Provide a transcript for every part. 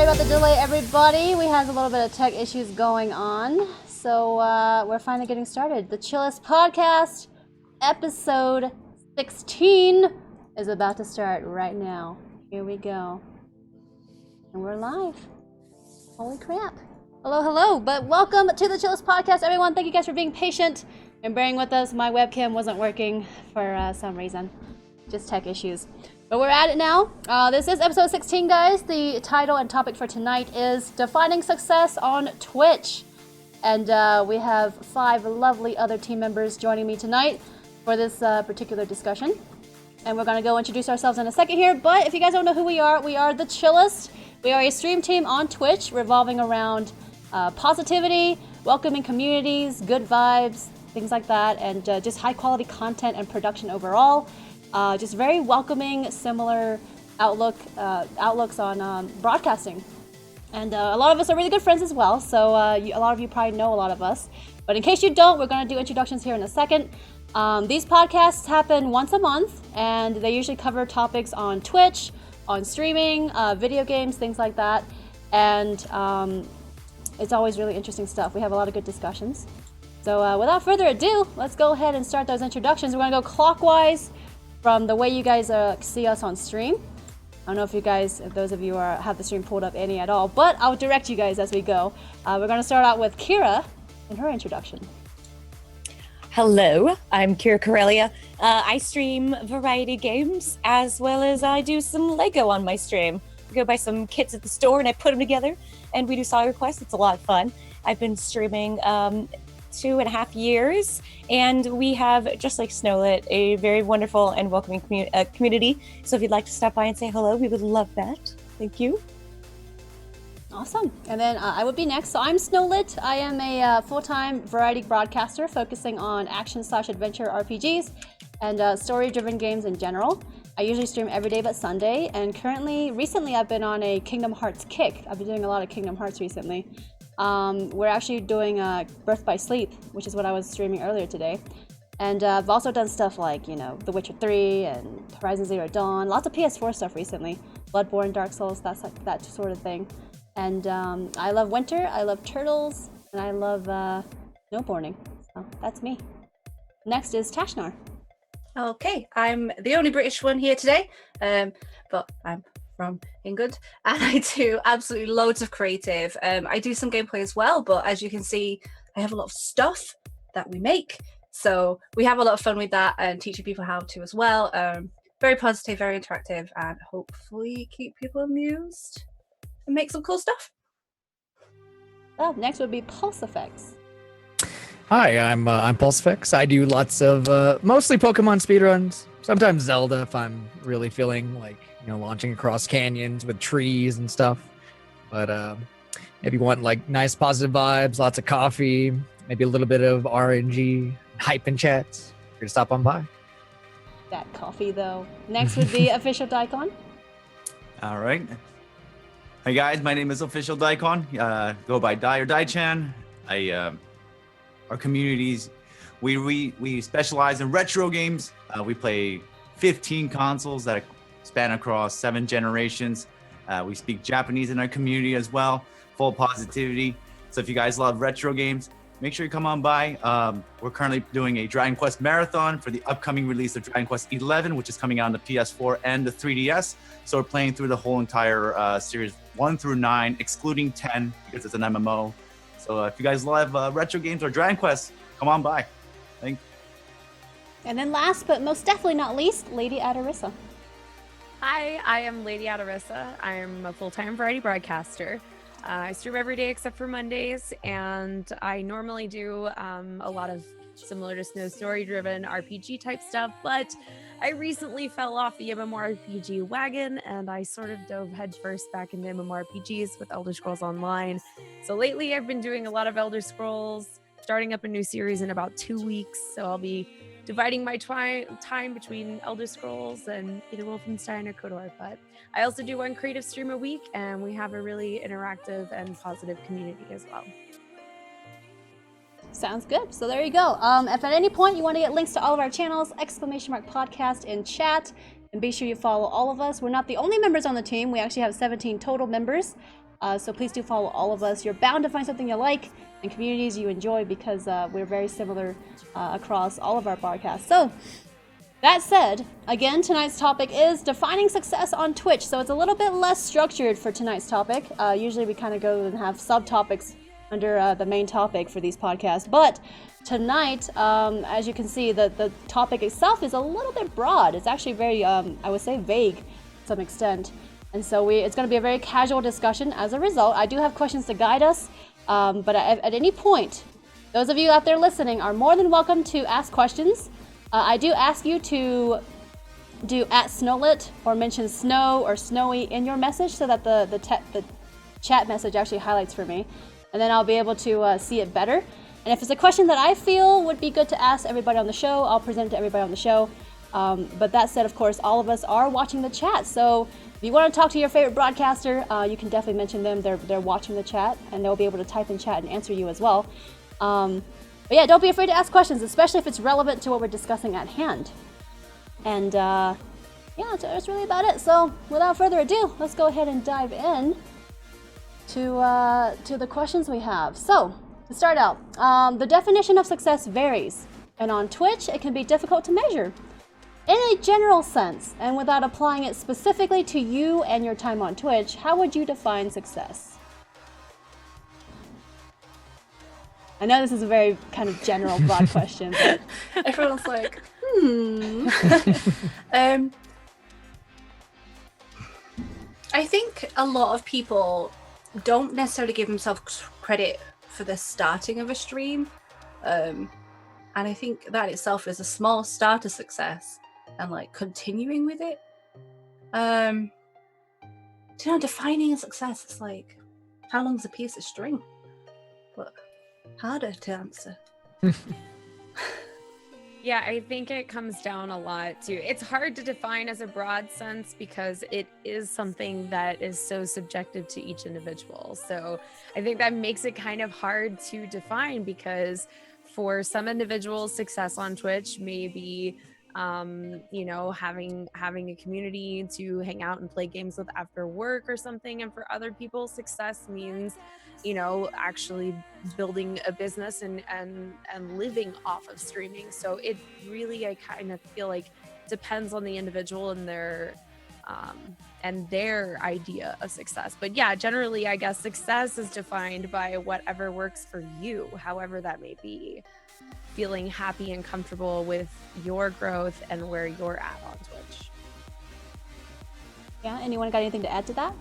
sorry about the delay, everybody. We had a little bit of tech issues going on, so we're finally getting started. The Chillest podcast, episode 16, is about to start right now. Here we go. And we're live. Holy crap. Hello, but welcome to the Chillest podcast, everyone. Thank you guys for being patient and bearing with us. My webcam wasn't working for some reason. Just tech issues. But we're at it now. This is episode 16, guys. The title and topic for tonight is Defining Success on Twitch. And we have 5 lovely other team members joining me tonight for this particular discussion. And we're going to go introduce ourselves in a second here. But if you guys don't know who we are the Chillest. We are a stream team on Twitch revolving around positivity, welcoming communities, good vibes, things like that, and just high quality content and production overall. Just very welcoming, similar outlooks on broadcasting. And a lot of us are really good friends as well, so a lot of you probably know a lot of us. But in case you don't, we're going to do introductions here in a second. These podcasts happen once a month, and they usually cover topics on Twitch, on streaming, video games, things like that. And it's always really interesting stuff. We have a lot of good discussions. So without further ado, let's go ahead and start those introductions. We're going to go clockwise from the way you guys see us on stream. I don't know if you guys, if those of you have the stream pulled up any at all, but I'll direct you guys as we go. We're going to start out with Kira and her introduction. Hello, I'm Kira Corellia. I stream variety games as well as I do some Lego on my stream. I go buy some kits at the store and I put them together and we do song requests. It's a lot of fun. I've been streaming 2.5 years, and we have, just like Snowlit, a very wonderful and welcoming community. So if you'd like to stop by and say hello, we would love that. Thank you. Awesome. And then I would be next. So I'm Snowlit. I am a full-time variety broadcaster focusing on action/adventure RPGs and story-driven games in general. I usually stream every day but Sunday, and recently I've been on a Kingdom Hearts kick. I've been doing a lot of Kingdom Hearts recently. We're actually doing Birth by Sleep, which is what I was streaming earlier today. And I've also done stuff like, The Witcher 3 and Horizon Zero Dawn, lots of PS4 stuff recently. Bloodborne, Dark Souls, that sort of thing. And I love winter, I love turtles, and I love snowboarding. So that's me. Next is Tashnar. Okay, I'm the only British one here today, but I'm from England, and I do absolutely loads of creative. I do some gameplay as well, but as you can see, I have a lot of stuff that we make, so we have a lot of fun with that and teaching people how to as well. Very positive, very interactive, and hopefully keep people amused and make some cool stuff. Well, next would be Pulse Effects. Hi, I'm PulseFix. I do lots of mostly Pokemon speedruns, sometimes Zelda if I'm really feeling like, launching across canyons with trees and stuff. But if you want like nice positive vibes, lots of coffee, maybe a little bit of RNG, hype and chats, you're gonna stop on by. That coffee though. Next would be Official Daikon. All right. Hey guys, my name is Official Daikon. Go by Dai or Dai-chan. Our communities, we specialize in retro games. We play 15 consoles that span across 7 generations. We speak Japanese in our community as well, full positivity. So if you guys love retro games, make sure you come on by. We're currently doing a Dragon Quest marathon for the upcoming release of Dragon Quest 11, which is coming out on the PS4 and the 3DS. So we're playing through the whole entire series 1 through 9, excluding 10 because it's an MMO. So if you guys love retro games or Dragon Quest, come on by. Thank you. And then last but most definitely not least, Lady Adarissa. Hi, I am Lady Adarissa. I'm a full-time variety broadcaster. I stream every day except for Mondays, and I normally do a lot of similar to Snow story-driven RPG type stuff, but I recently fell off the MMORPG wagon, and I sort of dove headfirst back into MMORPGs with Elder Scrolls Online. So lately I've been doing a lot of Elder Scrolls, starting up a new series in about 2 weeks, so I'll be dividing my time between Elder Scrolls and either Wolfenstein or KOTOR. But I also do one creative stream a week, and we have a really interactive and positive community as well. Sounds good. So there you go. If at any point you want to get links to all of our channels, !podcast in chat, and be sure you follow all of us. We're not the only members on the team. We actually have 17 total members. So please do follow all of us. You're bound to find something you like and communities you enjoy because we're very similar across all of our podcasts. So that said, again, tonight's topic is defining success on Twitch. So it's a little bit less structured for tonight's topic. Usually we kind of go and have subtopics under the main topic for these podcasts. But tonight, as you can see, the topic itself is a little bit broad. It's actually very, I would say, vague to some extent. And so it's going to be a very casual discussion. As a result, I do have questions to guide us. But at any point, those of you out there listening are more than welcome to ask questions. I do ask you to do @Snowlit or mention snow or snowy in your message so that the chat message actually highlights for me. And then I'll be able to see it better. And if it's a question that I feel would be good to ask everybody on the show, I'll present it to everybody on the show. But that said, of course, all of us are watching the chat. So if you want to talk to your favorite broadcaster, you can definitely mention them. They're watching the chat, and they'll be able to type in chat and answer you as well. But yeah, don't be afraid to ask questions, especially if it's relevant to what we're discussing at hand. And yeah, that's really about it. So without further ado, let's go ahead and dive in to the questions we have. So to start out, the definition of success varies, and on Twitch, it can be difficult to measure. In a general sense, and without applying it specifically to you and your time on Twitch, how would you define success? I know this is a very kind of general, broad question, but Everyone's like, I think a lot of people don't necessarily give themselves credit for the starting of a stream. And I think that itself is a small start to success. And like continuing with it, defining a success, it's like, how long's a piece of string? But harder to answer. Yeah, I think it comes down a lot to, it's hard to define as a broad sense because it is something that is so subjective to each individual. So I think that makes it kind of hard to define because for some individuals, success on Twitch may be having a community to hang out and play games with after work or something. And for other people, success means, actually building a business and living off of streaming. So it really, I kind of feel like depends on the individual and their idea of success. But yeah, generally, I guess success is defined by whatever works for you, however that may be. Feeling happy and comfortable with your growth and where you're at on Twitch. yeah, anyone got anything to add to that?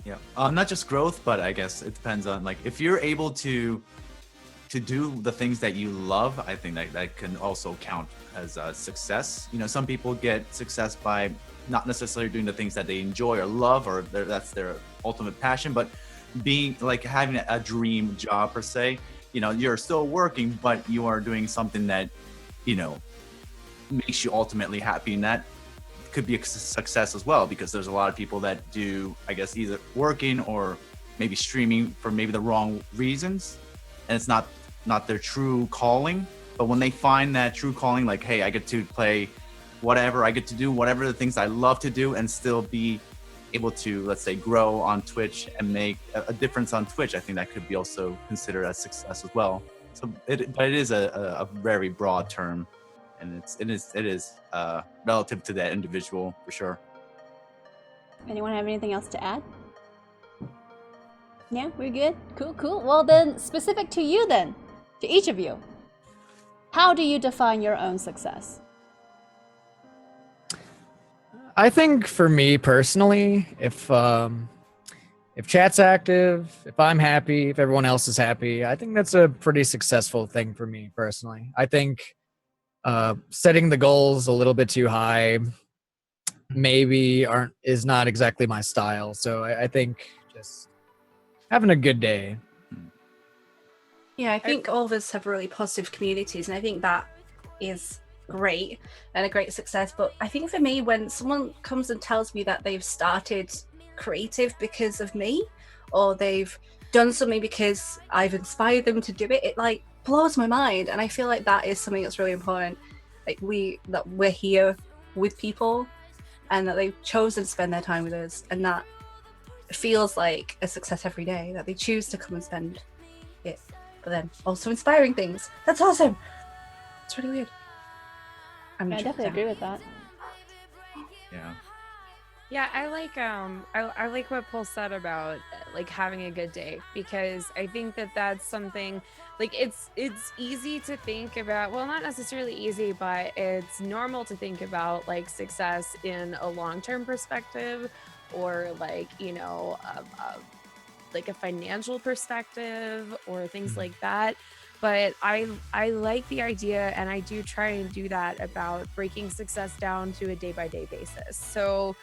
Yeah, not just growth, but I guess it depends on like if you're able to do the things that you love. I think that can also count as a success. Some people get success by not necessarily doing the things that they enjoy or love, or that's their ultimate passion, but being like having a dream job per se. You're still working, but you are doing something that, makes you ultimately happy. And that could be a success as well, because there's a lot of people that do, I guess, either working or maybe streaming for maybe the wrong reasons. And it's not their true calling. But when they find that true calling, like, hey, I get to play whatever, I get to do whatever the things I love to do and still be able to, let's say, grow on Twitch and make a difference on Twitch, I think that could be also considered a success as well. So it is a very broad term, and it is relative to that individual for sure. Anyone have anything else to add? Yeah, we're good. Cool. Well then, specific to you then, to each of you, how do you define your own success? I think for me personally, if chat's active, if I'm happy, if everyone else is happy, I think that's a pretty successful thing for me personally. I think setting the goals a little bit too high maybe is not exactly my style. So I think just having a good day. Yeah, I think all of us have really positive communities, and I think that is great and a great success. But I think for me, when someone comes and tells me that they've started creative because of me, or they've done something because I've inspired them to do it, it like blows my mind. And I feel like that is something that's really important. Like that we're here with people and that they've chosen to spend their time with us, and that feels like a success every day, that they choose to come and spend it, but then also inspiring things. That's awesome. It's really weird. I definitely agree with that. Yeah. Yeah, I like what Paul said about like having a good day, because I think that that's something like it's easy to think about, well, not necessarily easy, but it's normal to think about like success in a long-term perspective, or like, you know, like a financial perspective or things like that. But I like the idea, and I do try and do that, about breaking success down to a day-by-day basis. So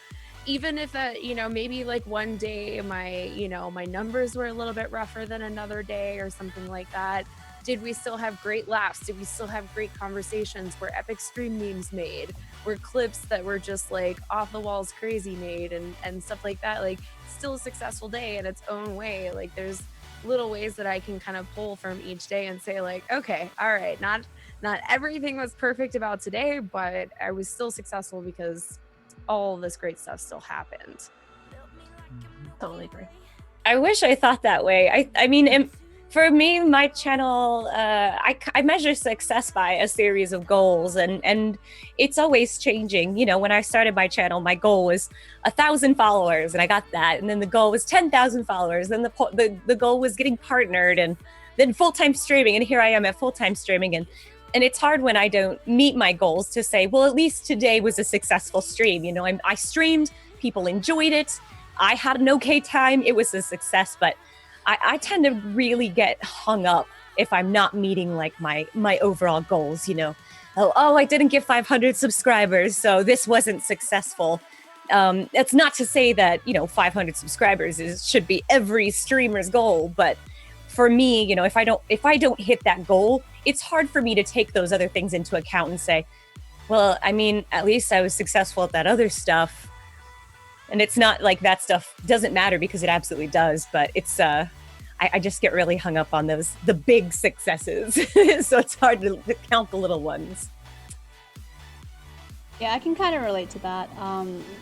even if you know, maybe like one day my numbers were a little bit rougher than another day or something like that, did we still have great laughs? Did we still have great conversations? Were epic stream memes made? Were clips that were just like off the walls crazy made, and stuff like that? Like, still a successful day in its own way. Like, there's little ways that I can kind of pull from each day and say like, okay, all right, not everything was perfect about today, but I was still successful because all this great stuff still happened. Totally agree. I wish I thought that way. I mean, for me, my channel, I measure success by a series of goals, and it's always changing. You know, when I started my channel, my goal was 1,000 followers, and I got that. And then the goal was 10,000 followers. Then the goal was getting partnered, and then full-time streaming. And here I am at full-time streaming. And it's hard when I don't meet my goals to say, well, at least today was a successful stream. You know, I streamed, people enjoyed it. I had an okay time. It was a success, but I tend to really get hung up if I'm not meeting like my overall goals, you know. Oh, I didn't get 500 subscribers, so this wasn't successful. It's not to say that, you know, 500 subscribers should be every streamer's goal, but for me, you know, if I don't hit that goal, it's hard for me to take those other things into account and say, well, I mean, at least I was successful at that other stuff. And it's not like that stuff doesn't matter, because it absolutely does, but it's I just get really hung up on the big successes. So it's hard to count the little ones. Yeah, I can kind of relate to that.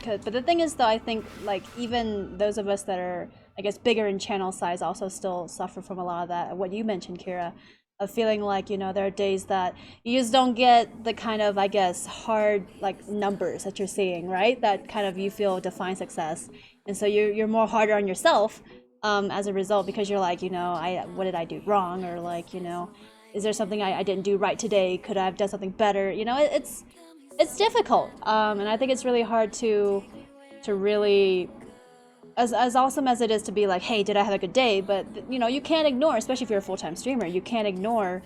But the thing is, though, I think like even those of us that are, I guess, bigger in channel size also still suffer from a lot of that. What you mentioned, Kira, of feeling like, you know, there are days that you just don't get the kind of, I guess, hard like numbers that you're seeing, right? That kind of you feel define success, and so you're more harder on yourself as a result, because you're like, you know, what did I do wrong, or like, you know, is there something I didn't do right today? Could I have done something better? You know, it's difficult, and I think it's really hard to really, as awesome as it is to be like, hey, did I have a good day? But you know, you can't ignore, especially if you're a full-time streamer, you can't ignore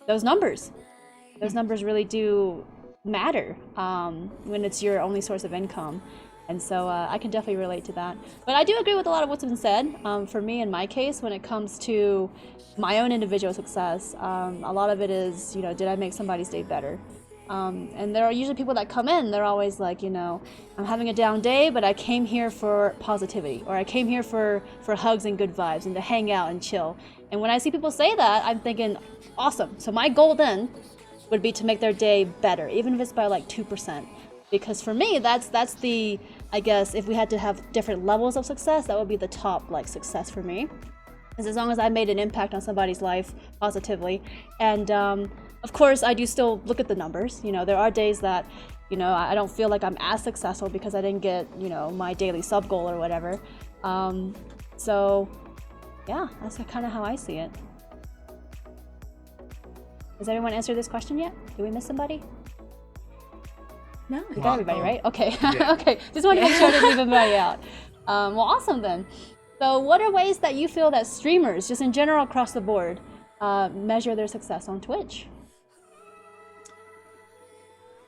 those numbers. Those numbers really do matter when it's your only source of income. And so I can definitely relate to that. But I do agree with a lot of what's been said. For me, in my case, when it comes to my own individual success, a lot of it is, you know, did I make somebody's day better? And there are usually people that come in, they're always like, you know, I'm having a down day, but I came here for positivity, or I came here for hugs and good vibes and to hang out and chill. And when I see people say that, I'm thinking, awesome. So my goal then would be to make their day better, even if it's by like 2%. Because for me, that's the, I guess, if we had to have different levels of success, that would be the top like success for me. Because as long as I made an impact on somebody's life positively. And of course, I do still look at the numbers. You know, there are days that, you know, I don't feel like I'm as successful because I didn't get, you know, my daily sub goal or whatever. So yeah, that's kind of how I see it. Has anyone answered this question yet? Did we miss somebody? No. We got everybody, right? Okay. Yeah. Okay. Just wanted to make sure I didn't leave anybody out. Well, awesome then. So what are ways that you feel that streamers, just in general across the board, measure their success on Twitch?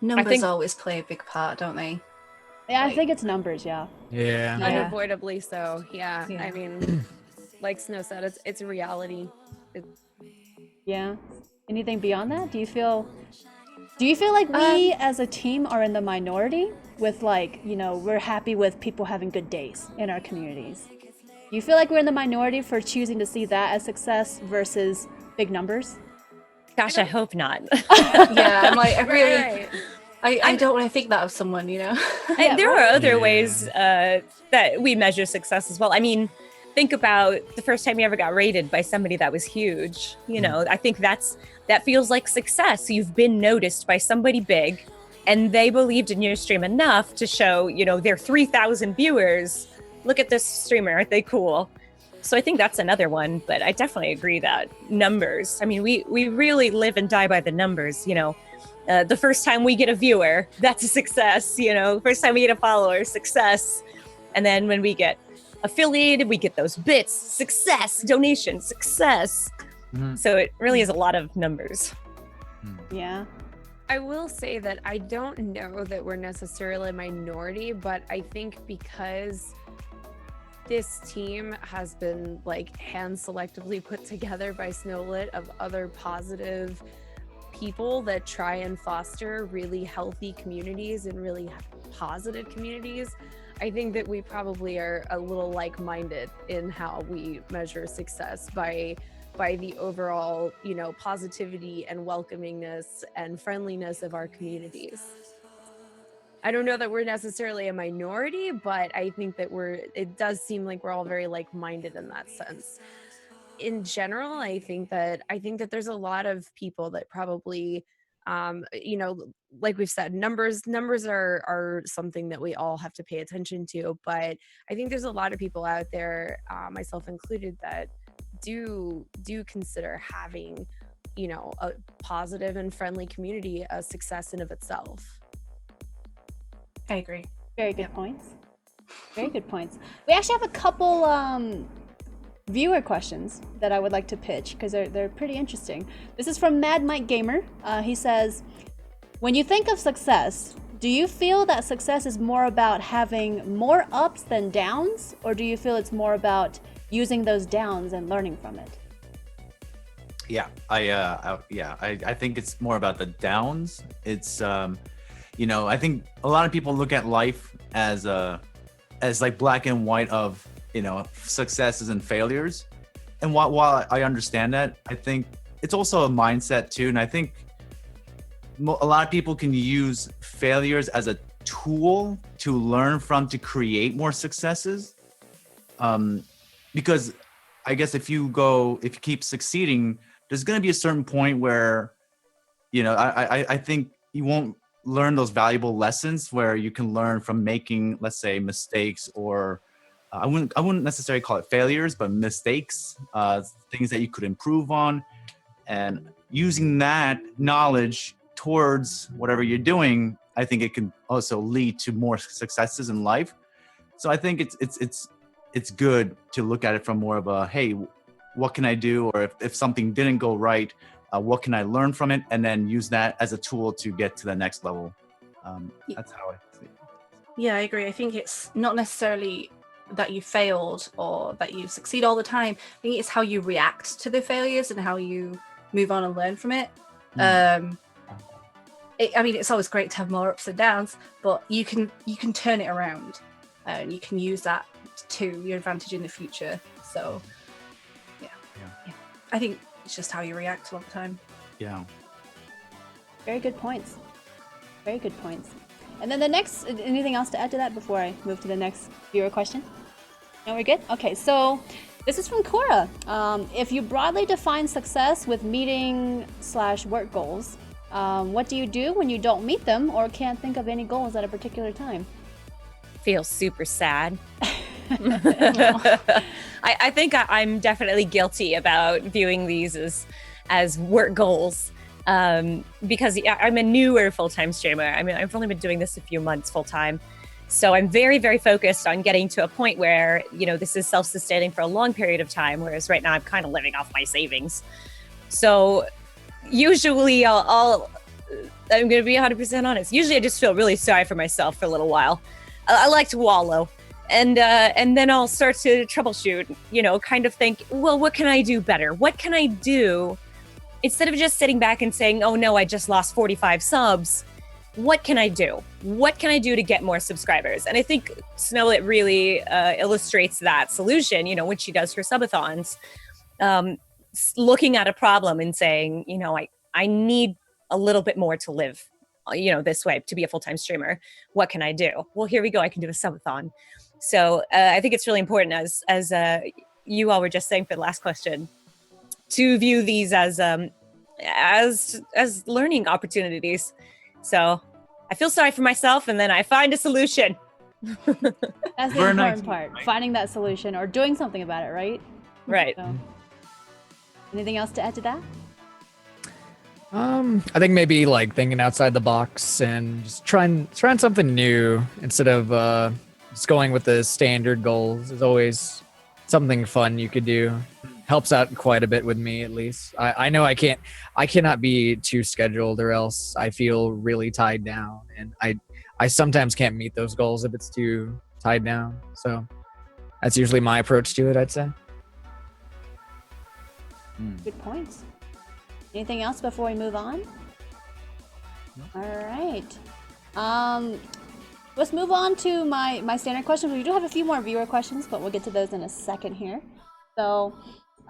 Numbers always play a big part, don't they? Yeah, I think it's numbers, yeah. Yeah. Yeah. Unavoidably so. Yeah. Yeah. I mean, like Snow said, it's a reality. Yeah. Anything beyond that? Do you feel like we as a team are in the minority with, like, you know, we're happy with people having good days in our communities? Do you feel like we're in the minority for choosing to see that as success versus big numbers? Gosh, I hope not. Yeah, I'm like, I don't want to think that of someone, you know. There are other Yeah. ways that we measure success as well. I mean, think about the first time you ever got rated by somebody that was huge. You know, I think that feels like success. You've been noticed by somebody big, and they believed in your stream enough to show, you know, their 3,000 viewers. Look at this streamer, aren't they cool? So I think that's another one, but I definitely agree that numbers. I mean, we really live and die by the numbers, you know. The first time we get a viewer, that's a success, you know. First time we get a follower, success. And then when we get affiliated, we get those bits, success, donation, success. So it really is a lot of numbers. Yeah. I will say that I don't know that we're necessarily a minority, but I think because this team has been like hand selectively put together by Snowlit of other positive people that try and foster really healthy communities and really positive communities, I think that we probably are a little like-minded in how we measure success by the overall, you know, positivity and welcomingness and friendliness of our communities. I don't know that we're necessarily a minority, but I think that it does seem like we're all very like-minded in that sense. In general, I think that there's a lot of people that probably, you know, like we've said, numbers are something that we all have to pay attention to. But I think there's a lot of people out there, myself included, that do consider having, you know, a positive and friendly community a success in of itself. I agree. Very good points. Very good points. We actually have a couple viewer questions that I would like to pitch because they're pretty interesting. This is from Mad Mike Gamer. He says, when you think of success, do you feel that success is more about having more ups than downs, or do you feel it's more about using those downs and learning from it? Yeah, I think it's more about the downs. It's you know, I think a lot of people look at life as like black and white of, you know, successes and failures. And while I understand that, I think it's also a mindset too. And I think a lot of people can use failures as a tool to learn from, to create more successes. Because I guess if you keep succeeding, there's going to be a certain point where, you know, I think you won't learn those valuable lessons where you can learn from making, let's say, mistakes, or I wouldn't necessarily call it failures, but mistakes, things that you could improve on, and using that knowledge towards whatever you're doing. I think it can also lead to more successes in life. So I think it's good to look at it from more of a, hey, what can I do? Or if something didn't go right, what can I learn from it? And then use that as a tool to get to the next level. That's how I see it. Yeah, I agree. I think it's not necessarily that you failed or that you succeed all the time. I think it's how you react to the failures and how you move on and learn from it. I mean, it's always great to have more ups and downs, but you can turn it around and you can use that to your advantage in the future. So yeah. I think it's just how you react a lot of the time. Yeah. Very good points. Very good points. And then the next, anything else to add to that before I move to the next viewer question? No, we're good? Okay, so this is from Cora. If you broadly define success with meeting/work goals, what do you do when you don't meet them or can't think of any goals at a particular time? Feel super sad. I think I'm definitely guilty about viewing these as work goals, because I'm a newer full-time streamer. I mean, I've only been doing this a few months full-time. So I'm very, very focused on getting to a point where, you know, this is self-sustaining for a long period of time, whereas right now I'm kind of living off my savings. So usually I'm going to be 100% honest. Usually I just feel really sorry for myself for a little while. I like to wallow. And then I'll start to troubleshoot, you know, kind of think, well, what can I do better? What can I do? Instead of just sitting back and saying, oh no, I just lost 45 subs. What can I do? What can I do to get more subscribers? And I think Snowlit really illustrates that solution, you know, when she does her subathons, looking at a problem and saying, you know, I need a little bit more to live. this way to be a full-time streamer. What can I do? Well, here we go. I can do a subathon. So I think it's really important, as you all were just saying for the last question, to view these as learning opportunities. So I feel sorry for myself, and then I find a solution. That's the Very important nice, part, right? finding that solution or doing something about it, right? Right. So, anything else to add to that? I think maybe like thinking outside the box and just trying something new instead of just going with the standard goals is always something fun you could do. Helps out quite a bit with me, at least. I know I cannot be too scheduled, or else I feel really tied down, and I sometimes can't meet those goals if it's too tied down. So that's usually my approach to it, I'd say. Good points. Anything else before we move on? All right. Let's move on to my standard questions. We do have a few more viewer questions, but we'll get to those in a second here. So,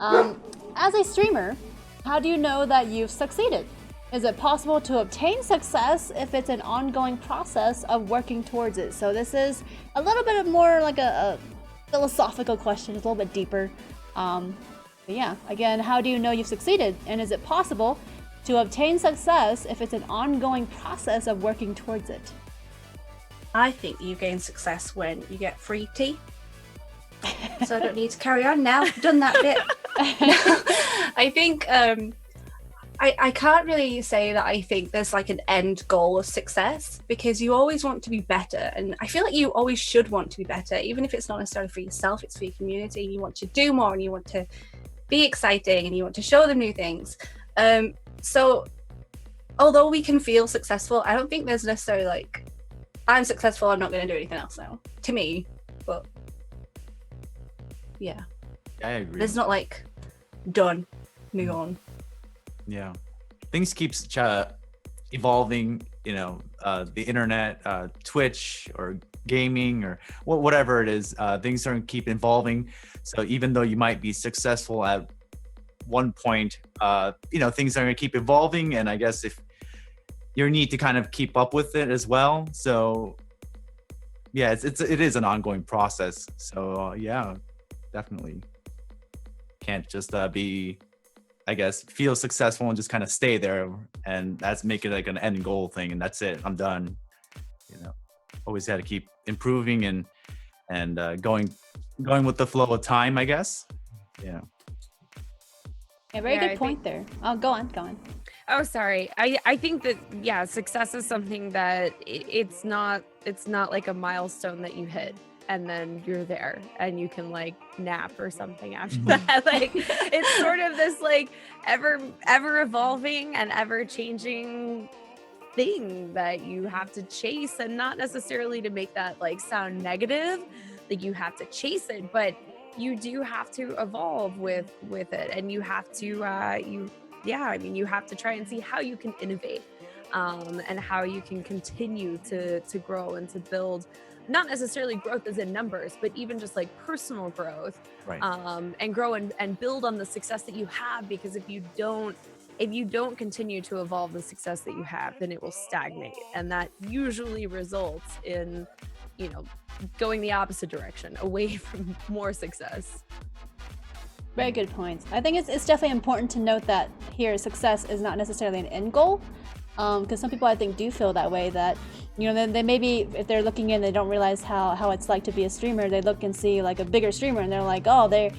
as a streamer, how do you know that you've succeeded? Is it possible to obtain success if it's an ongoing process of working towards it? So this is a little bit more like a philosophical question, it's a little bit deeper. But yeah, again, how do you know you've succeeded? And is it possible to obtain success if it's an ongoing process of working towards it? I think you gain success when you get free tea. So I don't need to carry on now. I've done that bit. I think I can't really say that I think there's like an end goal of success, because you always want to be better, and I feel like you always should want to be better, even if it's not necessarily for yourself, it's for your community. You want to do more, and you want to be exciting, and you want to show them new things. So although we can feel successful, I don't think there's necessarily like, I'm successful, I'm not going to do anything else now, to me. But yeah, I agree. there's not like done, move on. Yeah, things keeps evolving. The internet, Twitch, or gaming, or whatever it is. Things are keep evolving. So even though you might be successful at one point, things are going to keep evolving. And I guess if you need to kind of keep up with it as well. So yeah, it is an ongoing process. So yeah, definitely can't just be, I guess, feel successful and just kind of stay there, and that's make it like an end goal thing, and that's it, I'm done. Always got to keep improving and going with the flow of time, I guess. Yeah. Yeah, very Yeah, good point there. Oh, go on. Oh, sorry. I think that, yeah, success is something that it's not like a milestone that you hit and then you're there and you can like nap or something after that. Like, it's sort of this like ever evolving and ever changing thing that you have to chase, and not necessarily to make that like sound negative, like you have to chase it, but you do have to evolve with it, and you have to you have to try and see how you can innovate, and how you can continue to grow and to build, not necessarily growth as in numbers, but even just like personal growth, Right. And grow and build on the success that you have. Because if you don't continue to evolve the success that you have, then it will stagnate, and that usually results in going the opposite direction, away from more success. Very good points. I think it's definitely important to note that here success is not necessarily an end goal, because some people I think do feel that way, that they maybe, if they're looking in, they don't realize how it's like to be a streamer. They look and see like a bigger streamer and they're like, oh, they're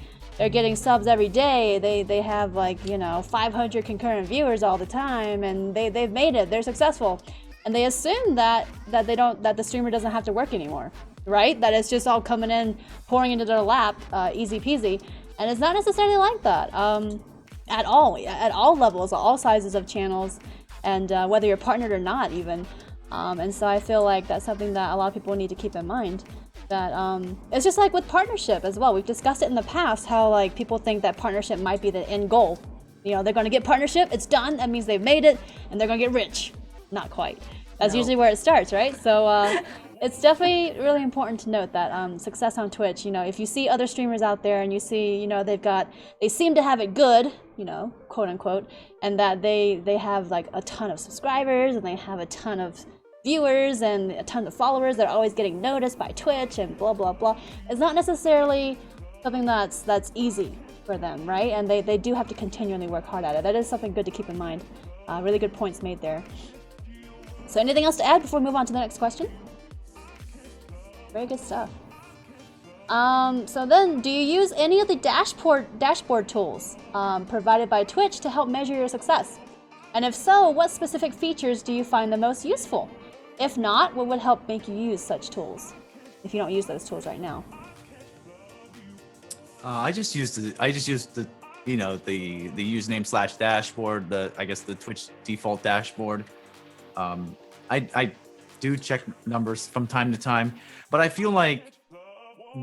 getting subs every day, they have like 500 concurrent viewers all the time, and they've made it, they're successful, and they assume that the streamer doesn't have to work anymore, right? That it's just all coming in, pouring into their lap, easy peasy. And it's not necessarily like that at all levels, all sizes of channels, and whether you're partnered or not even. And so I feel like that's something that a lot of people need to keep in mind. That it's just like with partnership as well. We've discussed it in the past, how like people think that partnership might be the end goal. They're going to get partnership, it's done, that means they've made it, and they're going to get rich. Not quite. That's usually where it starts, right? So it's definitely really important to note that success on Twitch, if you see other streamers out there and you see, they seem to have it good, quote unquote, and that they have like a ton of subscribers and they have a ton of viewers and a ton of followers that are always getting noticed by Twitch and blah, blah, blah. It's not necessarily something that's easy for them, right? And they do have to continually work hard at it. That is something good to keep in mind. Really good points made there. So anything else to add before we move on to the next question? Very good stuff. So then, do you use any of the dashboard tools provided by Twitch to help measure your success? And if so, what specific features do you find the most useful? If not, what would help make you use such tools if you don't use those tools right now? I just used the the username / dashboard, the Twitch default dashboard. I do check numbers from time to time, but I feel like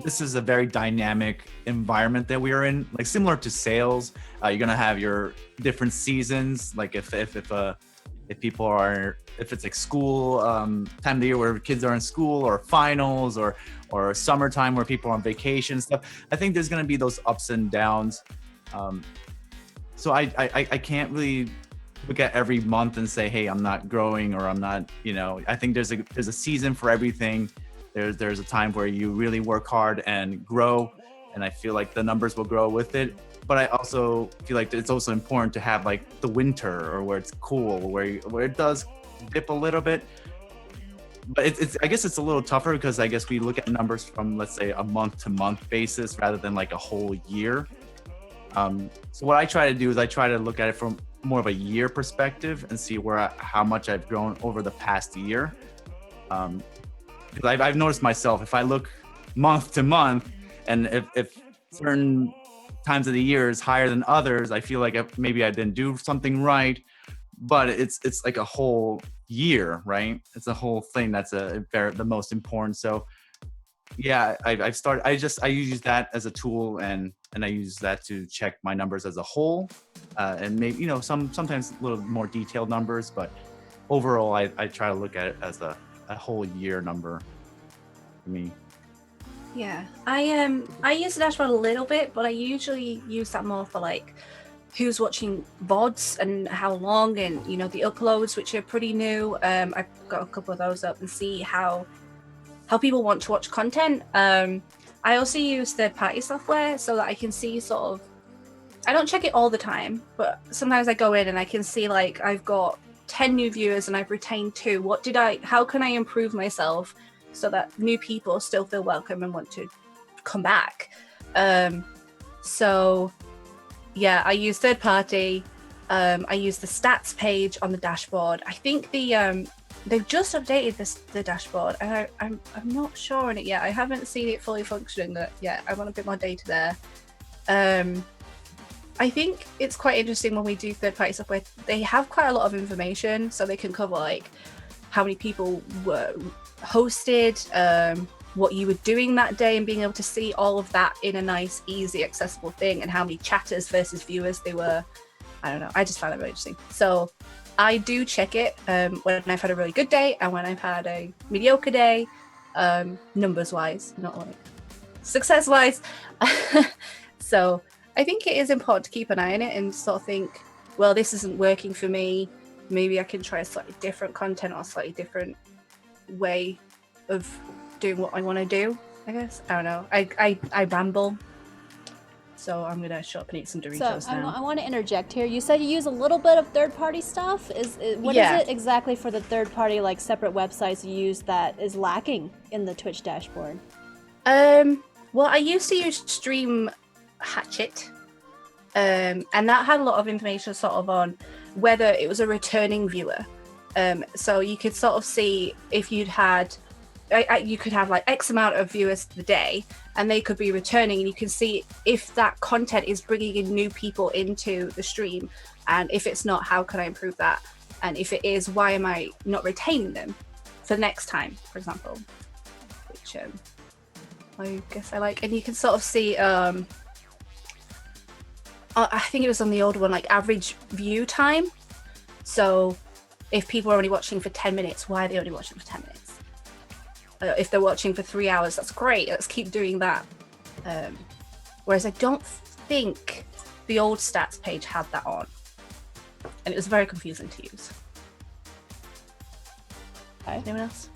this is a very dynamic environment that we are in, like similar to sales. You're gonna have your different seasons, like if it's like school time of the year where kids are in school, or finals, or summertime where people are on vacation and stuff. I think there's gonna be those ups and downs. So I can't really look at every month and say, hey, I'm not growing, or I'm not, I think there's a season for everything. There's a time where you really work hard and grow, and I feel like the numbers will grow with it. But I also feel like it's also important to have like the winter, or where it's cool, where it does dip a little bit. But I guess it's a little tougher because I guess we look at numbers from, let's say, a month-to-month basis rather than like a whole year. So what I try to do is I try to look at it from more of a year perspective and see how much I've grown over the past year. Because I've noticed myself, if I look month to month, and if certain times of the year is higher than others, I feel like maybe I didn't do something right. But it's like a whole year, right? It's a whole thing that's the most important. So yeah, I use that as a tool, and I use that to check my numbers as a whole, and maybe sometimes a little more detailed numbers, but overall I try to look at it as a whole year number for me. Yeah, I use the dashboard a little bit, but I usually use that more for like who's watching VODs and how long, and the uploads, which are pretty new. I've got a couple of those up, and see how people want to watch content. I also use third-party software so that I can see I don't check it all the time, but sometimes I go in and I can see like I've got 10 new viewers and I've retained 2. How can I improve myself so that new people still feel welcome and want to come back? So yeah, I use third party. I use the stats page on the dashboard. I think they've just updated the dashboard, and I'm not sure on it yet. I haven't seen it fully functioning yet. I want a bit more data there. I think it's quite interesting when we do third-party software. They have quite a lot of information, so they can cover like how many people were hosted, what you were doing that day, and being able to see all of that in a nice, easy, accessible thing, and how many chatters versus viewers they were. I don't know. I just find that really interesting. So I do check it when I've had a really good day and when I've had a mediocre day, numbers-wise, not like success-wise. So I think it is important to keep an eye on it and sort of think, well, this isn't working for me. Maybe I can try a slightly different content or a slightly different way of doing what I want to do, I guess. I don't know. I ramble. So I'm going to shut up and eat some Doritos now. I want to interject here. You said you use a little bit of third-party stuff. What is it exactly for the third-party, like separate websites you use that is lacking in the Twitch dashboard? Well, I used to use Stream Hatchet, and that had a lot of information sort of on whether it was a returning viewer. So you could sort of see if you could have like X amount of viewers the day, and they could be returning, and you can see if that content is bringing in new people into the stream, and if it's not, how can I improve that, and if it is, why am I not retaining them for next time, for example, which I guess I like. And you can sort of see I think it was on the old one, like average view time. So if people are only watching for 10 minutes, why are they only watching for 10 minutes? If they're watching for 3 hours, that's great. Let's keep doing that. Whereas I don't think the old stats page had that on, and it was very confusing to use. Okay. Anyone else?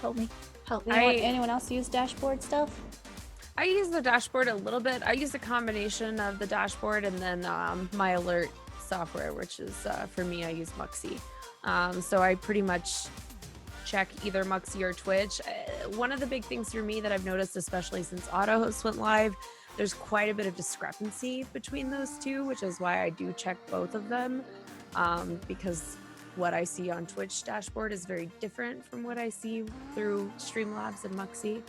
Help me. Help me. Anyone else use dashboard stuff? I use the dashboard a little bit. I use a combination of the dashboard and then my alert software, which is for me, I use Muxy. So I pretty much check either Muxy or Twitch. One of the big things for me that I've noticed, especially since AutoHost went live, there's quite a bit of discrepancy between those two, which is why I do check both of them, because what I see on Twitch dashboard is very different from what I see through Streamlabs and Muxy.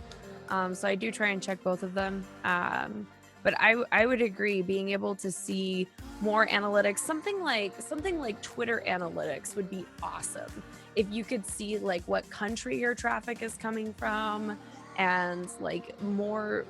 So I do try and check both of them. But I would agree, being able to see more analytics, something like Twitter analytics would be awesome. If you could see like what country your traffic is coming from, and like more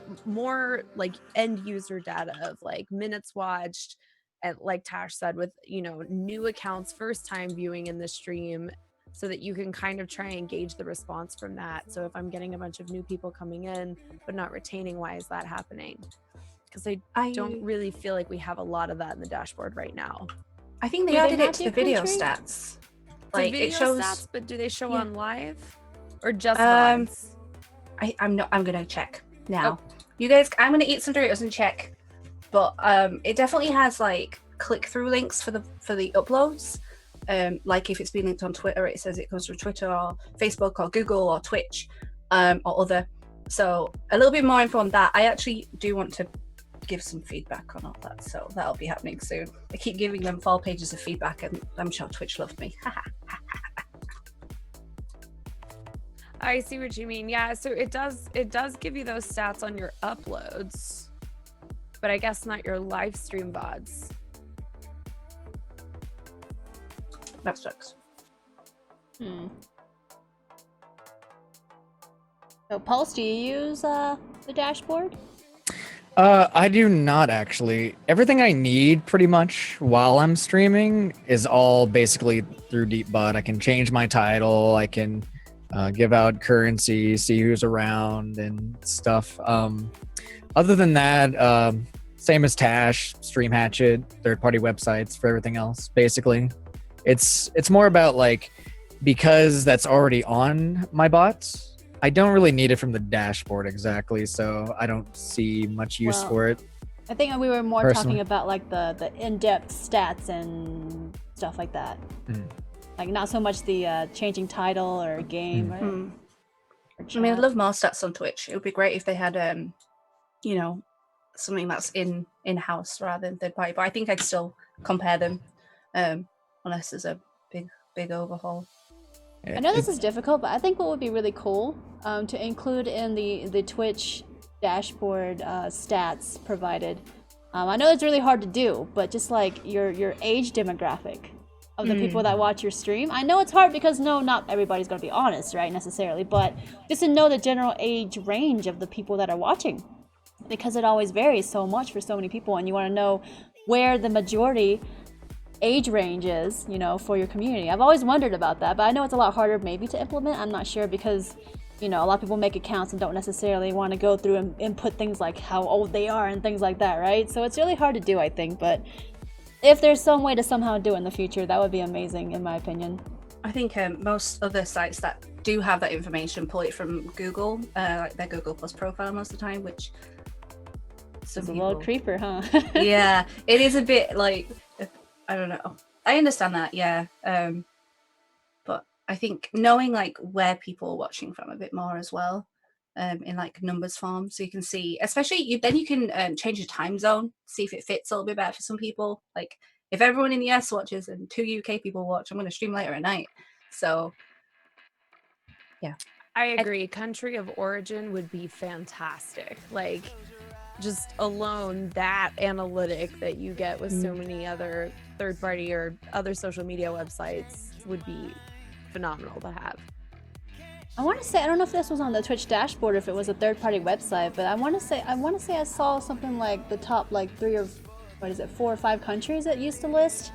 like end user data of like minutes watched, and like Tash said, with new accounts, first time viewing in the stream, so that you can kind of try and gauge the response from that. So if I'm getting a bunch of new people coming in but not retaining, why is that happening? Because I don't really feel like we have a lot of that in the dashboard right now. I think they added it to the video stats. Like it shows stats, but do they show on live or just VODs? I'm gonna check now. You guys, I'm gonna eat some Doritos and check. But it definitely has like click-through links for the uploads. Like if it's been linked on Twitter, it says it comes from Twitter or Facebook or Google or Twitch or other. So a little bit more info on that. I actually do want to give some feedback on all that, so that'll be happening soon. I keep giving them 4 pages of feedback, and I'm sure Twitch loved me. I see what you mean. Yeah, so it does give you those stats on your uploads, but I guess not your live stream VODs. That sucks. So, Pulse, do you use the dashboard? I do not actually. Everything I need pretty much while I'm streaming is all basically through DeepBot. I can change my title. I can give out currency, see who's around and stuff. Other than that, same as Tash, Stream Hatchet, third-party websites for everything else. Basically, it's more about like, because that's already on my bots, I don't really need it from the dashboard exactly, so I don't see much use for it. I think we were more personally talking about like the in-depth stats and stuff like that. Like not so much the changing title or game. Or I mean, I'd love more stats on Twitch. It would be great if they had, something that's in-house rather than third party. But I think I'd still compare them, unless there's a big overhaul. I know this is difficult, but I think what would be really cool to include in the Twitch dashboard stats provided. I know it's really hard to do, but just like your age demographic of the people that watch your stream. I know it's hard because not everybody's going to be honest, right, necessarily, but just to know the general age range of the people that are watching, because it always varies so much for so many people, and you want to know where the majority age range is, for your community. I've always wondered about that, but I know it's a lot harder maybe to implement. I'm not sure because, a lot of people make accounts and don't necessarily want to go through and input things like how old they are and things like that, right? So it's really hard to do, I think, but if there's some way to somehow do it in the future, that would be amazing, in my opinion. I think most other sites that do have that information pull it from Google, like their Google Plus profile most of the time, which It's a little creeper, huh? Yeah, it is a bit like, I don't know. I understand that, yeah. But I think knowing like where people are watching from a bit more as well, in like numbers form, so you can see, especially then you can change your time zone, see if it fits a little bit better for some people. Like if everyone in the US watches and 2 UK people watch, I'm going to stream later at night. So yeah, I agree. Country of origin would be fantastic. Like just alone that analytic that you get with so many other third-party or other social media websites would be phenomenal to have. I want to say, I don't know if this was on the Twitch dashboard, if it was a third-party website, but I want to say I saw something like the top like 4 or 5 countries it used to list.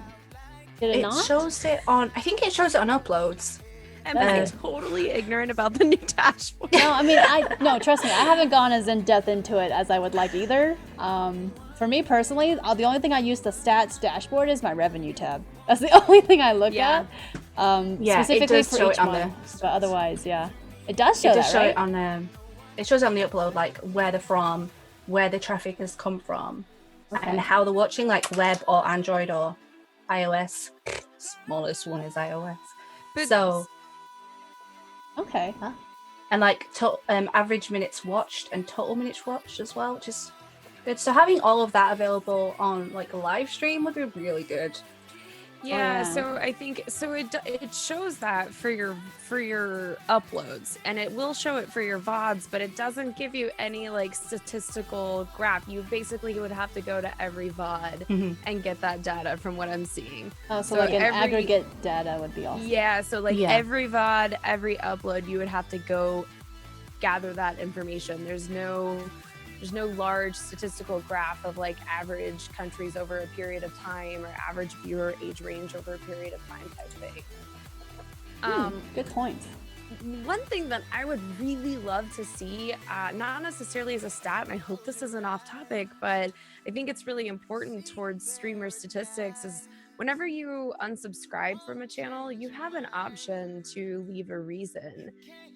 Did it not? Shows it on. I think it shows it on uploads. Am I totally ignorant about the new dashboard? No, I mean, no, trust me, I haven't gone as in depth into it as I would like either. For me personally, the only thing I use the stats dashboard is my revenue tab. That's the only thing I look at. Specifically it does for show each it on one. the. But otherwise, yeah, it does show It does that, show right? it on. It shows on the upload like where they're from, where the traffic has come from, and how they're watching, like web or Android or iOS. Smallest one is iOS. But- So. Okay. And like average minutes watched and total minutes watched as well, which is good. So having all of that available on like a live stream would be really good. Yeah, Yeah. so I think it shows that for your uploads, and it will show it for your VODs, but it doesn't give you any like statistical graph. You basically would have to go to every VOD and get that data from what I'm seeing. Oh, so like an aggregate data would be awesome. Yeah, so like every VOD, every upload, you would have to go gather that information. There's no large statistical graph of like average countries over a period of time or average viewer age range over a period of time type thing. Good point. One thing that I would really love to see, not necessarily as a stat, and I hope this isn't off topic, but I think it's really important towards streamer statistics, is whenever you unsubscribe from a channel, you have an option to leave a reason.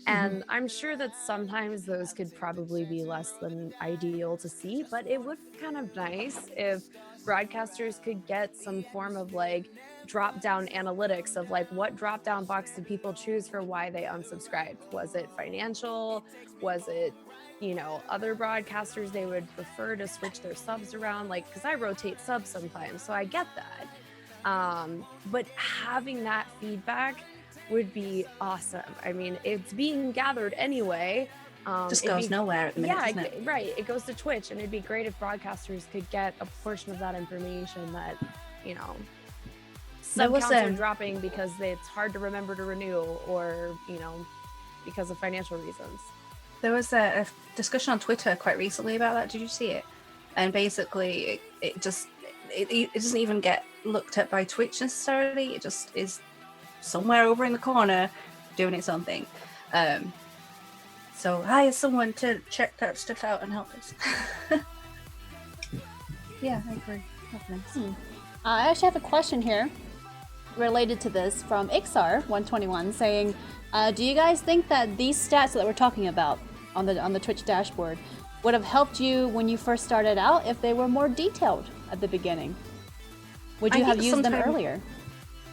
And I'm sure that sometimes those could probably be less than ideal to see, but it would be kind of nice if broadcasters could get some form of like drop down analytics of like what drop down box did people choose for why they unsubscribed. Was it financial? Was it, you know, other broadcasters they would prefer to switch their subs around? Like, because I rotate subs sometimes, so I get that. But having that feedback would be awesome. I mean, it's being gathered anyway. Just goes nowhere at the minute, doesn't it? Right. It goes to Twitch, and it'd be great if broadcasters could get a portion of that information that, you know, sub counts are dropping because it's hard to remember to renew, or, you know, because of financial reasons. There was a discussion on Twitter quite recently about that. Did you see it? And basically, it doesn't even get looked at by Twitch necessarily. It just is somewhere over in the corner doing its own thing. So hire someone to check that stuff out and help us. Yeah, I agree. That's nice. I actually have a question here related to this from Ixar121 saying, do you guys think that these stats that we're talking about on the Twitch dashboard would have helped you when you first started out if they were more detailed at the beginning? Would you have used them earlier?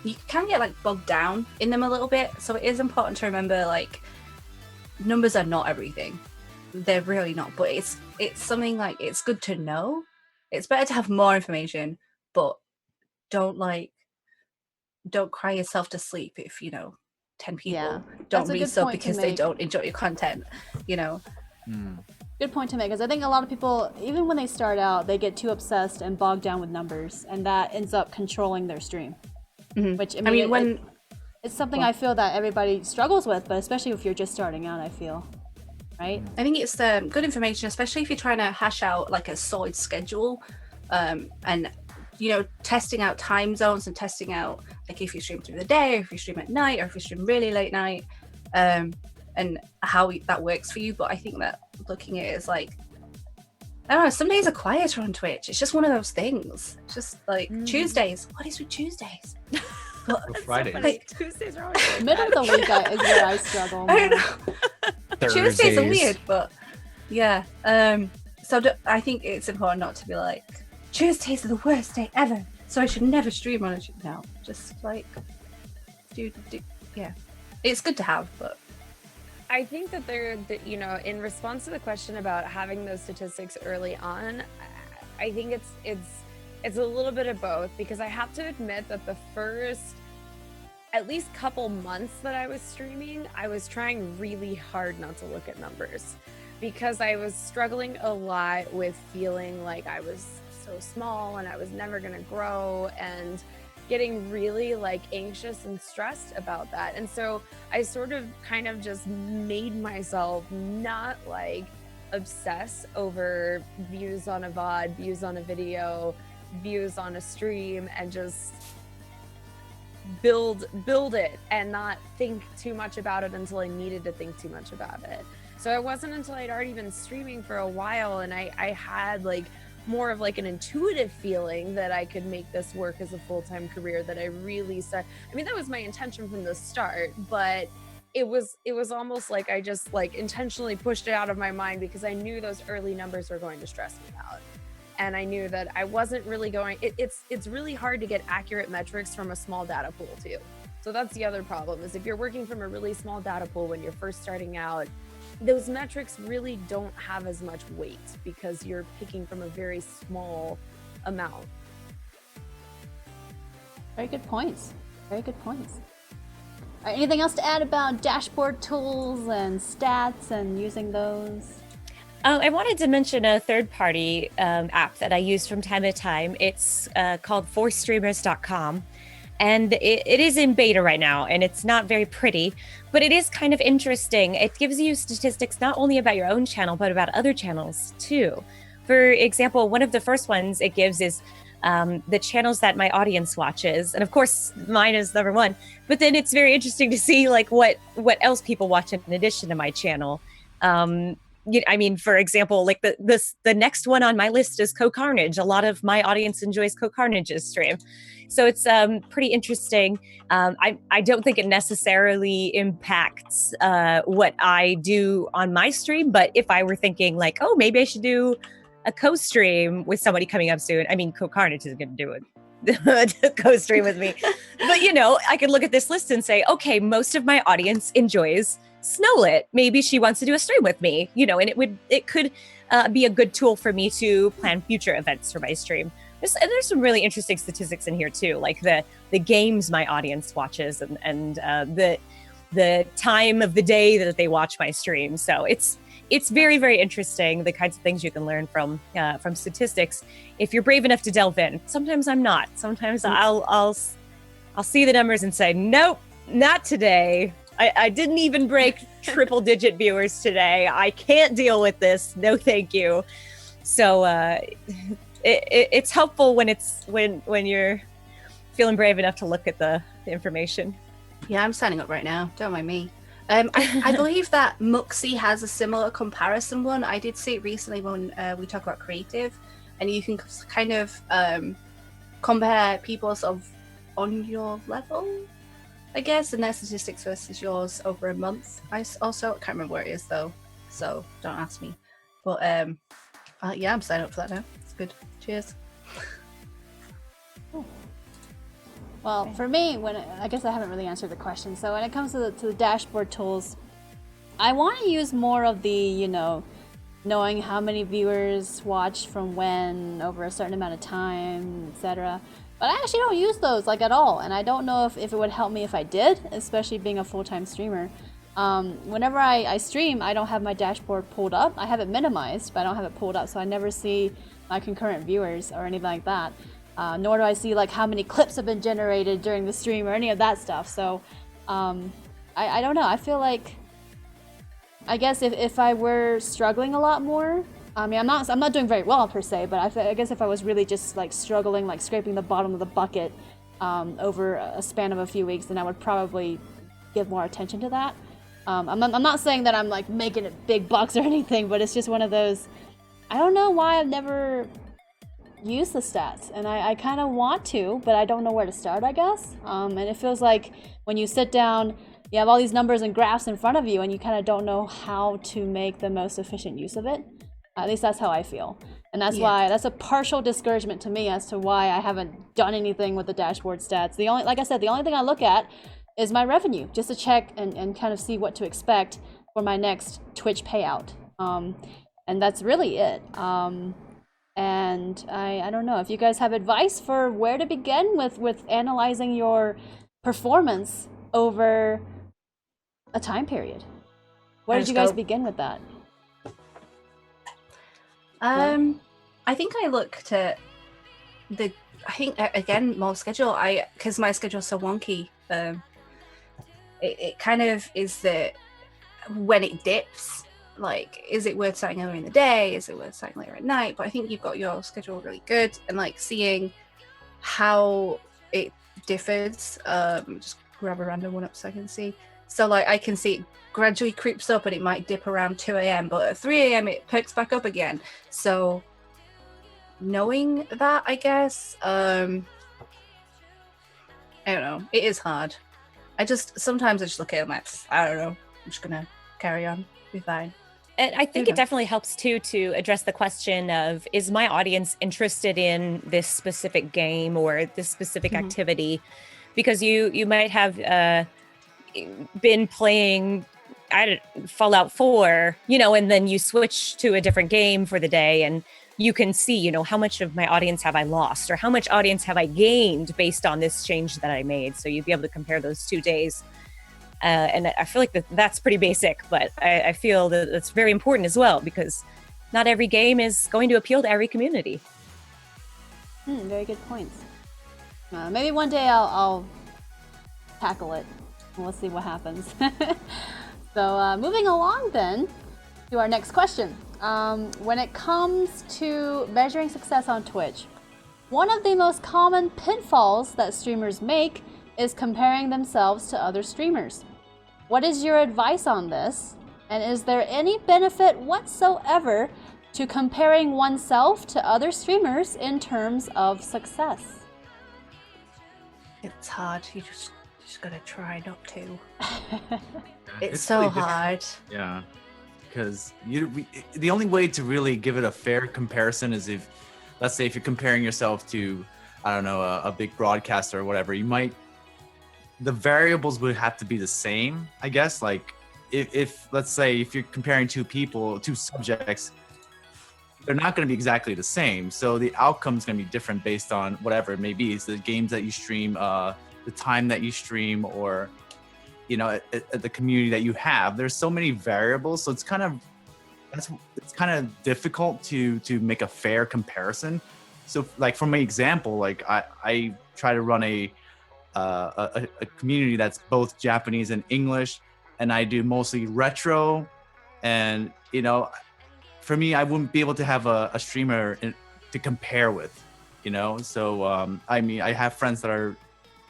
You can get like bogged down in them a little bit, so it is important to remember like numbers are not everything. They're really not, but it's something like it's good to know. It's better to have more information, but don't cry yourself to sleep if, you know, 10 people don't resub because they don't enjoy your content, you know. Good point to make, because I think a lot of people, even when they start out, they get too obsessed and bogged down with numbers, and that ends up controlling their stream. Which I mean, it's something I feel that everybody struggles with, but especially if you're just starting out, I feel, right? I think it's good information, especially if you're trying to hash out like a solid schedule, and you know, testing out time zones and testing out like if you stream through the day, or if you stream at night, or if you stream really late night, and how that works for you. But I think that looking at it is like, I don't know, some days are quieter on Twitch. It's just one of those things. It's just like Tuesdays. What is with Tuesdays? Fridays. Like, Tuesdays are always Middle of the week is where I struggle. I don't know. Tuesdays are weird, but yeah. So I think it's important not to be like, Tuesdays are the worst day ever, so I should never stream on it. No, just like, yeah. It's good to have, but I think that you know, in response to the question about having those statistics early on, I think it's a little bit of both, because I have to admit that the first at least couple months that I was streaming, I was trying really hard not to look at numbers, because I was struggling a lot with feeling like I was so small and I was never gonna grow, and getting really like anxious and stressed about that. And so I sort of kind of just made myself not like obsess over views on a VOD, views on a video, views on a stream, and just build it and not think too much about it until I needed to think too much about it. So it wasn't until I'd already been streaming for a while and I had like more of like an intuitive feeling that I could make this work as a full-time career that I really started. I mean, that was my intention from the start, but it was almost like I just like intentionally pushed it out of my mind because I knew those early numbers were going to stress me out. And I knew that I wasn't really going, it's really hard to get accurate metrics from a small data pool too. So that's the other problem, is if you're working from a really small data pool when you're first starting out, those metrics really don't have as much weight because you're picking from a very small amount. Very good points. Very good points. All right, anything else to add about dashboard tools and stats and using those? I wanted to mention a third-party app that I use from time to time. It's called forstreamers.com. And it is in beta right now, and it's not very pretty, but it is kind of interesting. It gives you statistics not only about your own channel, but about other channels too. For example, one of the first ones it gives is the channels that my audience watches. And of course, mine is number one. But then it's very interesting to see like what else people watch in addition to my channel. I mean, for example, like the next one on my list is Co-Carnage. A lot of my audience enjoys Co-Carnage's stream. So it's pretty interesting. I don't think it necessarily impacts what I do on my stream, but if I were thinking like, oh, maybe I should do a co-stream with somebody coming up soon. I mean, Co-Carnage is going to do it. Co-stream with me. But, you know, I could look at this list and say, okay, most of my audience enjoys Snowlit. Maybe she wants to do a stream with me, you know, and it could be a good tool for me to plan future events for my stream. There's some really interesting statistics in here too, like the games my audience watches and the time of the day that they watch my stream. So it's very, very interesting, the kinds of things you can learn from statistics if you're brave enough to delve in. Sometimes I'm not. Sometimes I'll see the numbers and say, nope, not today. I didn't even break triple digit viewers today. I can't deal with this. No, thank you. So it's helpful when you're feeling brave enough to look at the information. Yeah, I'm signing up right now. Don't mind me. I believe that Muxi has a similar comparison one. I did see it recently when we talk about creative, and you can kind of compare people sort of on your level, I guess, and their statistics versus yours over a month. I can't remember where it is though, so don't ask me. But yeah, I'm signing up for that now. It's good. Cheers. Well, for me, I guess I haven't really answered the question. So when it comes to the dashboard tools, I want to use more of the, you know, knowing how many viewers watched from when over a certain amount of time, etc. But I actually don't use those like at all, and I don't know if it would help me if I did, especially being a full-time streamer. Whenever I stream, I don't have my dashboard pulled up. I have it minimized, but I don't have it pulled up, so I never see my concurrent viewers or anything like that. Nor do I see like how many clips have been generated during the stream or any of that stuff. So I don't know. I feel like, I guess if I were struggling a lot more, I mean, I'm not doing very well per se, but I guess if I was really just like struggling, like scraping the bottom of the bucket over a span of a few weeks, then I would probably give more attention to that. I'm not saying that I'm like making it big bucks or anything, but it's just one of those, I don't know why I've never used the stats, and I kind of want to, but I don't know where to start, I guess. And it feels like when you sit down, you have all these numbers and graphs in front of you, and you kind of don't know how to make the most efficient use of it. At least that's how I feel. And that's why, that's a partial discouragement to me as to why I haven't done anything with the dashboard stats. Like I said, the only thing I look at is my revenue, just to check and kind of see what to expect for my next Twitch payout. And that's really it. And I don't know if you guys have advice for where to begin with analyzing your performance over a time period. Where did you guys begin with that? I think I looked at again, more schedule. Because my schedule's so wonky. It kind of is that when it dips, like, is it worth starting earlier in the day? Is it worth starting later at night? But I think you've got your schedule really good, and like seeing how it differs. Just grab a random one up so I can see. So like I can see it gradually creeps up and it might dip around 2 a.m. but at 3 a.m. it perks back up again. So knowing that, I guess, I don't know. It is hard. Sometimes I just look at it and I'm like, I don't know. I'm just gonna carry on, be fine. And I think Okay. it definitely helps too to address the question of, is my audience interested in this specific game or this specific Mhm. activity? Because you might have been playing Fallout 4, and then you switch to a different game for the day, and you can see, how much of my audience have I lost, or how much audience have I gained based on this change that I made. So you'd be able to compare those 2 days. And I feel like that's pretty basic, but I feel that it's very important as well, because not every game is going to appeal to every community. Very good points. Maybe one day I'll tackle it. We'll see what happens. So moving along then to our next question. When it comes to measuring success on Twitch, one of the most common pitfalls that streamers make is comparing themselves to other streamers. What is your advice on this? And is there any benefit whatsoever to comparing oneself to other streamers in terms of success? It's hard. You just gotta try not to. Yeah, It's so really difficult. hard. Yeah, because the only way to really give it a fair comparison is if, let's say, if you're comparing yourself to, I don't know, a big broadcaster or whatever, the variables would have to be the same, I guess. Like if let's say if you're comparing two subjects, they're not going to be exactly the same. So the outcome is going to be different based on whatever it may be. It's the games that you stream, the time that you stream, or the community that you have. There's so many variables, so it's kind of difficult to make a fair comparison. So like for my example, like I try to run a community that's both Japanese and English, and I do mostly retro, and for me, I wouldn't be able to have a streamer to compare with, so I mean, I have friends that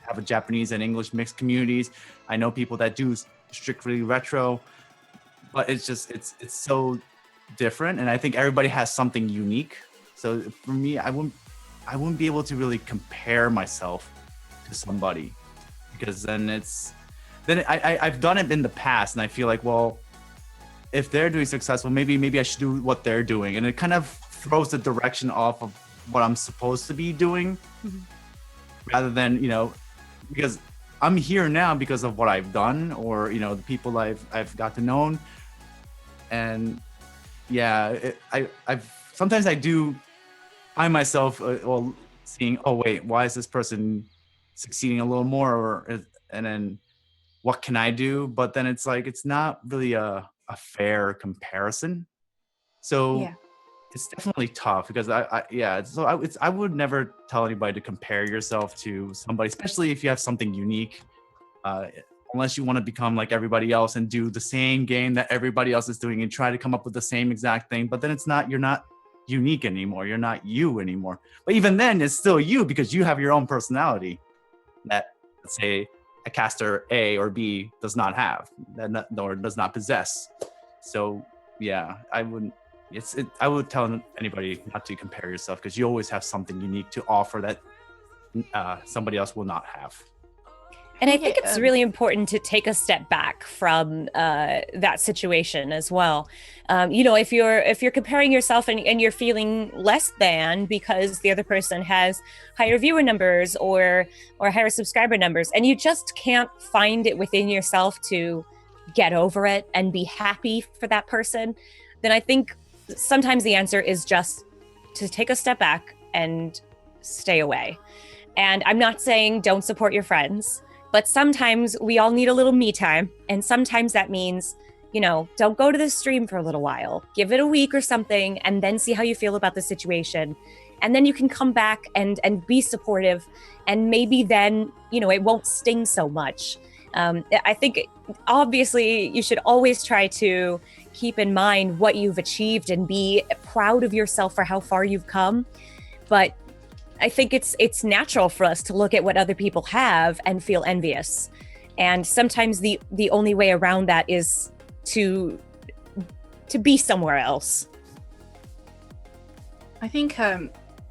have a Japanese and English mixed communities. I know people that do strictly retro, but it's so different, and I think everybody has something unique. So for me, I wouldn't be able to really compare myself to somebody, because then I've done it in the past, and I feel like, well, if they're doing successful, maybe I should do what they're doing, and it kind of throws the direction off of what I'm supposed to be doing, rather than because I'm here now because of what I've done, or the people I've got to know, and yeah, I've sometimes I do find myself seeing, oh wait, why is this person succeeding a little more, and then what can I do? But then it's like, it's not really a fair comparison. So Yeah. it's definitely tough, because I would never tell anybody to compare yourself to somebody, especially if you have something unique, unless you want to become like everybody else and do the same game that everybody else is doing and try to come up with the same exact thing. But then you're not unique anymore. You're not you anymore. But even then, it's still you, because you have your own personality that, let's say, a caster A or B does not have, or does not possess. So yeah, I would tell anybody not to compare yourself, because you always have something unique to offer that somebody else will not have. And I think it's really important to take a step back from that situation as well. If you're comparing yourself and you're feeling less than because the other person has higher viewer numbers or higher subscriber numbers, and you just can't find it within yourself to get over it and be happy for that person, then I think sometimes the answer is just to take a step back and stay away. And I'm not saying don't support your friends, but sometimes we all need a little me time. And sometimes that means, don't go to the stream for a little while, give it a week or something, and then see how you feel about the situation. And then you can come back and be supportive. And maybe then, it won't sting so much. I think obviously you should always try to keep in mind what you've achieved and be proud of yourself for how far you've come. But I think it's natural for us to look at what other people have and feel envious. And sometimes the only way around that is to be somewhere else. I think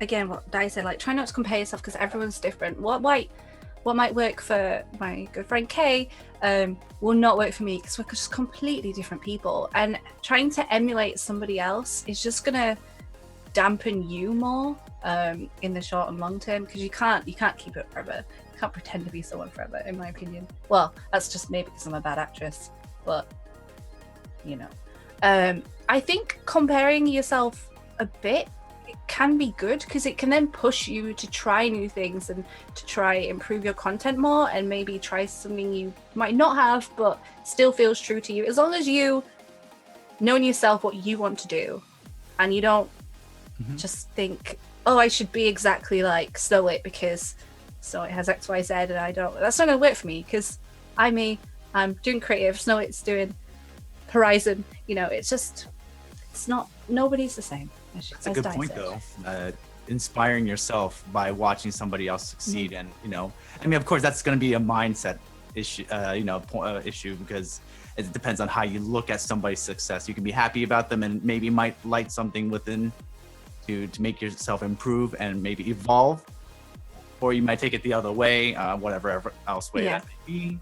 again, what Di said, like, try not to compare yourself because everyone's different. What might work for my good friend Kay will not work for me because we're just completely different people. And trying to emulate somebody else is just gonna dampen you more in the short and long term, because you can't keep it forever. You can't pretend to be someone forever, in my opinion. Well, that's just maybe because I'm a bad actress, but you know. I think comparing yourself a bit can be good because it can then push you to try new things and to try improve your content more, and maybe try something you might not have but still feels true to you, as long as you know in yourself what you want to do and you don't just think, oh, I should be exactly like Snowlit because Snowlit has XYZ and I don't. That's not gonna work for me because I'm doing creative, Snowlit's doing Horizon. You know, it's not, nobody's the same. That's a good point, though. Inspiring yourself by watching somebody else succeed, and I mean, of course, that's going to be a mindset issue, issue, because it depends on how you look at somebody's success. You can be happy about them, and maybe might light something within to make yourself improve and maybe evolve, or you might take it the other way, whatever else way that may be.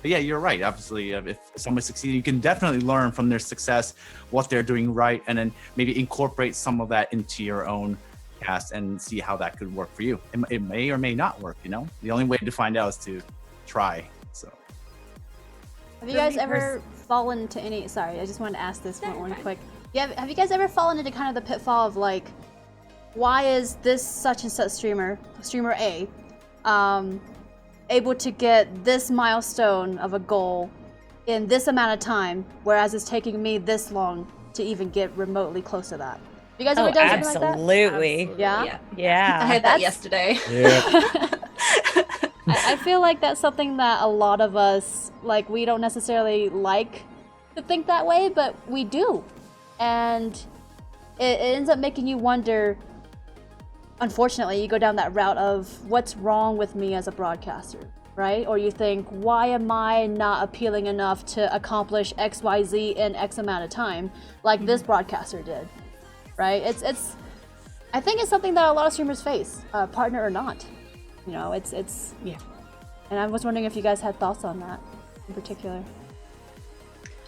But yeah, you're right. Obviously, if someone succeeds, you can definitely learn from their success, what they're doing right, and then maybe incorporate some of that into your own cast and see how that could work for you. It may or may not work, The only way to find out is to try. So, have you guys ever fallen into any? Sorry, I just wanted to ask this one quick. Yeah, have you guys ever fallen into kind of the pitfall of like, why is this such and such streamer A, able to get this milestone of a goal in this amount of time, whereas it's taking me this long to even get remotely close to that? You guys ever done something like that? Absolutely. Yeah. I had that yesterday. Yeah. I feel like that's something that a lot of us, like, we don't necessarily like to think that way, but we do. And it ends up making you wonder. Unfortunately, you go down that route of what's wrong with me as a broadcaster, right? Or you think, why am I not appealing enough to accomplish XYZ in X amount of time, like this broadcaster did, right? It's. I think it's something that a lot of streamers face, partner or not. It's. Yeah. And I was wondering if you guys had thoughts on that in particular.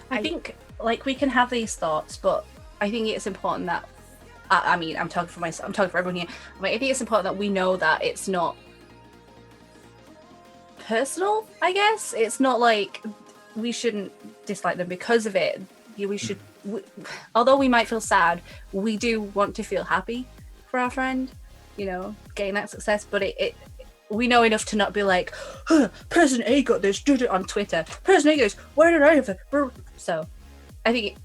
I think, like, we can have these thoughts, but I think it's important that, I mean, I'm talking for myself, I'm talking for everyone here. I think it's important that we know that it's not personal, I guess. It's not like we shouldn't dislike them because of it. Although we might feel sad, we do want to feel happy for our friend, getting that success. But we know enough to not be like, person A got this, did it on Twitter. Person A goes, where did I have it? So I think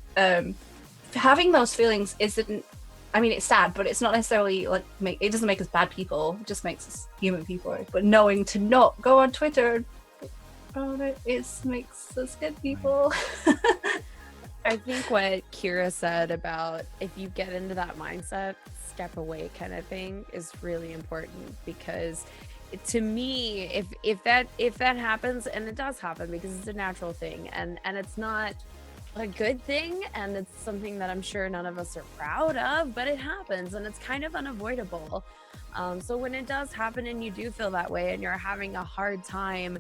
having those feelings isn't, I mean, it's sad, but it's not necessarily like it doesn't make us bad people. It just makes us human people. But knowing to not go on Twitter, it makes us good people. I think what Kira said about if you get into that mindset, step away kind of thing is really important, because to me, if that happens, and it does happen because it's a natural thing, and it's not a good thing, and it's something that I'm sure none of us are proud of, but it happens and it's kind of unavoidable. So when it does happen and you do feel that way and you're having a hard time,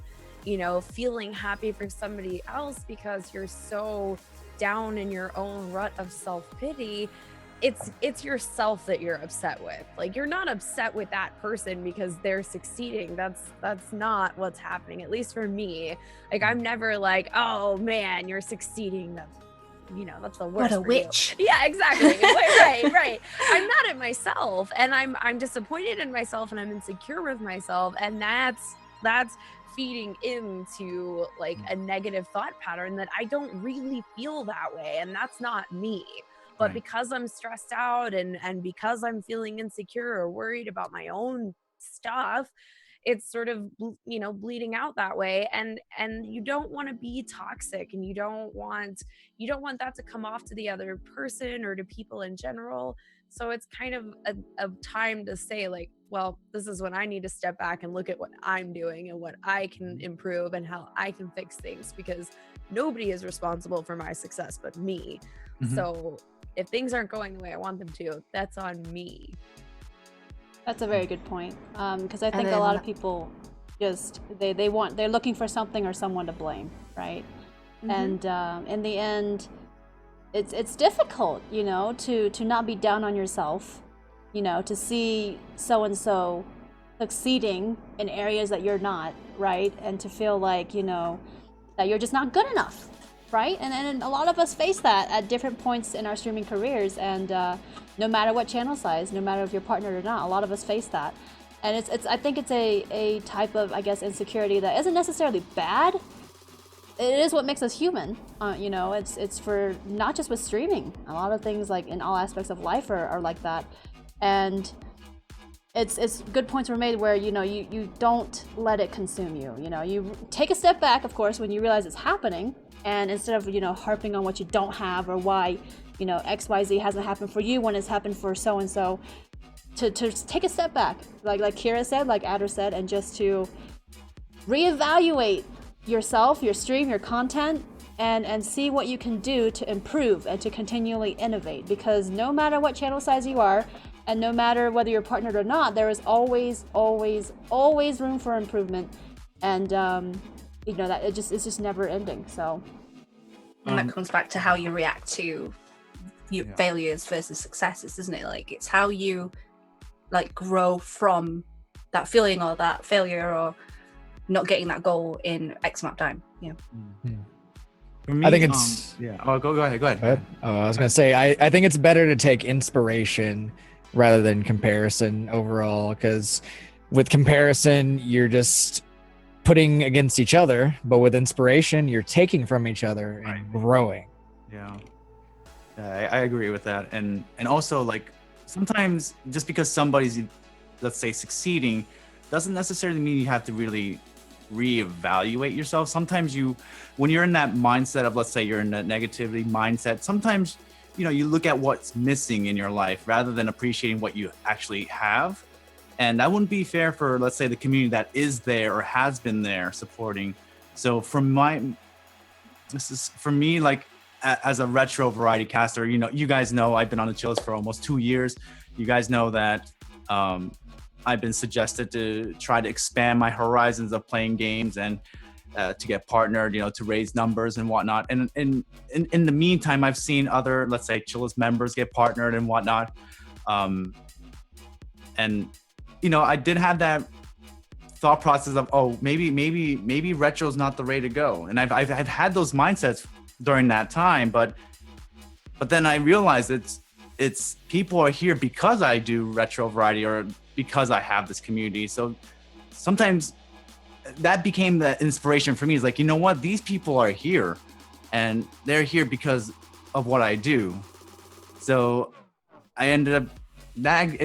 feeling happy for somebody else because you're so down in your own rut of self-pity, it's yourself that you're upset with. Like, you're not upset with that person because they're succeeding. That's not what's happening, at least for me. Like, I'm never like, oh man, you're succeeding, that's the worst. What a witch. You. Yeah, exactly. right. I'm mad at myself, and I'm disappointed in myself, and I'm insecure with myself, and that's feeding into like a negative thought pattern that I don't really feel that way, and that's not me. But because I'm stressed out and because I'm feeling insecure or worried about my own stuff, it's sort of, bleeding out that way. And you don't want to be toxic, and you don't want that to come off to the other person or to people in general. So it's kind of a time to say like, well, this is when I need to step back and look at what I'm doing and what I can improve and how I can fix things, because nobody is responsible for my success but me. Mhm. So if things aren't going the way I want them to, that's on me. That's a very good point. Because I think a then- lot of people just they're looking for something or someone to blame, right? And in the end, it's difficult, you know, to not be down on yourself, you know, to see so and so succeeding in areas that you're not, right? And to feel like, you know, that you're just not good enough, right? And a lot of us face that at different points in our streaming careers, and no matter what channel size, no matter if you're partnered or not, a lot of us face that. And it's I think it's a type of, I guess, insecurity that isn't necessarily bad. It is what makes us human. You know, it's for not just with streaming. A lot of things, like in all aspects of life, are like that. And it's good points were made where, you know, you don't let it consume you. You know, you take a step back, of course, when you realize it's happening, and instead of, you know, harping on what you don't have or why, you know, XYZ hasn't happened for you when it's happened for so and so, to take a step back, like Kira said, like Adder said, and just to reevaluate yourself, your stream, your content, and see what you can do to improve and to continually innovate. Because no matter what channel size you are, and no matter whether you're partnered or not, there is always room for improvement. And you know, that it's just never ending. So And that comes back to how you react to your failures versus successes, isn't it? Like, it's how you like grow from that feeling or that failure or not getting that goal in X amount of time. Yeah. For me, I think it's Oh, go ahead. Go ahead. I was gonna say I think it's better to take inspiration rather than comparison overall, because with comparison you're just putting against each other, but with inspiration you're taking from each other and growing. Yeah, I agree with that, and also, like, sometimes just because somebody's, let's say, succeeding, doesn't necessarily mean you have to really reevaluate yourself. Sometimes when you're in that mindset of, let's say, you're in that negativity mindset, sometimes, you know, you look at what's missing in your life rather than appreciating what you actually have. And that wouldn't be fair for, let's say, the community that is there or has been there supporting. So for me, like, as a retro variety caster, you know, you guys know I've been on the Chillest for almost 2 years. You guys know that I've been suggested to try to expand my horizons of playing games and to get partnered, you know, to raise numbers and whatnot. And in the meantime, I've seen other, let's say, Chillest members get partnered and whatnot. And, you know, I did have that thought process of, oh, maybe retro's not the way to go. And I've had those mindsets during that time, but then I realized it's people are here because I do retro variety or because I have this community. So sometimes that became the inspiration for me. Is like, you know what, these people are here and they're here because of what I do. So I ended up that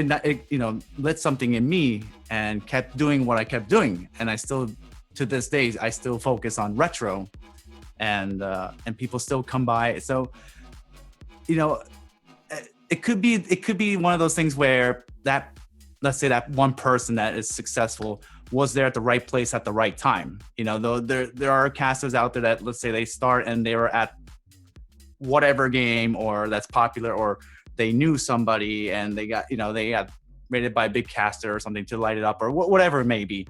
you know, lit something in me and kept doing what I kept doing. And I still, to this day, I still focus on retro, and people still come by. So, you know, it could be one of those things where that, let's say, that one person that is successful was there at the right place at the right time. You know, though there are casters out there that, let's say, they start and they were at whatever game or that's popular, or they knew somebody and they got rated by a big caster or something to light it up, or whatever it may be.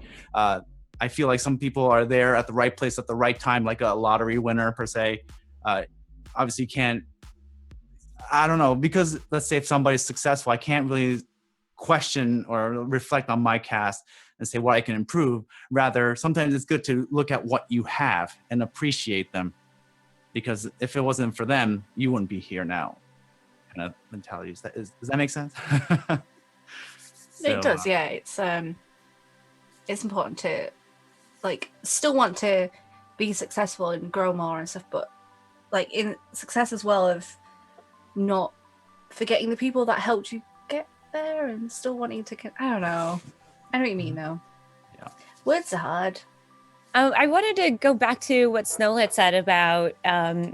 I feel like some people are there at the right place at the right time, like a lottery winner per se. Obviously you can't, I don't know, because let's say if somebody's successful, I can't really question or reflect on my cast and say what I can improve. Rather, sometimes it's good to look at what you have and appreciate them, because if it wasn't for them, you wouldn't be here now. Kind of mentality. Does that make sense? It does, yeah. It's important to, like, still want to be successful and grow more and stuff, but like in success as well, of not forgetting the people that helped you get there and still wanting to I don't know what you mean though. Yeah. Words are hard. I wanted to go back to what Snowlit said about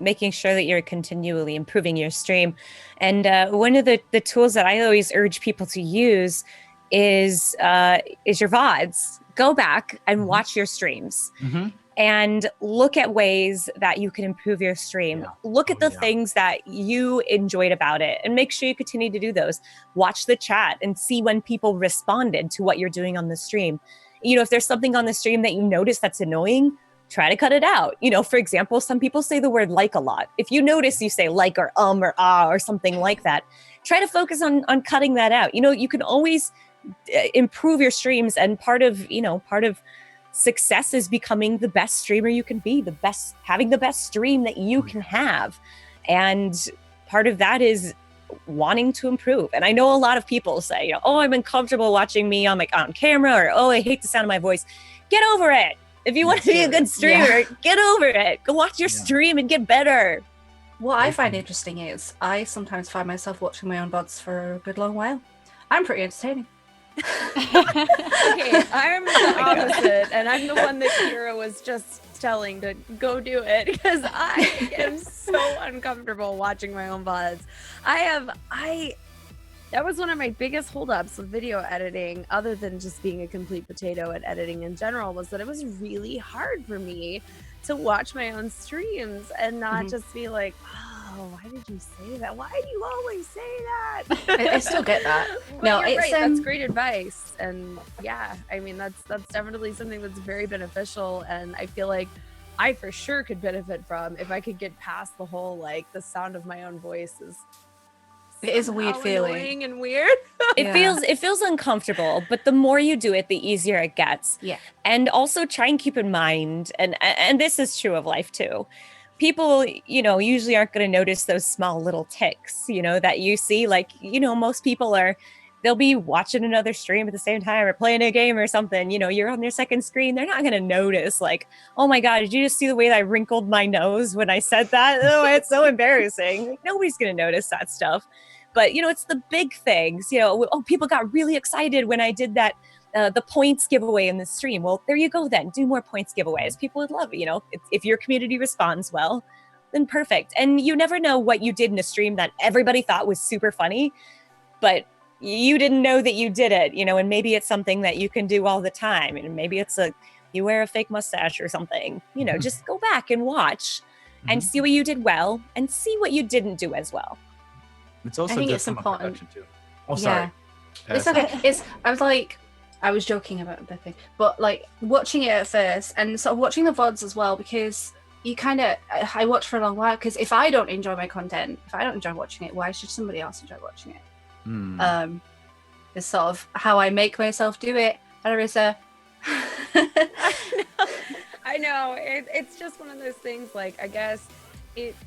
making sure that you're continually improving your stream. And one of the tools that I always urge people to use is your VODs. Go back and watch your streams. And look at ways that you can improve your stream. Yeah. Look at the things that you enjoyed about it and make sure you continue to do those. Watch the chat and see when people responded to what you're doing on the stream. You know, if there's something on the stream that you notice that's annoying, try to cut it out. You know, for example, some people say the word like a lot. If you notice you say like or ah or something like that, try to focus on cutting that out. You know, you can always improve your streams, and part of success is becoming the best streamer you can be, having the best stream that you can have. And part of that is wanting to improve. And I know a lot of people say, you know, oh, I'm uncomfortable watching me on camera, or oh, I hate the sound of my voice. Get over it. If you want to be a good streamer, get over it. Go watch your stream and get better. What I find interesting is I sometimes find myself watching my own VODs for a good long while. I'm pretty entertaining. Okay, I'm the opposite, and I'm the one that Kira was just telling to go do it, because I am so uncomfortable watching my own VODs. That was one of my biggest holdups with video editing, other than just being a complete potato at editing in general, was that it was really hard for me to watch my own streams and not just be like, oh, why did you say that? Why do you always say that? I still get that. No, it's right. That's great advice. And yeah, I mean, that's definitely something that's very beneficial. And I feel like I for sure could benefit from if I could get past the whole, like, the sound of my own voice it is a weird feeling. Annoying and weird. It feels uncomfortable, but the more you do it, the easier it gets. Yeah. And also try and keep in mind, and this is true of life too, people, you know, usually aren't going to notice those small little ticks, you know, that you see. Like, you know, most people they'll be watching another stream at the same time or playing a game or something. You know, you're on their second screen. They're not going to notice, like, oh my God, did you just see the way that I wrinkled my nose when I said that? Oh, it's so embarrassing. Like, nobody's going to notice that stuff. But, you know, it's the big things, you know, oh, people got really excited when I did that, the points giveaway in the stream. Well, there you go then. Do more points giveaways. People would love it, you know. If your community responds well, then perfect. And you never know what you did in a stream that everybody thought was super funny, but you didn't know that you did it, you know, and maybe it's something that you can do all the time. And maybe it's you wear a fake mustache or something, you know, just go back and watch and see what you did well and see what you didn't do as well. It's also I think good it's from a important. production too. Oh, sorry. It's okay. I was joking about the thing, but like watching it at first and sort of watching the VODs as well, because you I watch for a long while, because if I don't enjoy my content, if I don't enjoy watching it, why should somebody else enjoy watching it? It's sort of how I make myself do it. Arissa. I know. It's just one of those things, like, I guess it's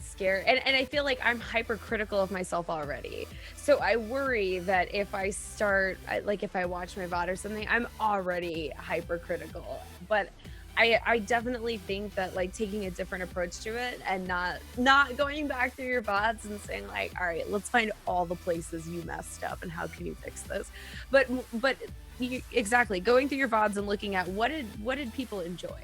scary, and I feel like I'm hypercritical of myself already, so I worry that if I start, like, if I watch my VOD or something, I'm already hypercritical. But I definitely think that, like, taking a different approach to it and not going back through your VODs and saying, like, all right, let's find all the places you messed up and how can you fix this, but exactly, going through your VODs and looking at what did people enjoy.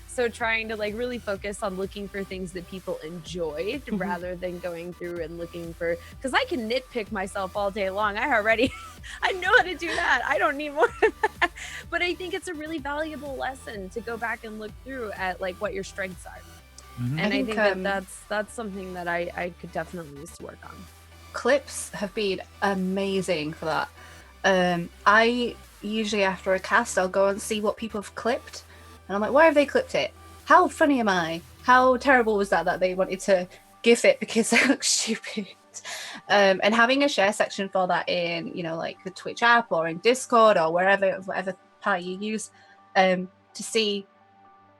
So trying to, like, really focus on looking for things that people enjoyed rather than going through and looking for, because I can nitpick myself all day long. I know how to do that. I don't need more of that. But I think it's a really valuable lesson to go back and look through at, like, what your strengths are. And I think that's something that I could definitely use to work on. Clips have been amazing for that. I usually, after a cast, I'll go and see what people have clipped. And I'm like, why have they clipped it? How funny am I? How terrible was that they wanted to gif it because it looks stupid? And having a share section for that in, you know, like the Twitch app or in Discord or whatever part you use, to see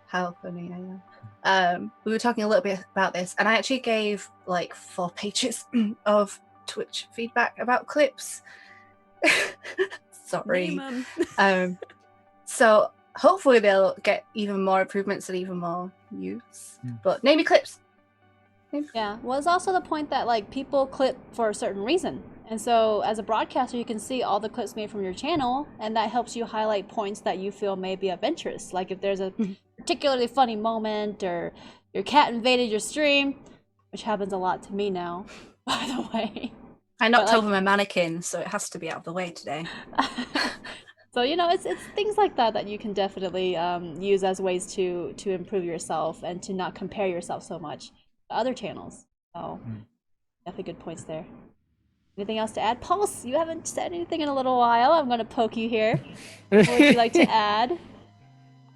how funny I am. We were talking a little bit about this, and I actually gave like 4 pages of Twitch feedback about clips. Sorry. So hopefully they'll get even more improvements and even more use. But name your clips. Yeah, well, it's also the point that like people clip for a certain reason. And so as a broadcaster, you can see all the clips made from your channel, and that helps you highlight points that you feel may be of interest. Like if there's a particularly funny moment or your cat invaded your stream, which happens a lot to me now, by the way. I knocked But, like- over my mannequin, so it has to be out of the way today. So, you know, it's things like that that you can definitely use as ways to improve yourself and to not compare yourself so much to other channels. So definitely good points there. Anything else to add? Pulse, you haven't said anything in a little while. I'm going to poke you here. What would you like to add?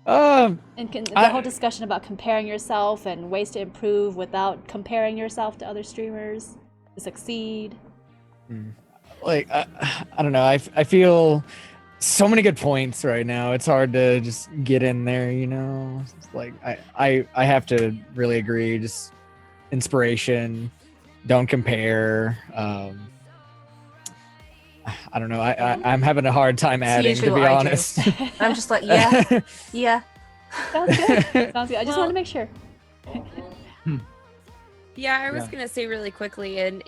And the whole discussion about comparing yourself and ways to improve without comparing yourself to other streamers to succeed. Like I don't know. I feel so many good points right now. It's hard to just get in there, you know. It's like I have to really agree. Just inspiration. Don't compare. I don't know. I'm having a hard time adding, to be honest. I'm just like, yeah, yeah. Sounds good. Sounds good. I just want to make sure. Yeah, I was gonna say really quickly, and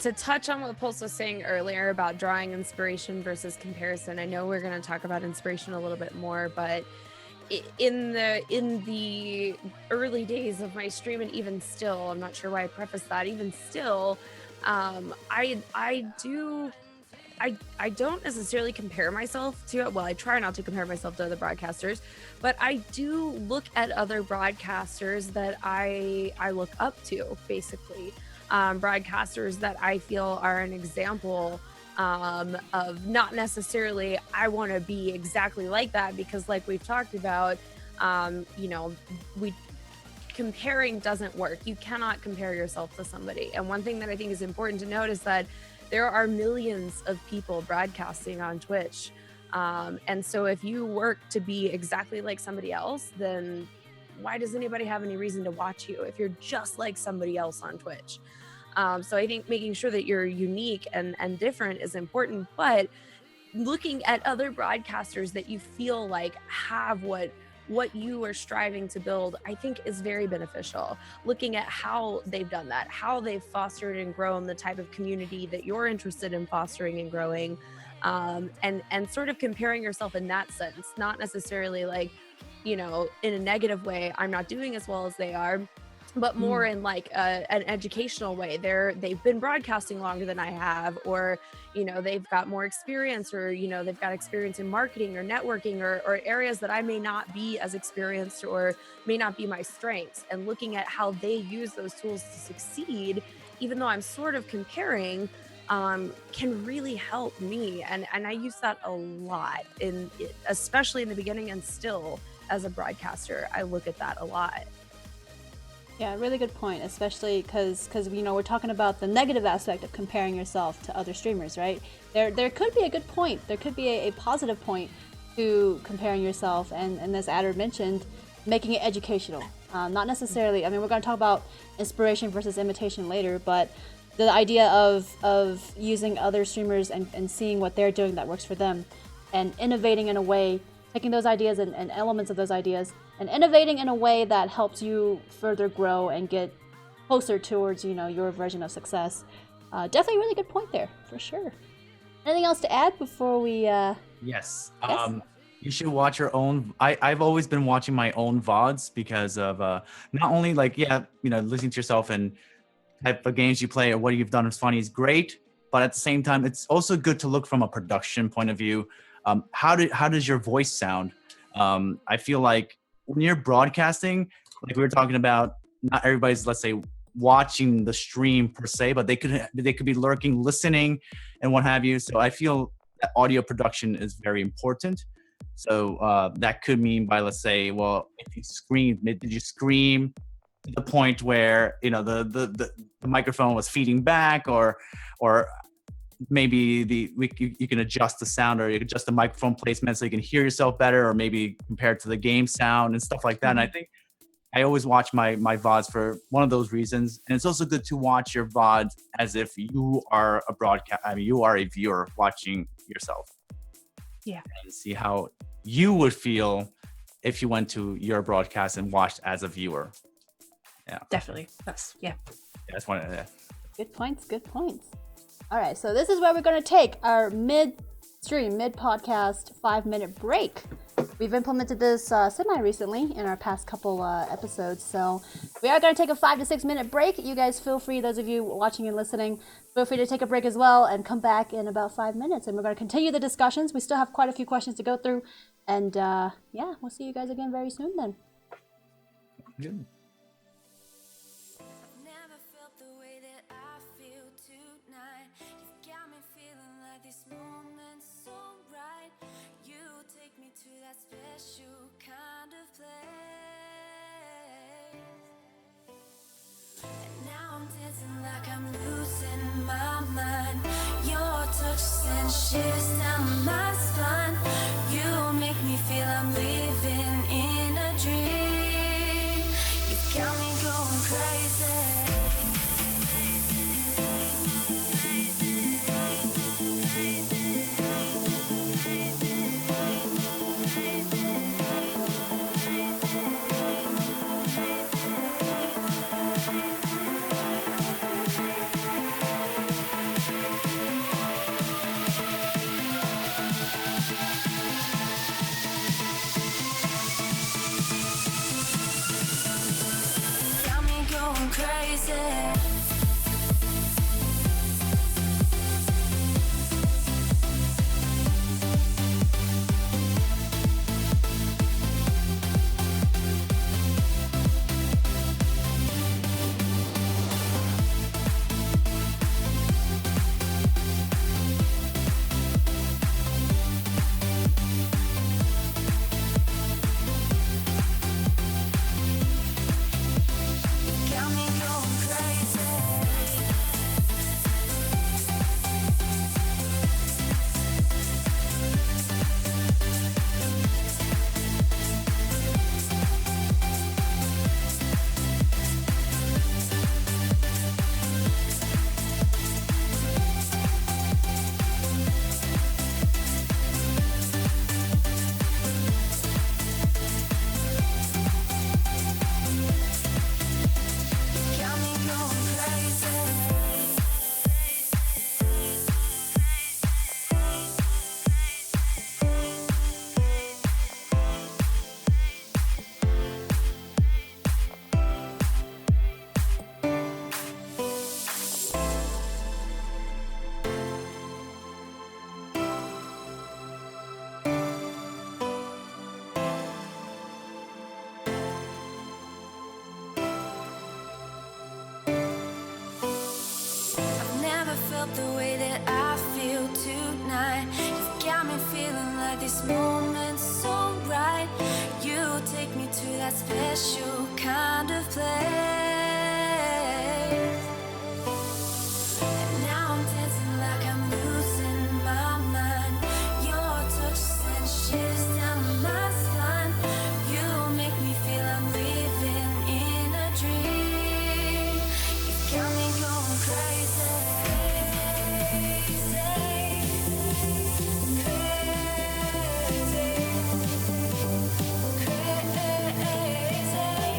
to touch on what Pulse was saying earlier about drawing inspiration versus comparison. I know we're gonna talk about inspiration a little bit more, but in the early days of my stream, and even still, I'm not sure why I prefaced that. Even still, I don't necessarily compare myself to, well, I try not to compare myself to other broadcasters, but I do look at other broadcasters that I look up to, basically. Broadcasters that I feel are an example of not necessarily, I want to be exactly like that, because like we've talked about, you know, comparing doesn't work. You cannot compare yourself to somebody. And one thing that I think is important to note is that there are millions of people broadcasting on Twitch. And so if you work to be exactly like somebody else, then why does anybody have any reason to watch you if you're just like somebody else on Twitch? So I think making sure that you're unique and different is important, but looking at other broadcasters that you feel like have what you are striving to build, I think is very beneficial. Looking at how they've done that, how they've fostered and grown the type of community that you're interested in fostering and growing, and sort of comparing yourself in that sense, not necessarily like, you know, in a negative way, I'm not doing as well as they are, but more in like an educational way. They've been broadcasting longer than I have, or, you know, they've got more experience, or, you know, they've got experience in marketing or networking or areas that I may not be as experienced or may not be my strengths, and looking at how they use those tools to succeed, even though I'm sort of comparing, can really help me. And I use that a lot, especially in the beginning, and still as a broadcaster, I look at that a lot. Yeah, really good point, especially because you know, we're talking about the negative aspect of comparing yourself to other streamers, right? There could be a good point. There could be a positive point to comparing yourself, and as Adder mentioned, making it educational. Not necessarily, I mean, we're going to talk about inspiration versus imitation later, but the idea of using other streamers and seeing what they're doing that works for them, and innovating in a way, taking those ideas and elements of those ideas and innovating in a way that helps you further grow and get closer towards, you know, your version of success. Definitely a really good point there, for sure. Anything else to add before we... Yes. You should watch your own. I've always been watching my own VODs because of not only like, yeah, you know, listening to yourself and type of games you play or what you've done is funny is great, but at the same time, it's also good to look from a production point of view. How does your voice sound? I feel like when you're broadcasting, like we were talking about, not everybody's, let's say, watching the stream per se, but they could be lurking, listening, and what have you. So I feel that audio production is very important. So that could mean by, let's say, well, if you scream, did you scream to the point where, you know, the microphone was feeding back, or maybe you can adjust the sound, or you can adjust the microphone placement so you can hear yourself better, or maybe compared to the game sound and stuff like that. And I think I always watch my VODs for one of those reasons. And it's also good to watch your VODs as if you are you are a viewer watching yourself. Yeah. And see how you would feel if you went to your broadcast and watched as a viewer. Definitely. That's one of the. Good points, good points. All right, so this is where we're going to take our mid-stream, mid-podcast 5-minute break. We've implemented this semi-recently in our past couple episodes, so we are going to take a 5 to 6 minute break. You guys feel free, those of you watching and listening, feel free to take a break as well and come back in about 5 minutes, and we're going to continue the discussions. We still have quite a few questions to go through, and yeah, we'll see you guys again very soon then. Good. Never felt the way that I feel tonight. You've got me feeling like this moment's so right. You take me to that special kind of place. And now I'm dancing like I'm losing my mind. Your touch sends shivers down my spine. You make me feel I'm living in a dream. You got me going crazy. Got me going crazy. Got me going crazy. Got me going crazy. I've never felt the way that I feel tonight. You've got me feeling like this moment's so right. You take me to that special kind of place. And now I'm dancing like I'm losing my mind. Your touch sends shivers down my spine. You make me feel I'm living in a dream. You got me going crazy. Crazy.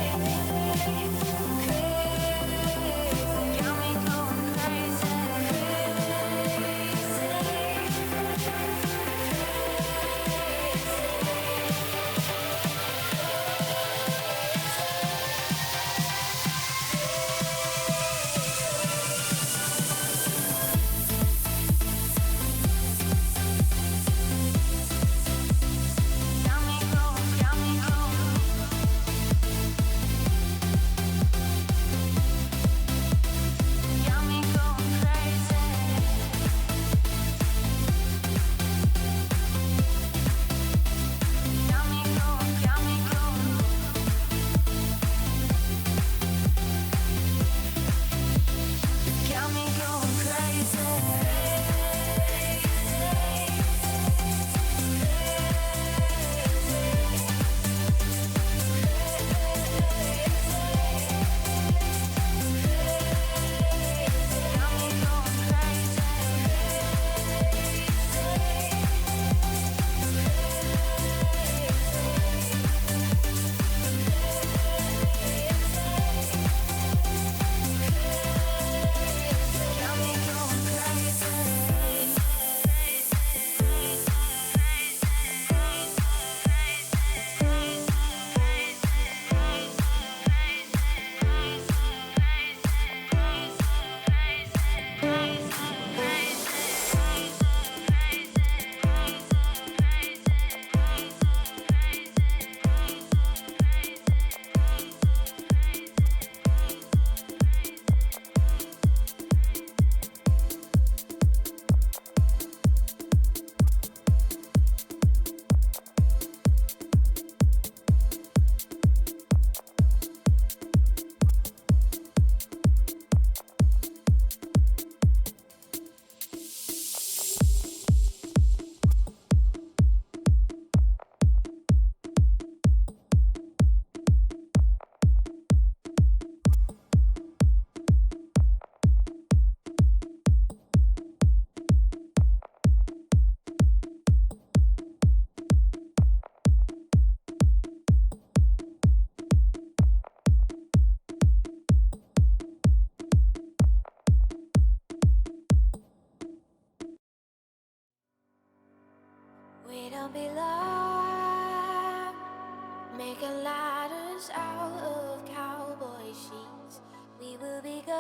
making ladders out of cowboy sheets. We will be gone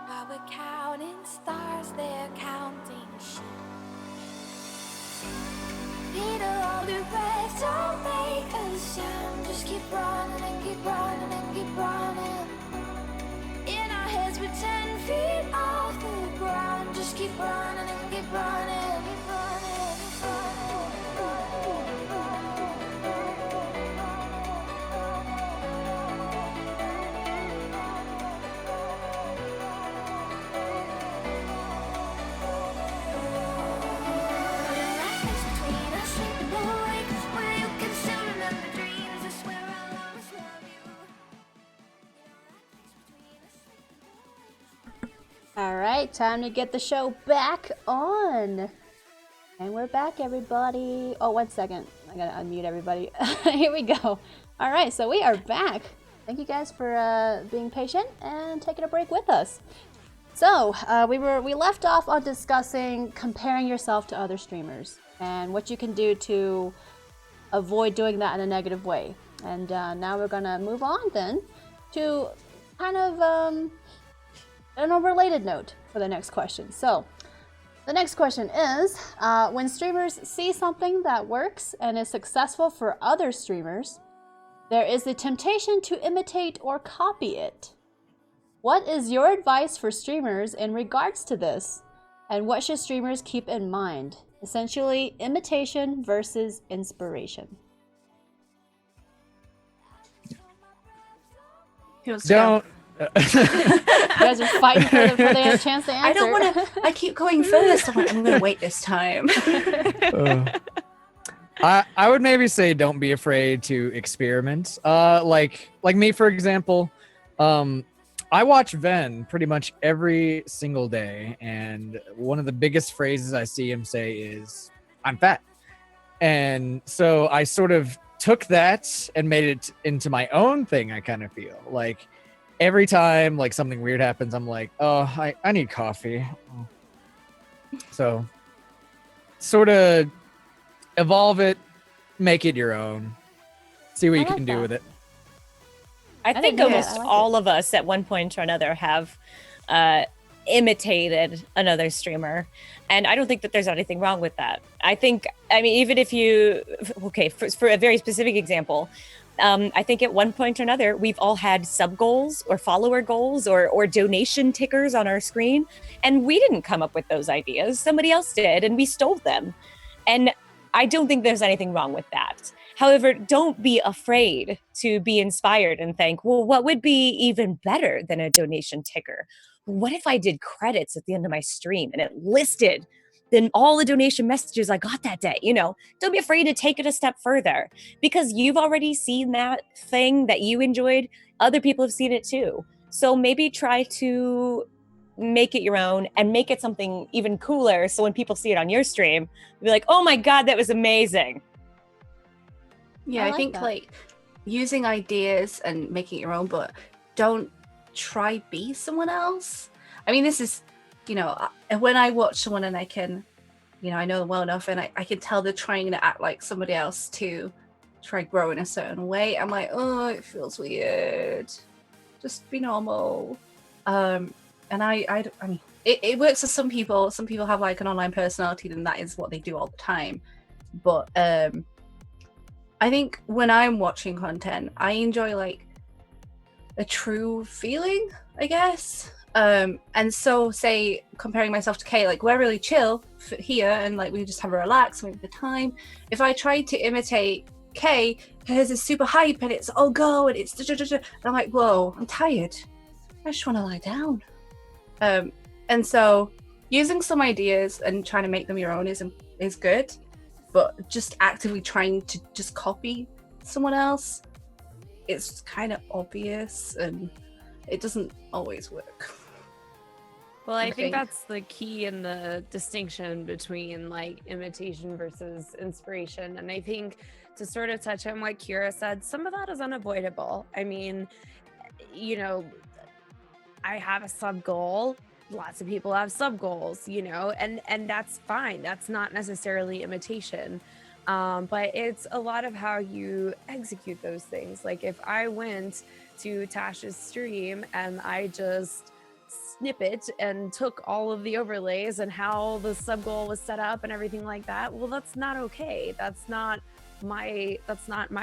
while we're counting stars, they're counting sheep. Peter, all the rest don't make a sound. Just keep running and keep running and keep running. In our heads we're 10 feet off the ground. Just keep running and keep running. Keep running, keep running, keep All right, time to get the show back on. And we're back, everybody. Oh, 1 second. I gotta unmute everybody. Here we go. All right, so we are back. Thank you guys for being patient and taking a break with us. So we left off on discussing comparing yourself to other streamers and what you can do to avoid doing that in a negative way. And now we're gonna move on then to kind of on a related note for the next question. So the next question is, when streamers see something that works and is successful for other streamers, there is the temptation to imitate or copy it. What is your advice for streamers in regards to this? And what should streamers keep in mind? Essentially, imitation versus inspiration. Who wants to go? Don't. You guys are fighting for the chance to answer. I don't want to. I keep going first. I'm going to wait this time. I would maybe say don't be afraid to experiment. Like me, for example, I watch Ven pretty much every single day, and one of the biggest phrases I see him say is, "I'm fat." And so I sort of took that and made it into my own thing. I kind of feel like every time like something weird happens, I'm like, oh, I need coffee. So sort of evolve it, make it your own, see what you can do with it. I think almost all of us at one point or another have imitated another streamer. And I don't think that there's anything wrong with that. I mean, even if you, okay, for a very specific example, I think at one point or another, we've all had sub goals or follower goals or donation tickers on our screen. And we didn't come up with those ideas. Somebody else did, and we stole them. And I don't think there's anything wrong with that. However, don't be afraid to be inspired and think, well, what would be even better than a donation ticker? What if I did credits at the end of my stream and it listed then all the donation messages I got that day? Don't be afraid to take it a step further, because you've already seen that thing that you enjoyed. Other people have seen it too. So maybe try to make it your own and make it something even cooler. So when people see it on your stream, they'll be like, oh my God, that was amazing. Yeah, I think like using ideas and making it your own, but don't try be someone else. I mean, this is, when I watch someone and I can, I know them well enough and I can tell they're trying to act like somebody else to try grow in a certain way. I'm like, oh, it feels weird. Just be normal. And I mean, it works for some people. Some people have like an online personality, and that is what they do all the time. But I think when I'm watching content, I enjoy like a true feeling, I guess. And so say comparing myself to Kay, like we're really chill here and like we just have a relax, we have the time. If I tried to imitate Kay, hers is super hype and it's all go and it's and I'm like, whoa, I'm tired. I just want to lie down. And so using some ideas and trying to make them your own is good, but just actively trying to just copy someone else, it's kind of obvious and it doesn't always work. Well, I think that's the key in the distinction between like imitation versus inspiration. And I think to sort of touch on what Kira said, some of that is unavoidable. I mean, I have a sub goal. Lots of people have sub goals, and that's fine. That's not necessarily imitation. But it's a lot of how you execute those things. Like if I went to Tash's stream and I just snippet and took all of the overlays and how the sub goal was set up and everything like that, well, that's not okay. That's not my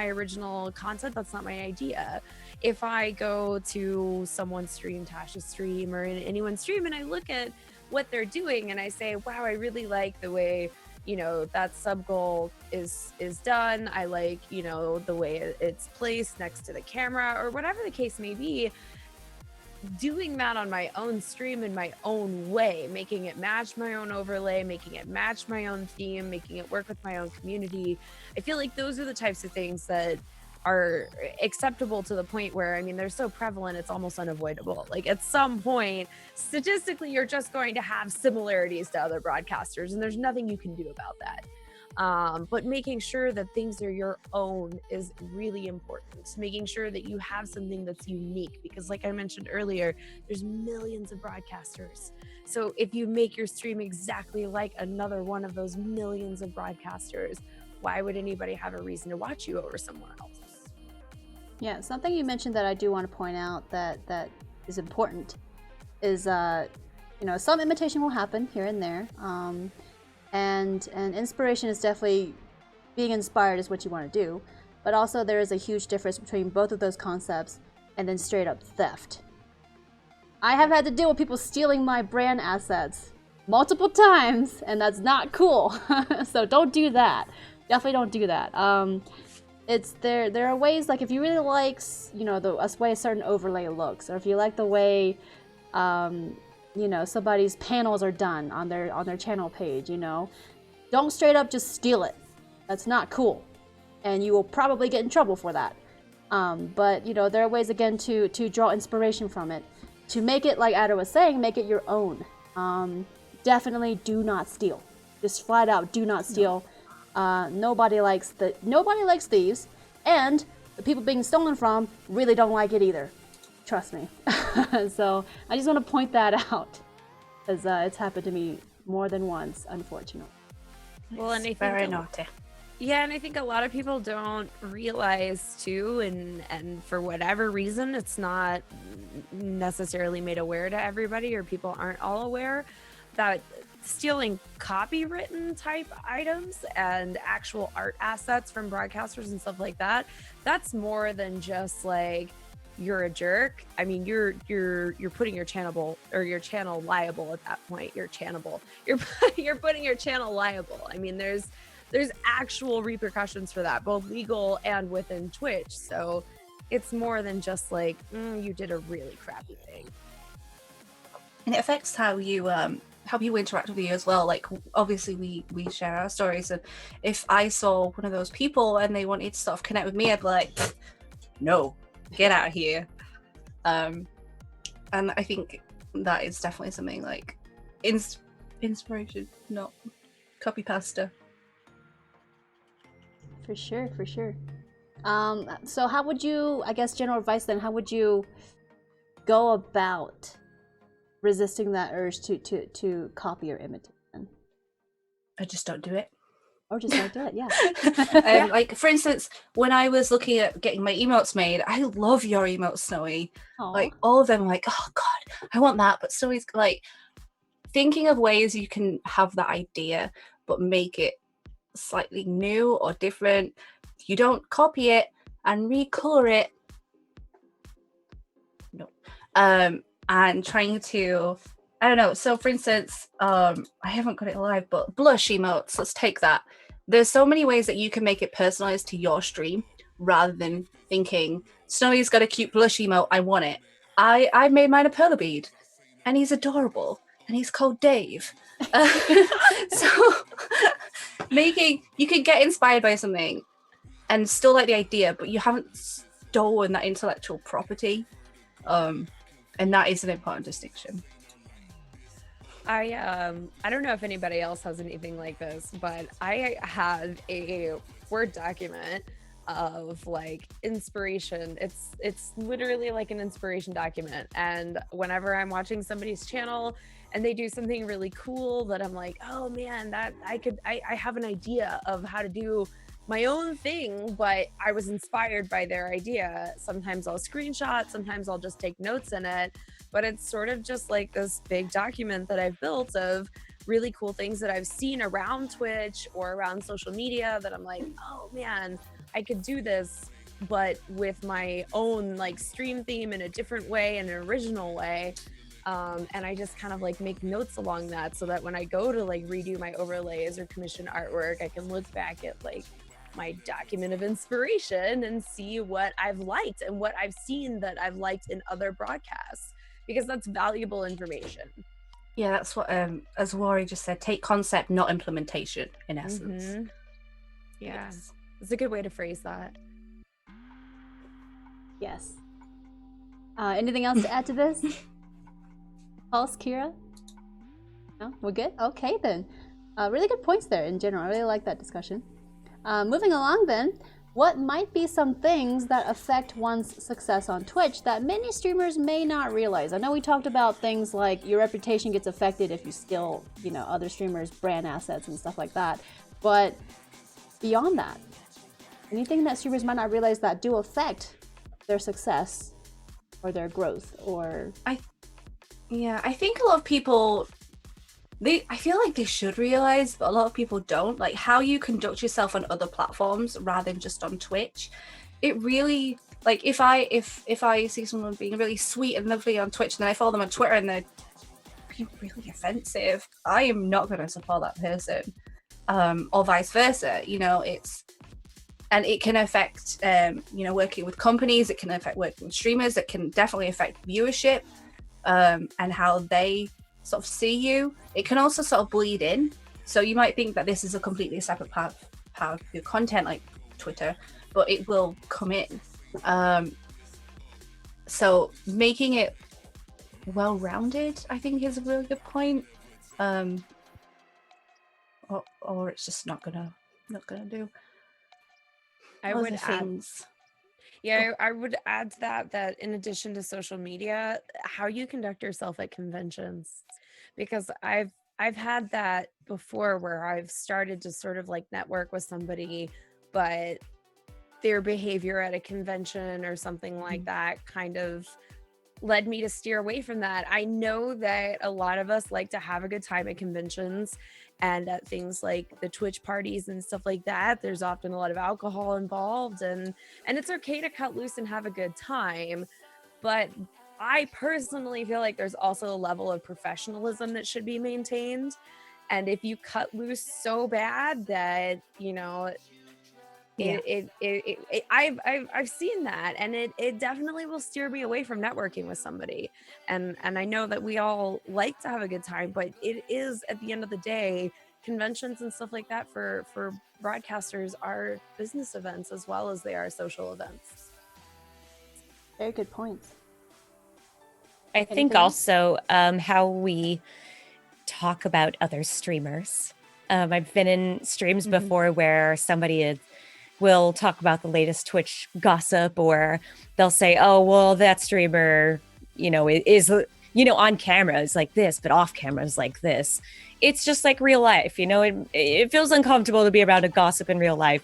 original content. That's not my idea. If I go to someone's stream, Tash's stream, or in anyone's stream, and I look at what they're doing and I say, wow, I really like the way, you know, that sub goal is done. I like, you know, the way it's placed next to the camera or whatever the case may be. Doing that on my own stream in my own way, making it match my own overlay, making it match my own theme, making it work with my own community. I feel like those are the types of things that are acceptable to the point where, I mean, they're so prevalent, it's almost unavoidable. Like at some point, statistically, you're just going to have similarities to other broadcasters, and there's nothing you can do about that. But making sure that things are your own is really important. Making sure that you have something that's unique, because like I mentioned earlier, there's millions of broadcasters. So if you make your stream exactly like another one of those millions of broadcasters, why would anybody have a reason to watch you over someone else? Yeah, something you mentioned that I do want to point out that is important is, you know, some imitation will happen here and there. And inspiration is definitely, being inspired is what you want to do, but also there is a huge difference between both of those concepts and then straight up theft. I have had to deal with people stealing my brand assets multiple times, and that's not cool. So don't do that. Definitely don't do that. There are ways, like if you really like, you know, the way a certain overlay looks, or if you like the way you know, somebody's panels are done on their channel page, you know, don't straight up just steal it. That's not cool, and you will probably get in trouble for that. But you know, there are ways again to draw inspiration from it, to make it, like Ada was saying, make it your own. Definitely do not steal. Just flat out do not steal. Nobody likes thieves, and the people being stolen from really don't like it either. Trust me. So I just want to point that out, because it's happened to me more than once, unfortunately. Well, and I think Very naughty. Yeah, and I think a lot of people don't realize too, and for whatever reason, it's not necessarily made aware to everybody, or people aren't all aware, that stealing copywritten type items and actual art assets from broadcasters and stuff like that, that's more than just like, you're a jerk. I mean, you're putting your channel liable at that point. You're putting your channel liable. I mean, there's actual repercussions for that, both legal and within Twitch. So it's more than just like, you did a really crappy thing. And it affects how you interact with you as well. Like obviously we share our stories, and if I saw one of those people and they wanted to sort of connect with me, I'd be like, no, get out of here. And I think that is definitely something like inspiration, not copy pasta. For sure. So how would you, I guess general advice then, how would you go about resisting that urge to copy or imitate? I just don't do it. Or just don't do it, yeah. Like for instance, when I was looking at getting my emotes made, I love your emotes, Snowy. Aww. Like all of them, like, oh god, I want that. But Snowy's like thinking of ways you can have that idea but make it slightly new or different. You don't copy it and recolor it. No. And trying to, I don't know. So for instance, I haven't got it live, but blush emotes, let's take that. There's so many ways that you can make it personalized to your stream rather than thinking, Snowy's got a cute blush emote, I want it. I made mine a perla bead, and he's adorable, and he's called Dave. So you can get inspired by something and still like the idea, but you haven't stolen that intellectual property. And that is an important distinction. I don't know if anybody else has anything like this, but I have a Word document of like inspiration. It's literally like an inspiration document. And whenever I'm watching somebody's channel and they do something really cool that I'm like, oh man, that I have an idea of how to do my own thing, but I was inspired by their idea. Sometimes I'll screenshot, sometimes I'll just take notes in it, but it's sort of just like this big document that I've built of really cool things that I've seen around Twitch or around social media that I'm like, oh man, I could do this, but with my own like stream theme in a different way, in an original way. And I just kind of like make notes along that so that when I go to like redo my overlays or commission artwork, I can look back at like my document of inspiration and see what I've liked and what I've seen that I've liked in other broadcasts, because that's valuable information. Yeah, that's what as Wari just said, take concept, not implementation, in essence. Mm-hmm. Yeah, Yes. it's a good way to phrase that. Yes. Anything else to add to this? Pulse, Kira? No? We're good? Okay then. Really good points there in general. I really like that discussion. Moving along then, what might be some things that affect one's success on Twitch that many streamers may not realize? I know we talked about things like your reputation gets affected if you steal, other streamers' brand assets and stuff like that. But beyond that, anything that streamers might not realize that do affect their success or their growth or... I think a lot of people, I feel like they should realize, but a lot of people don't, like how you conduct yourself on other platforms rather than just on Twitch. It really, like if I see someone being really sweet and lovely on Twitch and then I follow them on Twitter and they're being really offensive, I am not going to support that person, or vice versa. And it can affect working with companies, it can affect working with streamers, it can definitely affect viewership, and how they sort of see you. It can also sort of bleed in, so you might think that this is a completely separate part of your content, like Twitter, but it will come in. So making it well-rounded, I think, is a really good point. Or it's just not gonna do. I Other would add, things. yeah, I would add to that in addition to social media, how you conduct yourself at conventions, because I've had that before where I've started to sort of like network with somebody, but their behavior at a convention or something like that kind of led me to steer away from that. I know that a lot of us like to have a good time at conventions and at things like the Twitch parties and stuff like that. There's often a lot of alcohol involved, and it's okay to cut loose and have a good time. But I personally feel like there's also a level of professionalism that should be maintained. And if you cut loose so bad that, I've seen that, and it definitely will steer me away from networking with somebody. And I know that we all like to have a good time, but it is, at the end of the day, conventions and stuff like that for broadcasters are business events as well as they are social events. Very good points. I think also how we talk about other streamers. I've been in streams before where somebody will talk about the latest Twitch gossip, or they'll say, oh, well, that streamer, is on camera is like this, but off camera is like this. It's just like real life, it feels uncomfortable to be around a gossip in real life.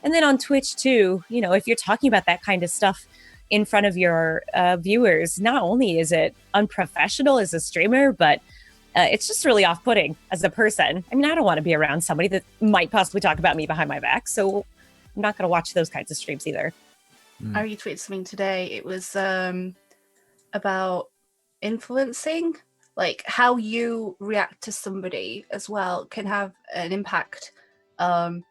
And then on Twitch too, if you're talking about that kind of stuff in front of your viewers, not only is it unprofessional as a streamer, but it's just really off-putting as a person. I mean, I don't want to be around somebody that might possibly talk about me behind my back, so I'm not going to watch those kinds of streams either. I retweeted something today. It was about influencing, like how you react to somebody as well can have an impact. An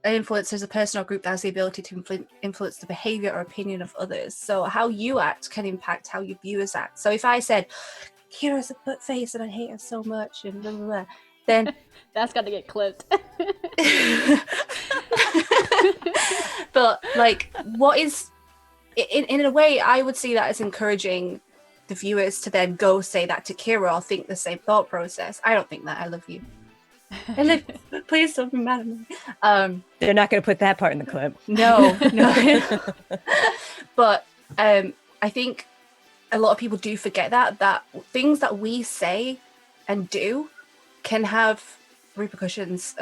influencer is a person or group that has the ability to influence the behavior or opinion of others. So how you act can impact how your viewers act. So if I said, Kira's a butt face and I hate her so much and blah, blah, blah, then that's got to get clipped. But like, what is in a way, I would see that as encouraging the viewers to then go say that to Kira or think the same thought process. I don't think that. I love you. Please don't be mad at me. They're not going to put that part in the clip. No. But I think a lot of people do forget that things that we say and do can have repercussions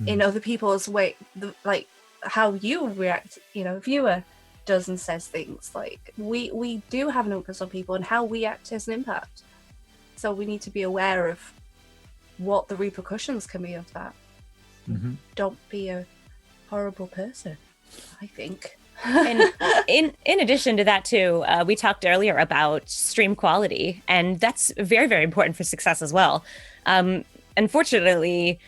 in other people's way, like how you react. Viewer does and says things. Like we do have an influence on people, and how we act has an impact. So we need to be aware of what the repercussions can be of that. Mm-hmm. Don't be a horrible person, I think. And in addition to that too, we talked earlier about stream quality, and that's very, very important for success as well. Unfortunately,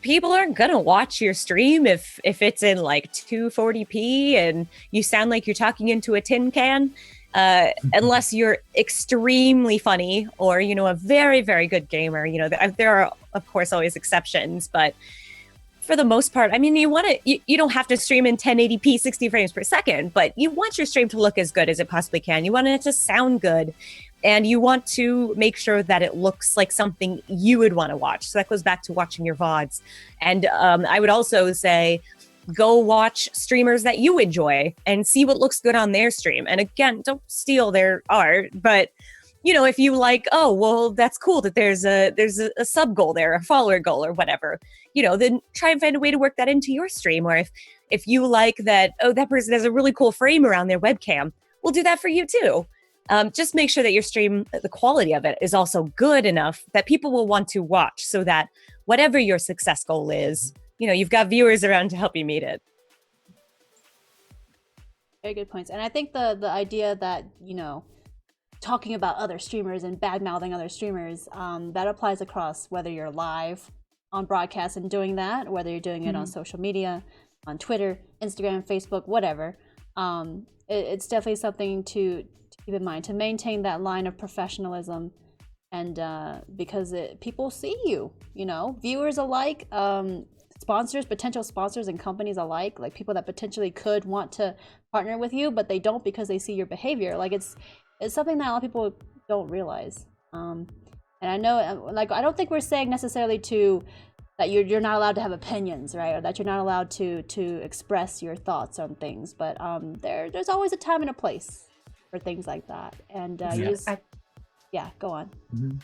people aren't gonna watch your stream if it's in like 240p and you sound like you're talking into a tin can, unless you're extremely funny or a very, very good gamer. There are of course always exceptions, but for the most part, I mean, you don't have to stream in 1080p 60 frames per second, but you want your stream to look as good as it possibly can. You want it to sound good, and you want to make sure that it looks like something you would want to watch. So that goes back to watching your VODs. And I would also say, go watch streamers that you enjoy and see what looks good on their stream. And again, don't steal their art, but if you like, oh, well, that's cool that there's a sub goal there, a follower goal or whatever, then try and find a way to work that into your stream. Or if you like that, oh, that person has a really cool frame around their webcam, we'll do that for you too. Just make sure that your stream, the quality of it is also good enough that people will want to watch, so that whatever your success goal is, you've got viewers around to help you meet it. Very good points. And I think the idea that, talking about other streamers and bad-mouthing other streamers, that applies across whether you're live on broadcast and doing that, or whether you're doing it on social media, on Twitter, Instagram, Facebook, whatever. It's definitely something to keep in mind, to maintain that line of professionalism, and because people see you, viewers alike, sponsors, potential sponsors and companies alike, like people that potentially could want to partner with you, but they don't because they see your behavior. Like it's something that a lot of people don't realize. And I know, like, I don't think we're saying necessarily that you're not allowed to have opinions, right? Or that you're not allowed to express your thoughts on things. But there's always a time and a place for things like that. And go on.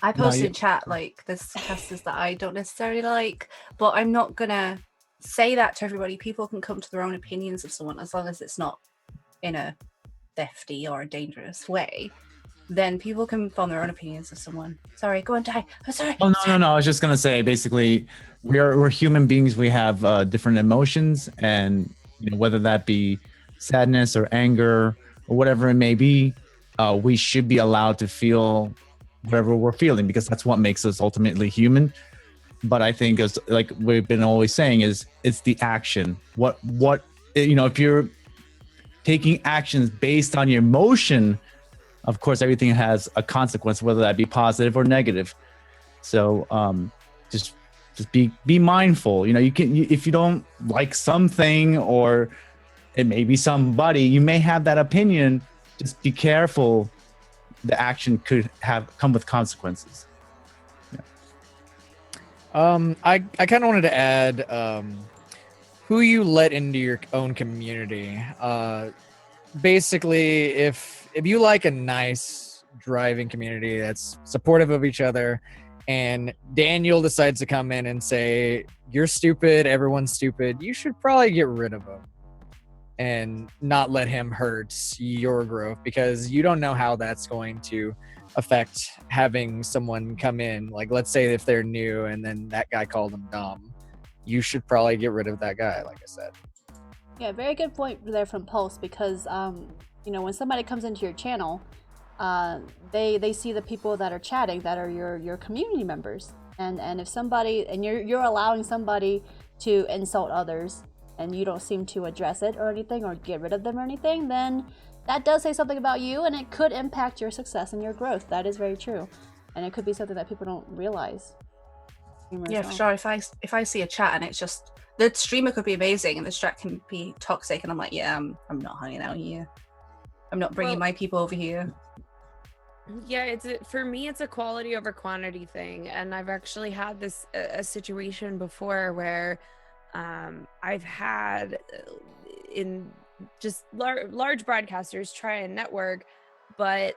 I posted in chat, like, there's casters that I don't necessarily like, but I'm not gonna say that to everybody. People can come to their own opinions of someone, as long as it's not in a thefty or a dangerous way. Then people can form their own opinions of someone. Sorry, go on, Ty. I'm sorry. Oh, no. I was just gonna say, basically, we're human beings. We have different emotions, and whether that be sadness or anger or whatever it may be, we should be allowed to feel whatever we're feeling, because that's what makes us ultimately human. But I think, as like we've been always saying, it's the action. What if you're taking actions based on your emotion, of course, everything has a consequence, whether that be positive or negative. So just be mindful. You can, if you don't like something, or it may be somebody, you may have that opinion. Just be careful. The action could come with consequences. Yeah. I kind of wanted to add who you let into your own community. Basically, if you like a nice driving community that's supportive of each other, and Daniel decides to come in and say, "You're stupid, everyone's stupid," you should probably get rid of him and not let him hurt your growth, because you don't know how that's going to affect having someone come in. Like, let's say if they're new and then that guy called them dumb, you should probably get rid of that guy, like I said. Yeah, very good point there from Pulse, because when somebody comes into your channel, they see the people that are chatting that are your community members, and if somebody, and you're allowing somebody to insult others, and you don't seem to address it or anything, or get rid of them or anything, then that does say something about you, and it could impact your success and your growth. That is very true, and it could be something that people don't realize. Yeah, for sure. If I see a chat and it's just, the streamer could be amazing and the chat can be toxic, and I'm like, yeah, I'm not hanging out here. I'm not bringing my people over here. Yeah, for me, it's a quality over quantity thing. And I've actually had this a situation before where I've had in just large broadcasters try and network, but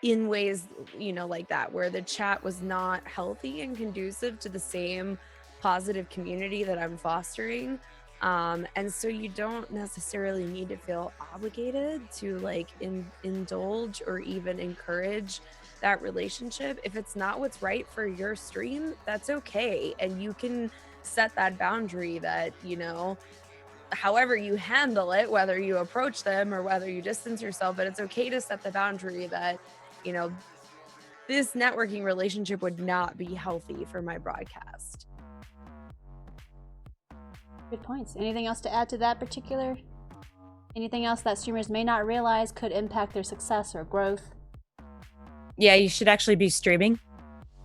in ways, like that, where the chat was not healthy and conducive to the same positive community that I'm fostering. And so you don't necessarily need to feel obligated to like indulge or even encourage that relationship. If it's not what's right for your stream, that's okay. And you can set that boundary that, however you handle it, whether you approach them or whether you distance yourself, but it's okay to set the boundary that, this networking relationship would not be healthy for my broadcast. Good points. Anything else to add to that particular? Anything else that streamers may not realize could impact their success or growth? Yeah, you should actually be streaming.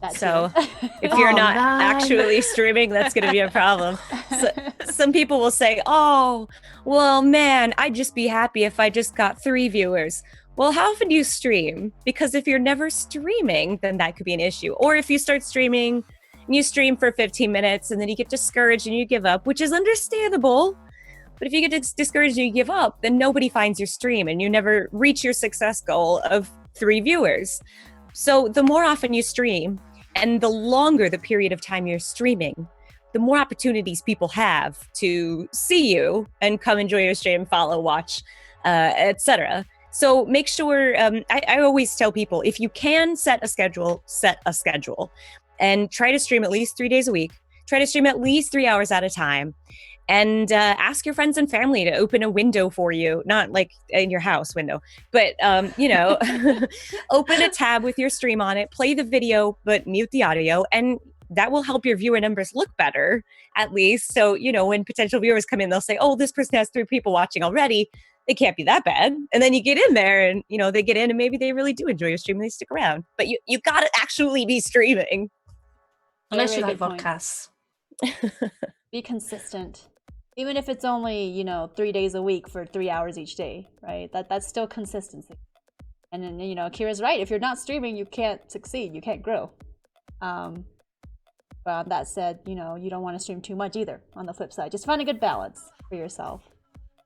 That So too. if you're not man. actually streaming, that's going to be a problem. So, some people will say, oh, well, man, I'd just be happy if I just got 3 viewers. Well, how often do you stream? Because if you're never streaming, then that could be an issue. Or if you start streaming and you stream for 15 minutes and then you get discouraged and you give up, which is understandable. But if you get discouraged and you give up, then nobody finds your stream and you never reach your success goal of 3 viewers. So the more often you stream and the longer the period of time you're streaming, the more opportunities people have to see you and come enjoy your stream, follow, watch, etc. So make sure, I always tell people, if you can set a schedule and try to stream at least 3 days a week. Try to stream at least 3 hours at a time. And ask your friends and family to open a window for you, not like in your house window, but, open a tab with your stream on it, play the video, but mute the audio. And that will help your viewer numbers look better, at least. So, when potential viewers come in, they'll say, oh, this person has 3 people watching already. They can't be that bad. And then you get in there and, they get in and maybe they really do enjoy your stream and they stick around. But you got to actually be streaming. Unless you Very like good point. vodcasts. Be consistent. Even if it's only, 3 days a week for 3 hours each day, right? That's still consistency. And then, Kira's right. If you're not streaming, you can't succeed. You can't grow. But that said, you don't want to stream too much either, on the flip side. Just find a good balance for yourself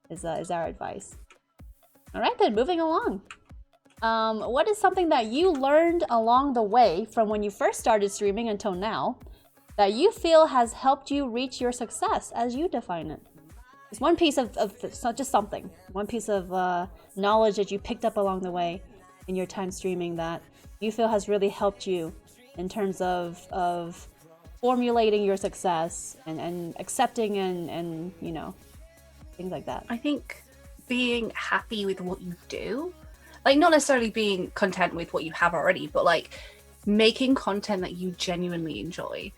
is our advice. All right, then, moving along. What is something that you learned along the way from when you first started streaming until now that you feel has helped you reach your success as you define it? It's one piece of it's not just something, one piece of knowledge that you picked up along the way in your time streaming that you feel has really helped you in terms of formulating your success and accepting and things like that. I think being happy with what you do, like not necessarily being content with what you have already, but like making content that you genuinely enjoy.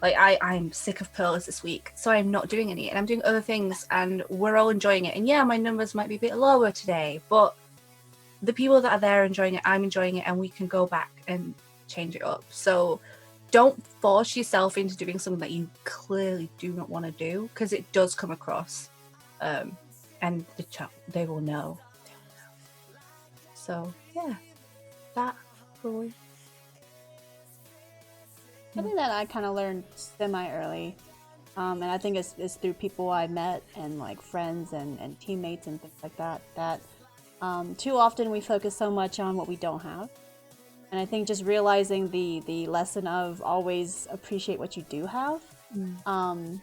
I'm sick of pearls this week, so I'm not doing any, and I'm doing other things, and we're all enjoying it. And yeah, my numbers might be a bit lower today, but the people that are there enjoying it, I'm enjoying it, and we can go back and change it up. So don't force yourself into doing something that you clearly do not want to do, because it does come across, and they will know. So yeah, that probably. Something that I kind of learned semi-early, and I think it's through people I met and like friends and teammates and things like that, that too often we focus so much on what we don't have. And I think just realizing the lesson of always appreciate what you do have, and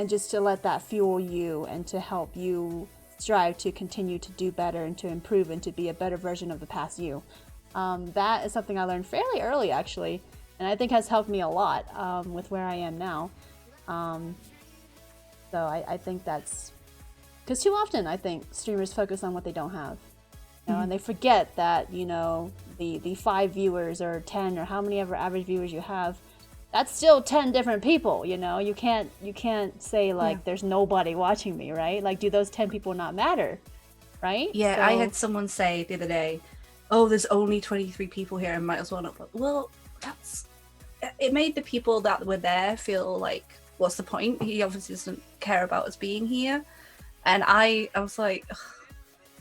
just to let that fuel you and to help you strive to continue to do better and to improve and to be a better version of the past you. That is something I learned fairly early, actually. And I think has helped me a lot with where I am now. So I think that's because too often I think streamers focus on what they don't have, and they forget that the 5 viewers or 10 or how many ever average viewers you have, that's still 10 different people. You can't say like there's nobody watching me, right? Like, do those 10 people not matter, right? Yeah, so, I had someone say the other day, "Oh, there's only 23 people here, I might as well not." Well, it made the people that were there feel like, what's the point? He obviously doesn't care about us being here. And I was like,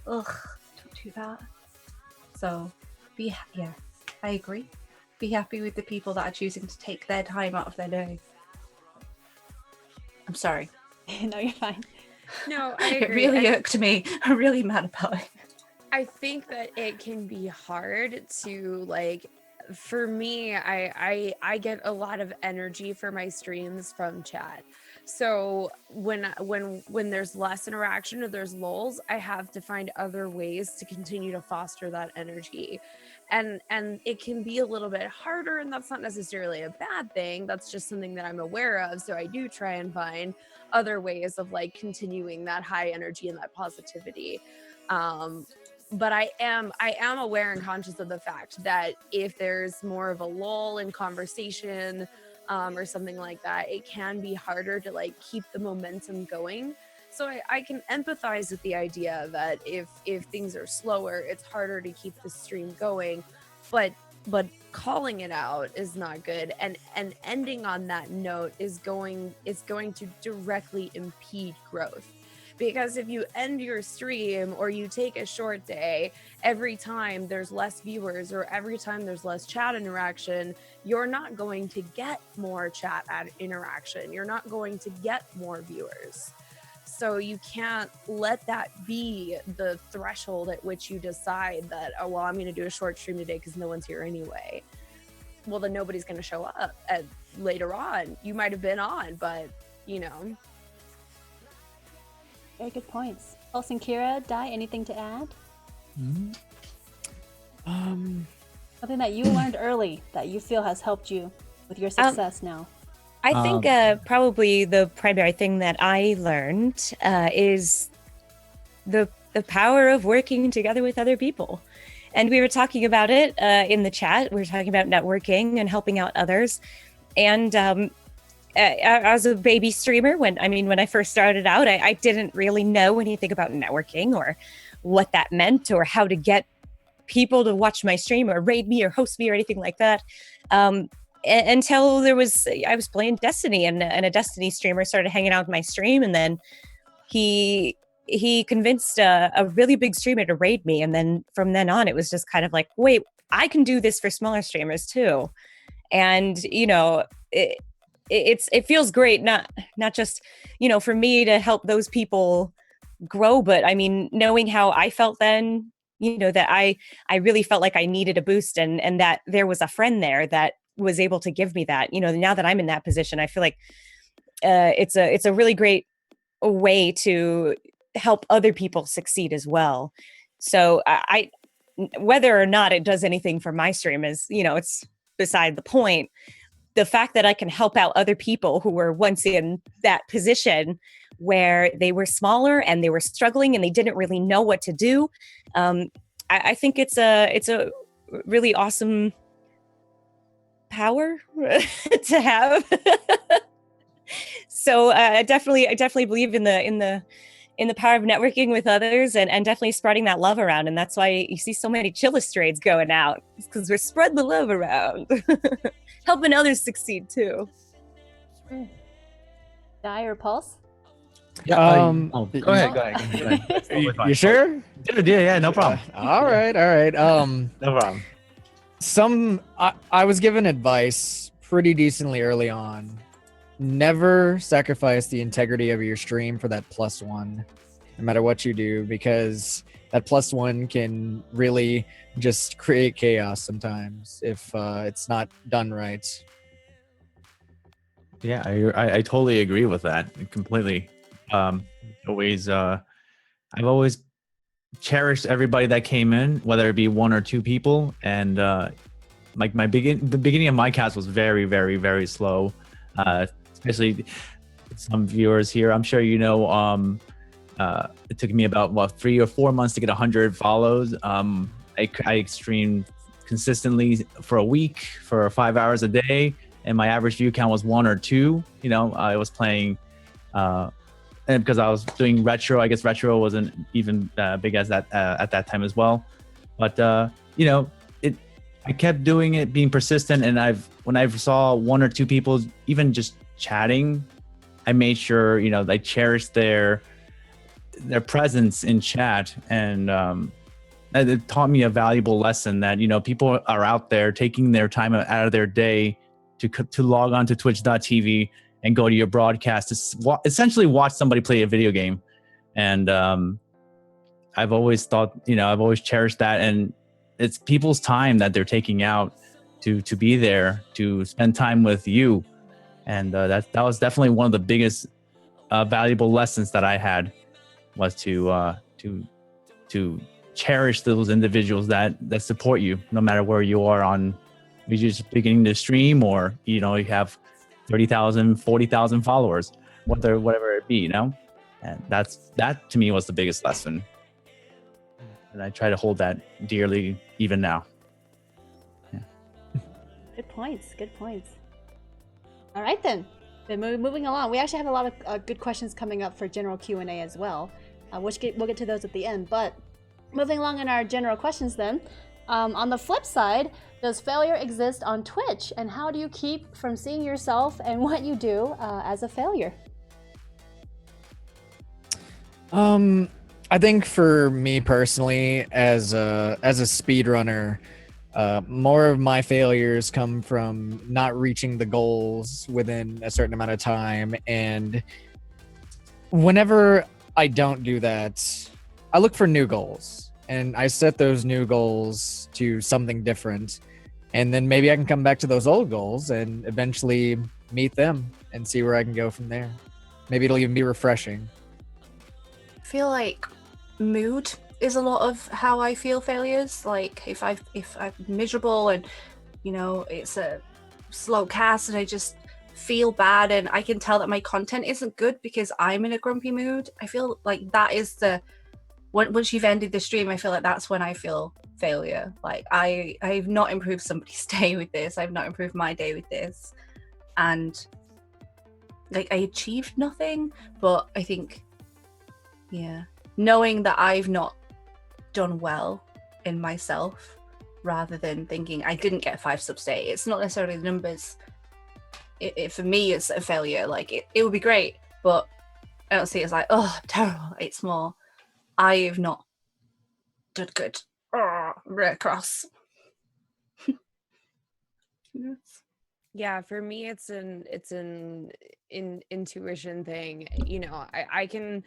ugh, don't do that. So Yeah, I agree. Be happy with the people that are choosing to take their time out of their day. I'm sorry. No, you're fine. No, I It agree. really irked me. I'm really mad about it. I think that it can be hard to like, for me, I get a lot of energy for my streams from chat. So when there's less interaction or there's lulls, I have to find other ways to continue to foster that energy. And it can be a little bit harder, and that's not necessarily a bad thing. That's just something that I'm aware of. So I do try and find other ways of like continuing that high energy and that positivity. But I am aware and conscious of the fact that if there's more of a lull in conversation or something like that, it can be harder to like keep the momentum going. So I can empathize with the idea that if things are slower, it's harder to keep the stream going, but calling it out is not good, and ending on that note is going to directly impede growth. Because if you end your stream or you take a short day, every time there's less viewers or every time there's less chat interaction, you're not going to get more chat interaction. You're not going to get more viewers. So you can't let that be the threshold at which you decide that, oh, well, I'm going to do a short stream today because no one's here anyway. Well, then nobody's going to show up later on. You might have been on, but, you know. Very good points. Pulse and Kira, Dai, anything to add? Something that you learned early that you feel has helped you with your success now. I think probably the primary thing that I learned is the power of working together with other people. And we were talking about it in the chat. We were talking about networking and helping out others. And as a baby streamer, when I first started out, I didn't really know anything about networking or what that meant or how to get people to watch my stream or raid me or host me or anything like that. Until I was playing Destiny and a Destiny streamer started hanging out with my stream, and then he convinced a really big streamer to raid me, and then from then on it was just kind of like, wait, I can do this for smaller streamers too. And it feels great, not just for me to help those people grow, but I mean, knowing how I felt then, that I really felt like I needed a boost, and that there was a friend there that was able to give me that. Now that I'm in that position, I feel like it's a really great way to help other people succeed as well. So I whether or not it does anything for my stream is, it's beside the point. The fact that I can help out other people who were once in that position where they were smaller and they were struggling and they didn't really know what to do. I think it's a really awesome power to have. So I definitely believe in the power of networking with others and definitely spreading that love around. And that's why you see so many Chillest raids going out, because we're spreading the love around. Helping others succeed too. Dai or Pulse? Yeah. Go ahead. You sure? Dude, yeah, no problem. All right. No problem. I was given advice pretty decently early on. Never sacrifice the integrity of your stream for that +1, no matter what you do, because that +1 can really just create chaos sometimes if it's not done right. Yeah, I totally agree with that completely. I've always cherished everybody that came in, whether it be one or two people, and like the beginning of my cast was very, very, very slow, especially some viewers here. I'm sure it took me about 3 or 4 months to get 100 follows. I streamed consistently for a week for 5 hours a day, and my average view count was 1 or 2. I was playing, and because I was doing retro, I guess retro wasn't even big as that at that time as well. But I kept doing it, being persistent, and when I saw 1 or 2 people even just chatting, I made sure I cherished their presence in chat, and it taught me a valuable lesson that, you know, people are out there taking their time out of their day to log on to twitch.tv and go to your broadcast to essentially watch somebody play a video game. And I've always thought, you know, I've always cherished that. And it's people's time that they're taking out to be there, to spend time with you. And that was definitely one of the biggest valuable lessons that I had, was to cherish those individuals that support you, no matter where you are on, you're just beginning to stream, or, you know, you have 30,000, 40,000 followers, whatever it be, you know? And that to me was the biggest lesson. And I try to hold that dearly even now. Yeah. Good points. Good points. All right, then. Moving along. We actually have a lot of good questions coming up for general Q&A as well. We'll get to those at the end. But moving along in our general questions then, on the flip side, does failure exist on Twitch? And how do you keep from seeing yourself and what you do as a failure? I think for me personally, as a speedrunner, more of my failures come from not reaching the goals within a certain amount of time. And whenever I don't do that, I look for new goals, and I set those new goals to something different. And then maybe I can come back to those old goals and eventually meet them and see where I can go from there. Maybe it'll even be refreshing. I feel like mood is a lot of how I feel failures. Like if I'm miserable and, you know, it's a slow cast and I just feel bad and I can tell that my content isn't good because I'm in a grumpy mood, I feel like that is once you've ended the stream, I feel like that's when I feel failure. Like I've not improved somebody's day with this, I've not improved my day with this, and like I achieved nothing. But I think, yeah, knowing that I've not done well in myself, rather than thinking I didn't get 5 subs today, it's not necessarily the numbers. For me, it's a failure. Like it would be great, but I don't see it as like, oh, I'm terrible. It's more, I've not done good. Oh, red cross. Yeah, for me, it's an intuition thing. You know, I can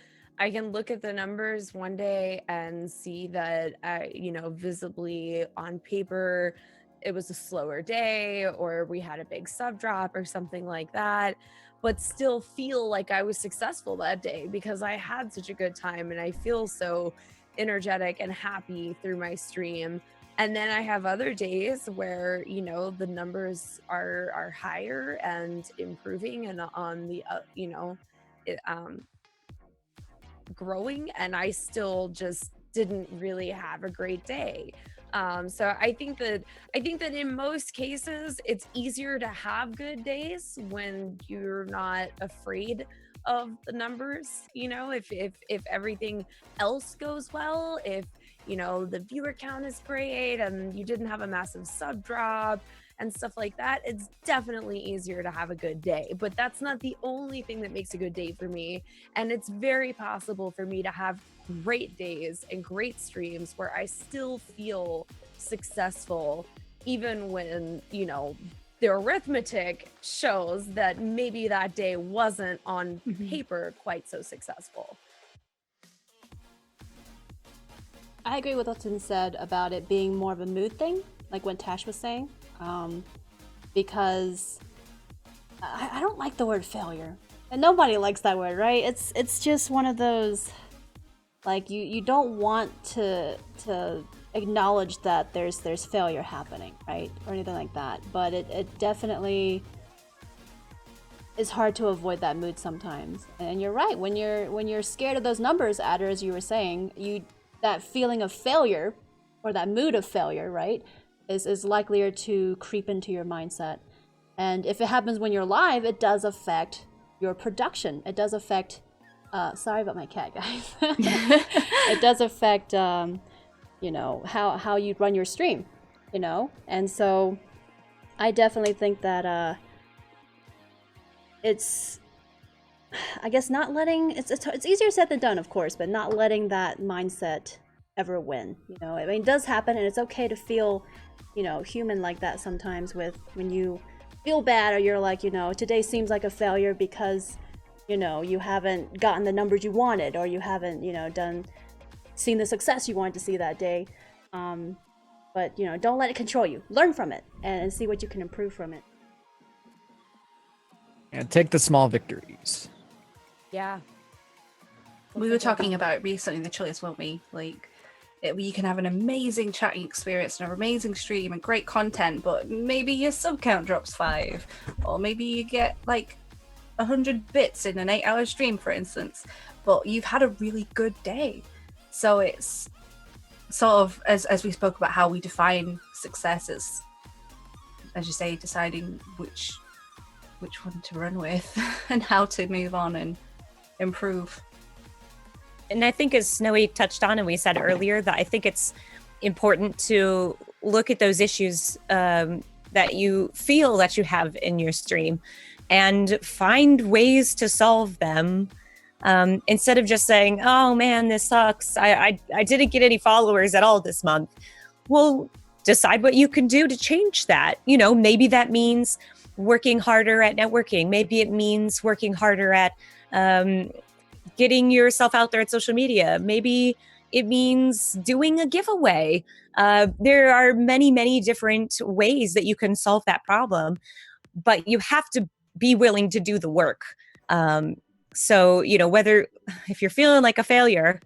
look at the numbers one day and see that, you know, visibly on paper, it was a slower day, or we had a big sub drop or something like that, but still feel like I was successful that day because I had such a good time and I feel so energetic and happy through my stream. And then I have other days where, you know, the numbers are higher and improving and on the, you know, growing, and I still just didn't really have a great day. So I think that in most cases it's easier to have good days when you're not afraid of the numbers. You know, if everything else goes well, if, you know, the viewer count is great and you didn't have a massive sub drop and stuff like that, it's definitely easier to have a good day. But that's not the only thing that makes a good day for me. And it's very possible for me to have great days and great streams where I still feel successful, even when, you know, the arithmetic shows that maybe that day wasn't on paper quite so successful. I agree with what's been said about it being more of a mood thing, like what Tash was saying, because I don't like the word failure, and nobody likes that word, right? It's just one of those, like, you don't want to acknowledge that there's failure happening, right, or anything like that. But it definitely is hard to avoid that mood sometimes. And you're right, when you're scared of those numbers, Adder, as you were saying, that feeling of failure or that mood of failure, right, is likelier to creep into your mindset. And if it happens when you're live, it does affect your production. It does affect sorry about my cat, guys. It does affect you know, how you run your stream, you know. And so I definitely think that it's, I guess, not letting, it's easier said than done, of course, but not letting that mindset ever win. You know, I mean, it does happen, and it's okay to feel, you know, human like that sometimes. With when you feel bad, or you're like, you know, today seems like a failure because, you know, you haven't gotten the numbers you wanted, or you haven't, you know, seen the success you wanted to see that day. But you know, don't let it control you. Learn from it and see what you can improve from it. And take the small victories. Yeah. We were talking about it recently in the Chillest, weren't we? Like, you can have an amazing chatting experience and an amazing stream and great content, but maybe your sub count drops 5, or maybe you get like 100 bits in an 8-hour stream, for instance, but you've had a really good day. So it's sort of, as we spoke about how we define success, as you say, deciding which one to run with and how to move on and improve. And I think, as Snowy touched on and we said earlier, that I think it's important to look at those issues that you feel that you have in your stream and find ways to solve them. Instead of just saying, oh man, this sucks. I didn't get any followers at all this month. Well, decide what you can do to change that. You know, maybe that means working harder at networking. Maybe it means working harder at getting yourself out there at social media. Maybe it means doing a giveaway. There are many, many different ways that you can solve that problem, but you have to be willing to do the work. So, you know, if you're feeling like a failure,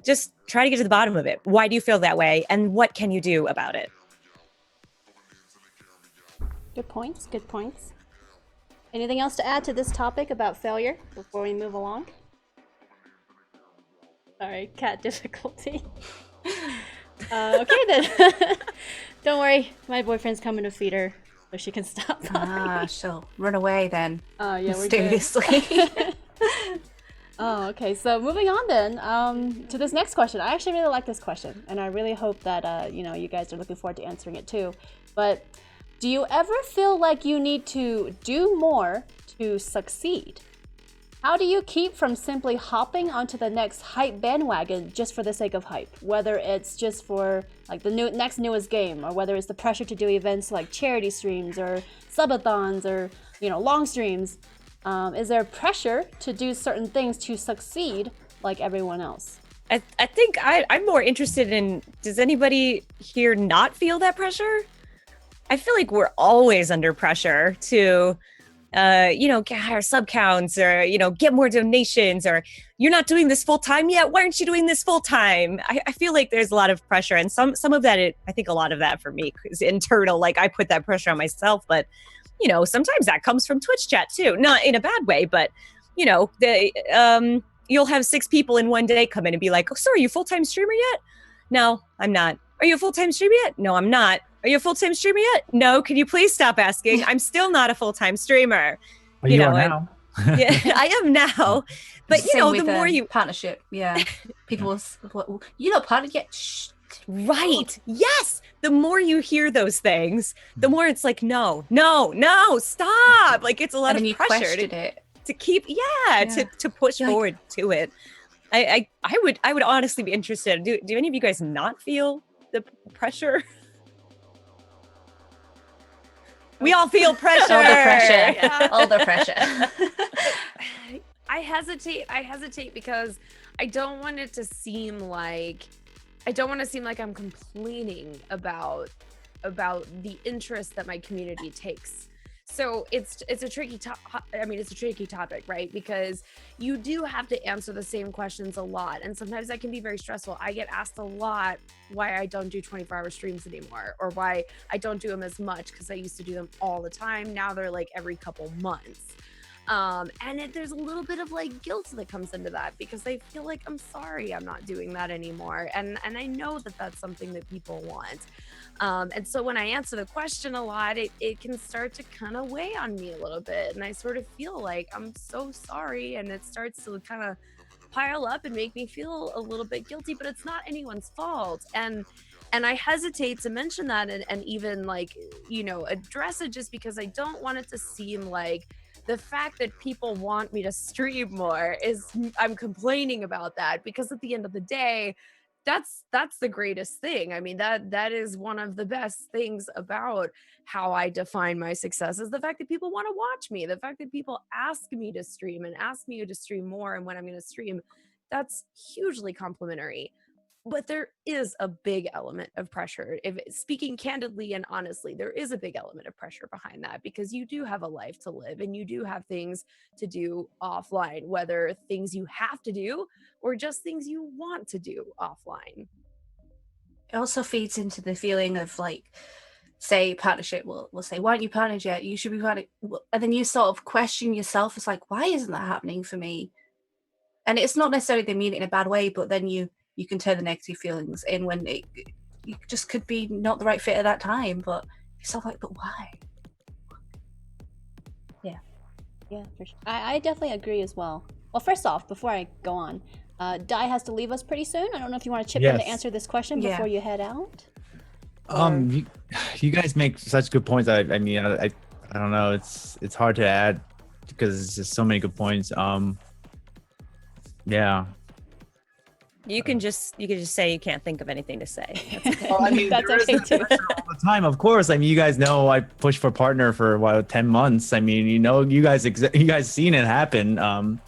just try to get to the bottom of it. Why do you feel that way? And what can you do about it? Good points, good points. Anything else to add to this topic about failure before we move along? Sorry, cat difficulty. Okay then. Don't worry, my boyfriend's coming to feed her so she can stop talking. She'll run away then. Oh yeah, mysteriously. Oh, okay. So moving on then to this next question. I actually really like this question, and I really hope that you know, you guys are looking forward to answering it too. But do you ever feel like you need to do more to succeed? How do you keep from simply hopping onto the next hype bandwagon just for the sake of hype? Whether it's just for like the next newest game, or whether it's the pressure to do events like charity streams or subathons or, you know, long streams. Is there pressure to do certain things to succeed like everyone else? I think I'm more interested in, does anybody here not feel that pressure? I feel like we're always under pressure to you know, get higher sub counts, or, you know, get more donations, or you're not doing this full time yet. Why aren't you doing this full time? I feel like there's a lot of pressure, and some of that, I think a lot of that for me is internal. Like, I put that pressure on myself, but you know, sometimes that comes from Twitch chat too, not in a bad way, but you know, you'll have 6 people in one day come in and be like, oh, so are you a full-time streamer yet? No, I'm not. Are you a full-time streamer yet? No, I'm not. Are you a full-time streamer yet? No, can you please stop asking? I'm still not a full-time streamer. Well, you are now. Yeah, I am now. But you know, the more you partnership, yeah, people will, you know, partner yet. Shh. Right. Yes. The more you hear those things, the more it's like, no, stop. Like, it's a lot of pressure to keep, to push forward to it. I would honestly be interested. Do any of you guys not feel the pressure? We all feel pressure. All the pressure. Yeah. All the pressure. I hesitate because I don't want it to seem like I'm complaining about the interest that my community takes. So it's a tricky topic, right? Because you do have to answer the same questions a lot, and sometimes that can be very stressful. I get asked a lot why I don't do 24-hour streams anymore, or why I don't do them as much, because I used to do them all the time. Now they're like every couple months. And there's a little bit of like guilt that comes into that, because I feel like I'm sorry I'm not doing that anymore. And I know that that's something that people want. And so when I answer the question a lot, it can start to kind of weigh on me a little bit. And I sort of feel like I'm so sorry. And it starts to kind of pile up and make me feel a little bit guilty, but it's not anyone's fault. And I hesitate to mention that and even like, you know, address it, just because I don't want it to seem like the fact that people want me to stream more is I'm complaining about that, because at the end of the day, that's the greatest thing. I mean, that is one of the best things about how I define my success, is the fact that people want to watch me, the fact that people ask me to stream and ask me to stream more and when I'm going to stream. That's hugely complimentary. But there is a big element of pressure. If speaking candidly and honestly, there is a big element of pressure behind that, because you do have a life to live and you do have things to do offline, whether things you have to do or just things you want to do offline. It also feeds into the feeling of like, say partnership, we'll say, why aren't you partnered yet? You should be partnered. And then you sort of question yourself. It's like, why isn't that happening for me? And it's not necessarily they mean it in a bad way, but then you can turn the negative feelings in when you just could be not the right fit at that time. But you're sort of like, but why? Yeah, for sure. I definitely agree as well. Well, first off, before I go on, Di has to leave us pretty soon. I don't know if you want to chip in to answer this question before you head out. You guys make such good points. I mean, I don't know. It's hard to add because it's just so many good points. Yeah. You can just say you can't think of anything to say. Well, I mean, That's there is okay that too. pressure all the time, of course. I mean, you guys know I pushed for partner for 10 months. I mean, you guys seen it happen.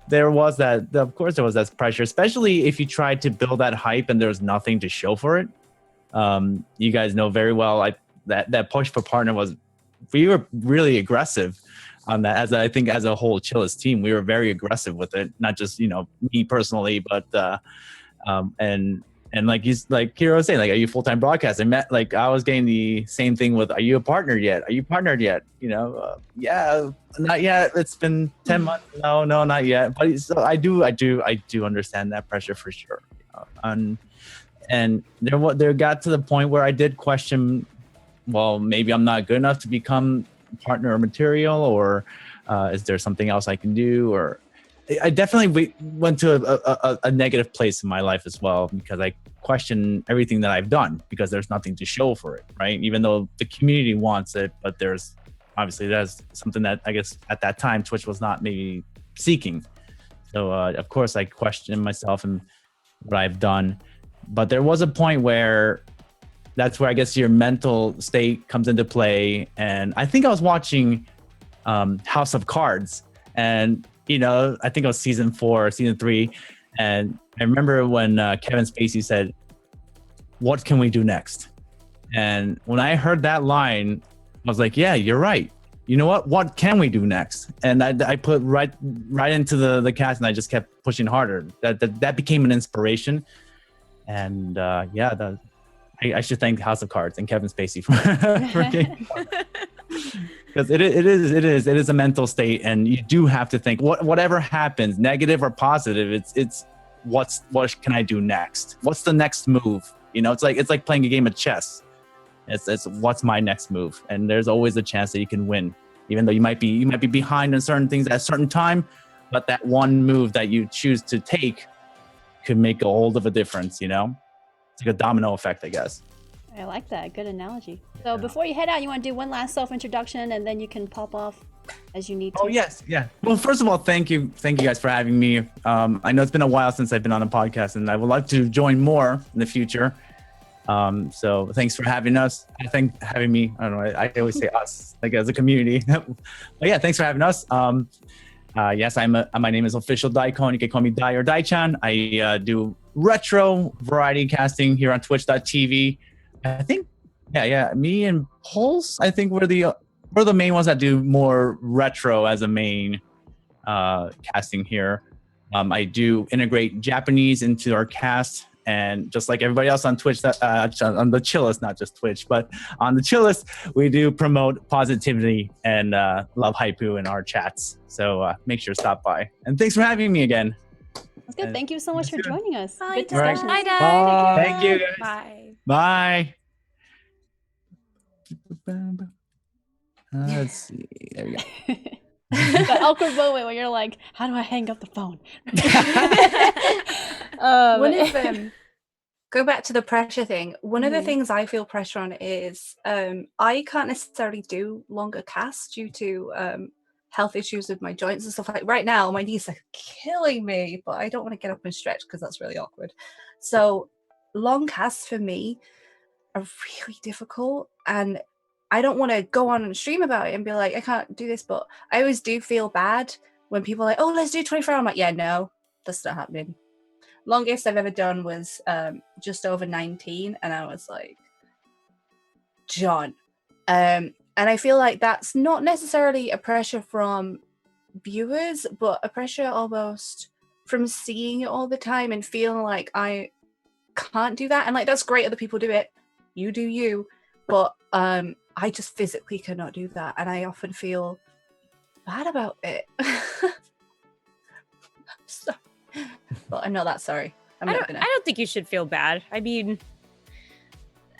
There was that, of course, there was that pressure, especially if you tried to build that hype and there was nothing to show for it. You guys know very well that push for partner we were really aggressive on that. As I think as a whole Chillest team, we were very aggressive with it. Not just me personally, but and like Kira was saying, like, are you full-time broadcast? I was getting the same thing with, are you a partner yet? Are you partnered yet? Yeah, not yet. It's been 10 months. No, not yet. But so I do understand that pressure for sure. And there got to the point where I did question, well, maybe I'm not good enough to become partner material, or is there something else I can do? Or I definitely went to a negative place in my life as well, because I question everything that I've done because there's nothing to show for it, right? Even though the community wants it, but there's something that I guess at that time Twitch was not maybe seeking. So of course I questioned myself and what I've done, but there was a point where that's where I guess your mental state comes into play. And I think I was watching House of Cards, and I think it was season 4 or season 3. And I remember when Kevin Spacey said, "What can we do next?" And when I heard that line, I was like, yeah, you're right. You know what can we do next? And I put right into the cast, and I just kept pushing harder. That became an inspiration. And I should thank House of Cards and Kevin Spacey for because it is a mental state, and you do have to think whatever happens, negative or positive, it's what can I do next? What's the next move? It's like playing a game of chess. It's what's my next move, and there's always a chance that you can win, even though you might be behind on certain things at a certain time, but that one move that you choose to take could make a whole of a difference. It's like a domino effect, I guess. I like that. Good analogy. So before you head out, you want to do one last self-introduction, and then you can pop off as you need to. Oh, yes. Yeah. Well, first of all, thank you guys for having me. I know it's been a while since I've been on a podcast, and I would like to join more in the future. So thanks for having us. Having me. I don't know. I always say us, like as a community. But yeah, thanks for having us. Yes, my name is Official Daikon. You can call me Dai or Dai-chan. I do retro variety casting here on Twitch.tv. I think, me and Pulse, I think we're the main ones that do more retro as a main casting here. I do integrate Japanese into our cast, and just like everybody else on Twitch, on the Chillest, not just Twitch, but on the Chillest, we do promote positivity and love haiku in our chats. So make sure to stop by. And thanks for having me again. That's good. Thank you so much for joining us. Bye, Good discussion. Bye, Bye. Thank you, guys. Bye. Bye. Let's see. There we go. That awkward moment when you're like, how do I hang up the phone? Go back to the pressure thing. One of the things I feel pressure on is I can't necessarily do longer casts due to health issues with my joints and stuff. Like right now, my knees are killing me, but I don't want to get up and stretch because that's really awkward. So long casts for me are really difficult, and I don't want to go on and stream about it and be like, I can't do this, but I always do feel bad when people are like, oh, let's do 24 hours. I'm like, yeah, no, that's not happening. Longest I've ever done was just over 19, and I was like, John. And I feel like that's not necessarily a pressure from viewers, but a pressure almost from seeing it all the time and feeling like I can't do that. And like, that's great, other people do it, you do you, but I just physically cannot do that, and I often feel bad about it. So, well, I'm not that sorry. I don't think you should feel bad. I mean,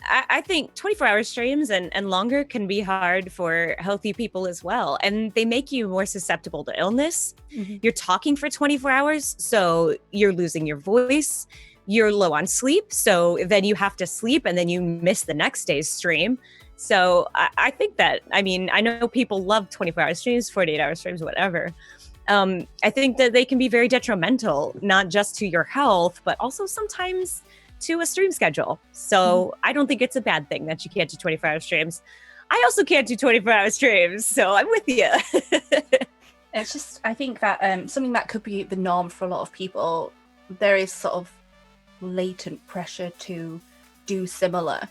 I think 24-hour streams and longer can be hard for healthy people as well. And they make you more susceptible to illness. Mhm. You're talking for 24 hours, so you're losing your voice. You're low on sleep, so then you have to sleep and then you miss the next day's stream. So I think that, I mean, I know people love 24-hour streams, 48-hour streams, whatever. I think that they can be very detrimental, not just to your health, but also sometimes to a stream schedule. So I don't think it's a bad thing that you can't do 24-hour streams. I also can't do 24-hour streams, so I'm with you. It's just, I think that something that could be the norm for a lot of people, there is sort of latent pressure to do similar.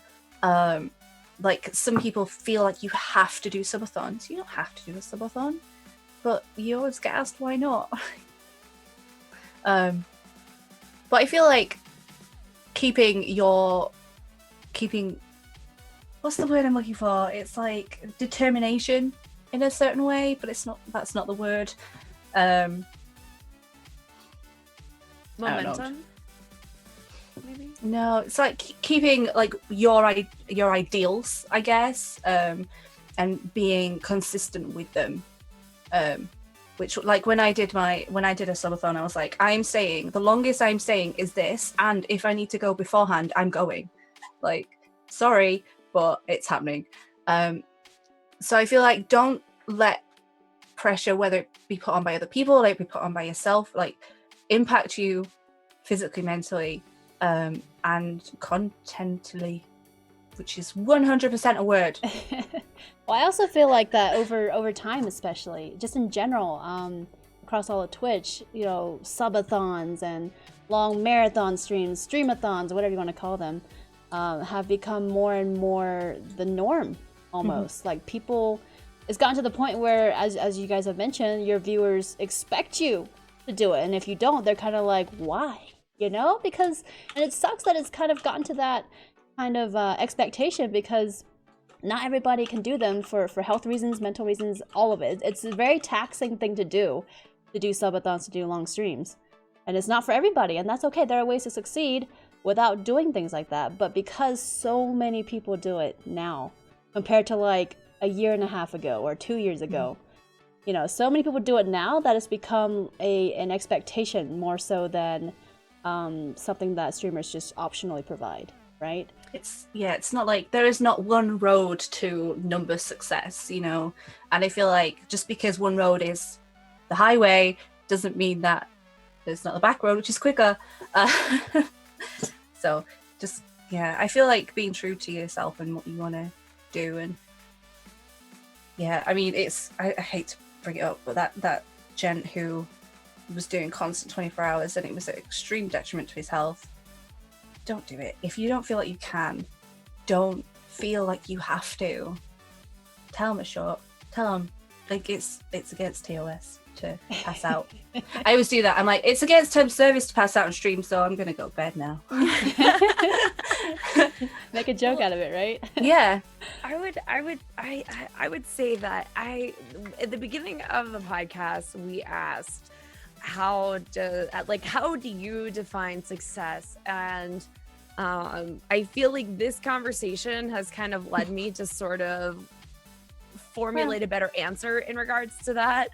Like some people feel like you have to do subathons. You don't have to do a subathon, but you always get asked why not. But I feel like keeping what's the word I'm looking for? It's like determination in a certain way, but that's not the word. Momentum, maybe. No, it's like keeping like your ideals, I guess, and being consistent with them. Which, like, when I did a subathon, I was like, I'm saying the longest I'm saying is this, and if I need to go beforehand, I'm going. Like, sorry, but it's happening. So I feel like don't let pressure, whether it be put on by other people, like be put on by yourself, like impact you physically, mentally, and contently, which is 100% a word. Well, I also feel like that over time, especially just in general, across all of Twitch, you know, subathons and long marathon streams, streamathons, whatever you want to call them, have become more and more the norm almost. Like people, it's gotten to the point where, as you guys have mentioned, your viewers expect you to do it, and if you don't, they're kind of like, why? You know, because, and it sucks that it's kind of gotten to that kind of expectation, because not everybody can do them for health reasons, mental reasons, all of it. It's a very taxing thing to do subathons, to do long streams. And it's not for everybody, and that's okay. There are ways to succeed without doing things like that. But because so many people do it now, compared to like a year and a half ago or 2 years ago, you know, so many people do it now that it's become an expectation more so than something that streamers just optionally provide, right? It's not like there is not one road to number success, you know, and I feel like just because one road is the highway doesn't mean that there's not the back road, which is quicker. So just, yeah, I feel like being true to yourself and what you want to do. And yeah, I mean, I hate to bring it up, but that gent who was doing constant 24 hours and it was an extreme detriment to his health, don't do it. If you don't feel like you can, don't feel like you have to. Tell them it's short. Tell them like it's against TOS to pass out. I always do that. I'm like, it's against term service to pass out on stream, so I'm gonna go to bed now. Make a joke out of it, right? Yeah. I would say that at the beginning of the podcast we asked how do you define success, and I feel like this conversation has kind of led me to sort of formulate a better answer in regards to that,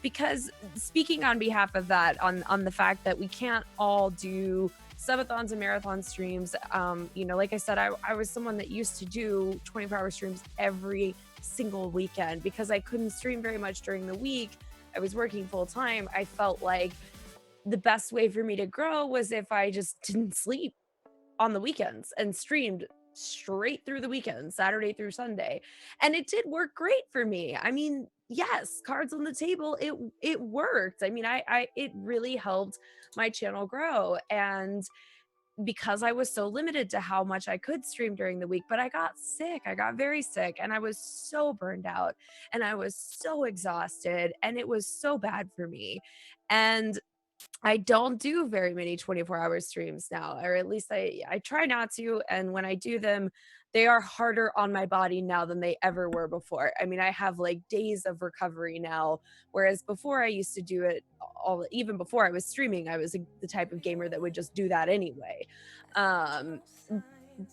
because speaking on behalf of that, on the fact that we can't all do subathons and marathon streams, you know, like I said, I was someone that used to do 24-hour streams every single weekend because I couldn't stream very much during the week. I was working full time. I felt like the best way for me to grow was if I just didn't sleep. on the weekends and streamed straight through the weekend, Saturday through Sunday. And it did work great for me. I mean, yes, cards on the table, it worked. I mean, I it really helped my channel grow. And because I was so limited to how much I could stream during the week, but I got sick. I got very sick and I was so burned out and I was so exhausted and it was so bad for me. And I don't do very many 24-hour streams now, or at least I try not to. And when I do them, they are harder on my body now than they ever were before. I mean, I have like days of recovery now, whereas before I used to do it all, even before I was streaming, I was the type of gamer that would just do that anyway.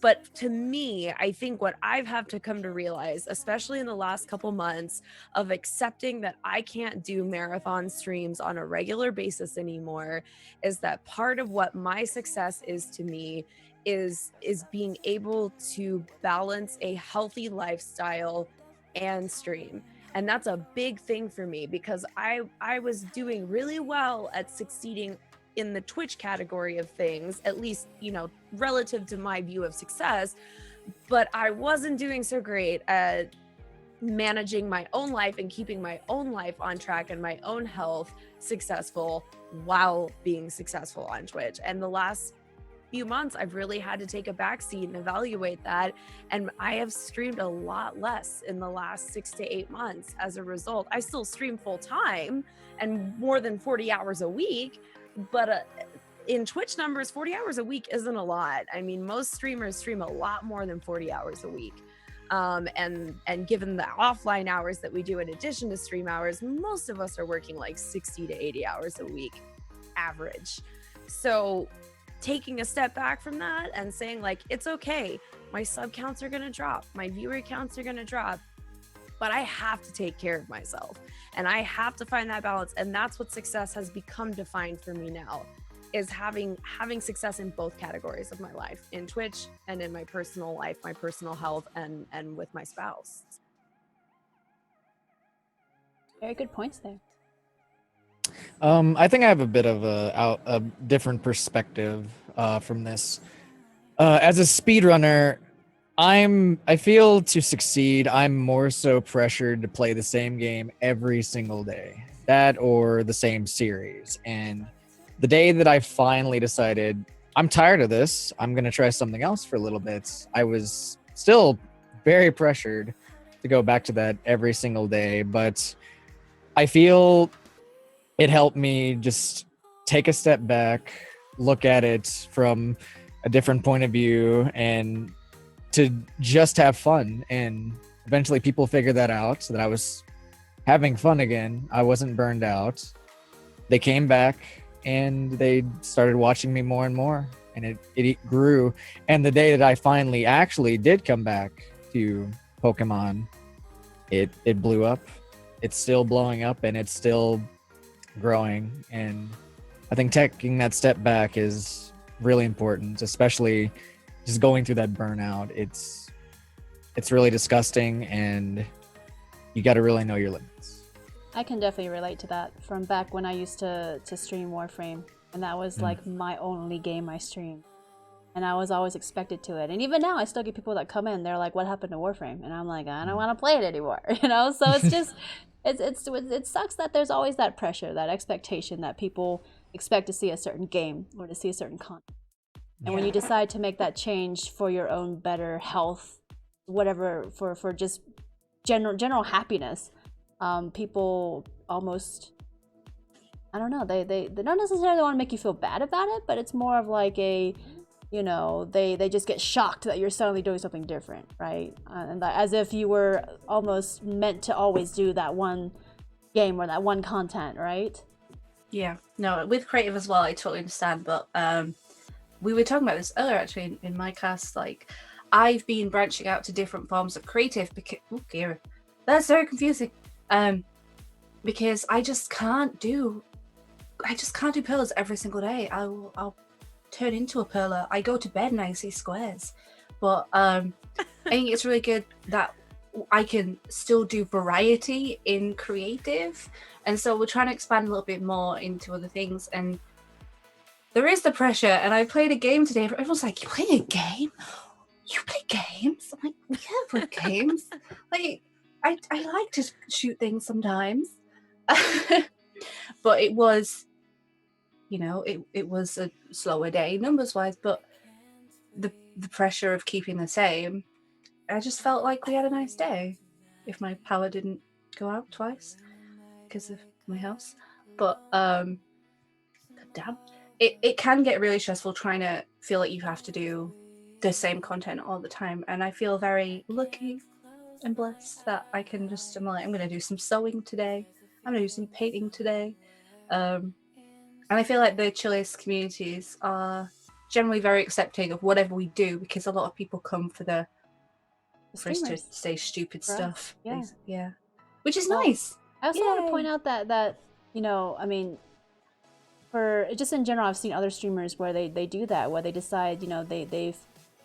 But to me, I think what I've had to come to realize, especially in the last couple months of accepting that I can't do marathon streams on a regular basis anymore, is that part of what my success is to me is being able to balance a healthy lifestyle and stream. And that's a big thing for me because I was doing really well at succeeding in the Twitch category of things, at least, you know, relative to my view of success, but I wasn't doing so great at managing my own life and keeping my own life on track and my own health successful while being successful on Twitch. And the last few months, I've really had to take a backseat and evaluate that. And I have streamed a lot less in the last 6 to 8 months as a result. I still stream full time and more than 40 hours a week, but in Twitch numbers, 40 hours a week isn't a lot. I mean, most streamers stream a lot more than 40 hours a week. And given the offline hours that we do in addition to stream hours, most of us are working like 60 to 80 hours a week average. So taking a step back from that and saying like, it's okay, my sub counts are gonna drop, my viewer counts are gonna drop, but I have to take care of myself and I have to find that balance. And that's what success has become defined for me now, is having success in both categories of my life, in Twitch and in my personal life, my personal health, and with my spouse. Very good points there. I think I have a bit of a different perspective from this. As a speedrunner, I feel to succeed, I'm more so pressured to play the same game every single day, that or the same series. And the day that I finally decided I'm tired of this, I'm going to try something else for a little bit, I was still very pressured to go back to that every single day. But I feel it helped me just take a step back, look at it from a different point of view, and to just have fun. And eventually people figured that out, so that I was having fun again. I wasn't burned out. They came back and they started watching me more and more, and it grew. And the day that I finally actually did come back to Pokemon, it blew up. It's still blowing up and it's still growing. And I think taking that step back is really important, especially just going through that burnout. It's really disgusting, and you got to really know your limits. I can definitely relate to that from back when I used to stream Warframe, and that was like my only game I streamed, and I was always expected to it. And even now I still get people that come in, they're like, what happened to Warframe? And I'm like, I don't want to play it anymore, you know. So it's just it sucks that there's always that pressure, that expectation that people expect to see a certain game or to see a certain content. And when you decide to make that change for your own better health, whatever, for just general happiness, people almost, I don't know, they don't necessarily want to make you feel bad about it, but it's more of like a, you know, they just get shocked that you're suddenly doing something different, right? And as if you were almost meant to always do that one game or that one content, right? Yeah, no, with creative as well, I totally understand. But we were talking about this earlier, actually, in my cast. Like, I've been branching out to different forms of creative because, that's very confusing. Because I just can't do pillars every single day. I'll turn into a pillar. I go to bed and I see squares. But I think it's really good that I can still do variety in creative. And so we're trying to expand a little bit more into other things. And there is the pressure. And I played a game today. Everyone's like, "You play a game? You play games?" I'm like, "Yeah, I play games. Like, I like to shoot things sometimes." But it was, it was a slower day numbers wise, but the pressure of keeping the same, I just felt like we had a nice day if my power didn't go out twice because of my house. But god damn, it can get really stressful trying to feel like you have to do the same content all the time, and I feel very lucky and blessed that I can just, I'm like, I'm gonna do some sewing today, I'm gonna do some painting today, and I feel like the Chillest communities are generally very accepting of whatever we do, because a lot of people come for us to streamers. say stupid For us, stuff. yeah. Yeah, which is Well, nice. I also want to Yay. point out that I mean, for just in general, I've seen other streamers where they do that, where they decide, they've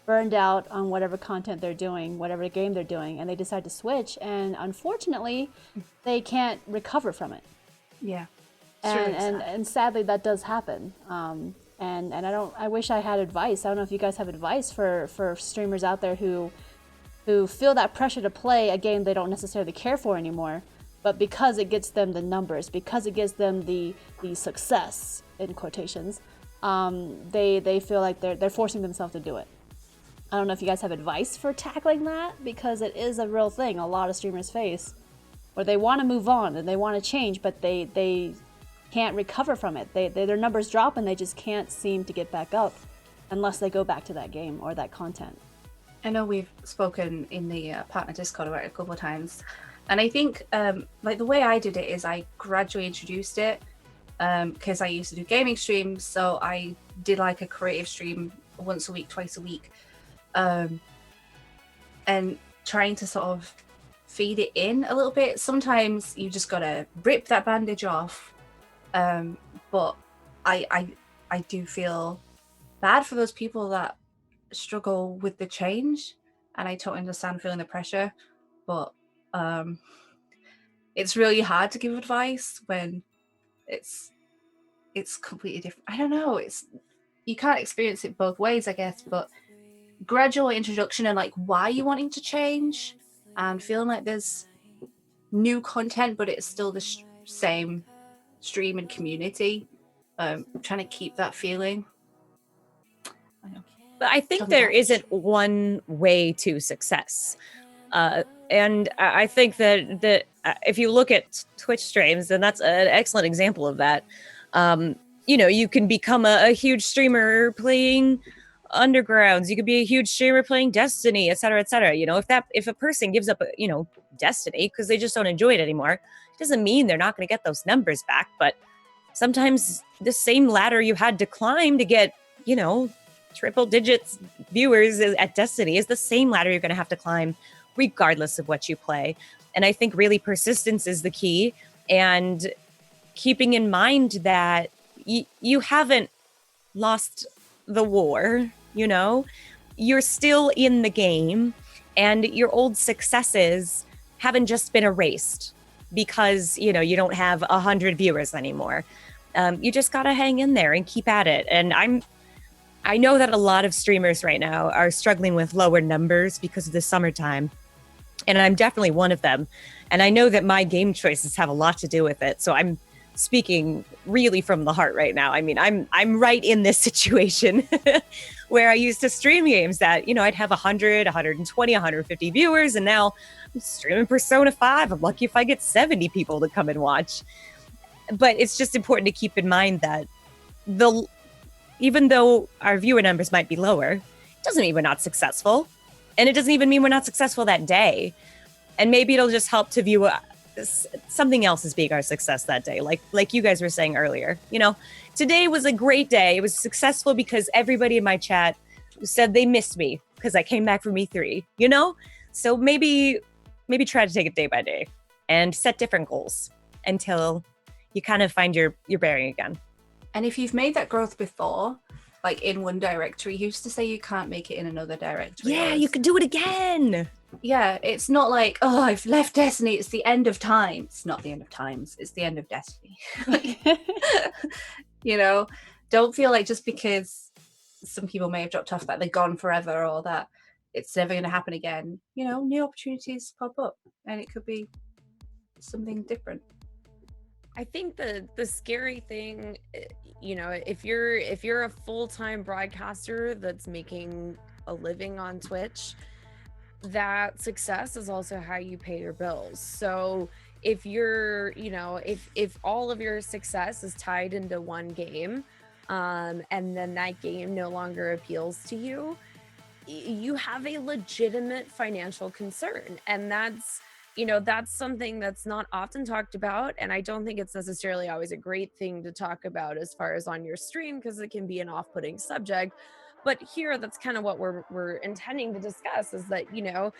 burned out on whatever content they're doing, whatever game they're doing, and they decide to switch, and unfortunately, they can't recover from it. Yeah. And sadly that does happen. And I wish I had advice. I don't know if you guys have advice for streamers out there who feel that pressure to play a game they don't necessarily care for anymore, but because it gets them the numbers, because it gives them the success in quotations, they feel like they're forcing themselves to do it. I don't know if you guys have advice for tackling that, because it is a real thing a lot of streamers face, where they want to move on and they want to change, but they can't recover from it. Their numbers drop and they just can't seem to get back up unless they go back to that game or that content. I know we've spoken in the partner Discord about it a couple of times, and I think like the way I did it is I gradually introduced it, because I used to do gaming streams, so I did like a creative stream once a week, twice a week, and trying to sort of feed it in a little bit. Sometimes you just gotta rip that bandage off, but I do feel bad for those people that struggle with the change, and I totally understand feeling the pressure, but it's really hard to give advice when it's completely different. I don't know, you can't experience it both ways, I guess, but gradual introduction and like why you're wanting to change and feeling like there's new content but it's still the same stream and community, trying to keep that feeling. But I think there isn't one way to success. And I think that if you look at Twitch streams, then that's an excellent example of that. You can become a huge streamer playing Undergrounds. You could be a huge streamer playing Destiny, et cetera, et cetera. If a person gives up, Destiny because they just don't enjoy it anymore, it doesn't mean they're not going to get those numbers back. But sometimes the same ladder you had to climb to get, triple digits viewers at Destiny is the same ladder you're going to have to climb regardless of what you play. And I think really persistence is the key, and keeping in mind that you haven't lost the war, you're still in the game, and your old successes haven't just been erased because, you don't have 100 viewers anymore. You just got to hang in there and keep at it. And I know that a lot of streamers right now are struggling with lower numbers because of the summertime, and I'm definitely one of them. And I know that my game choices have a lot to do with it. So I'm speaking really from the heart right now. I mean, I'm right in this situation where I used to stream games that, I'd have 100, 120, 150 viewers, and now I'm streaming Persona 5. I'm lucky if I get 70 people to come and watch. But it's just important to keep in mind that even though our viewer numbers might be lower, it doesn't mean we're not successful. And it doesn't even mean we're not successful that day. And maybe it'll just help to view something else as being our success that day. Like you guys were saying earlier, today was a great day. It was successful because everybody in my chat said they missed me because I came back from E3, So maybe try to take it day by day and set different goals until you kind of find your bearing again. And if you've made that growth before, like in one directory, who's to say you can't make it in another directory? Yeah, you could do it again. Yeah, it's not like, oh, I've left Destiny, it's the end of time. It's not the end of times, it's the end of Destiny. don't feel like just because some people may have dropped off that they're gone forever or that it's never going to happen again. You know, new opportunities pop up, and it could be something different. I think the scary thing, you know, if you're a full-time broadcaster that's making a living on Twitch, that success is also how you pay your bills. So if you're, you know, if all of your success is tied into one game, and then that game no longer appeals to you, you have a legitimate financial concern. And that's, you know, that's something that's not often talked about. And I don't think it's necessarily always a great thing to talk about as far as on your stream, because it can be an off-putting subject. But here, that's kind of what we're intending to discuss, is that, you know,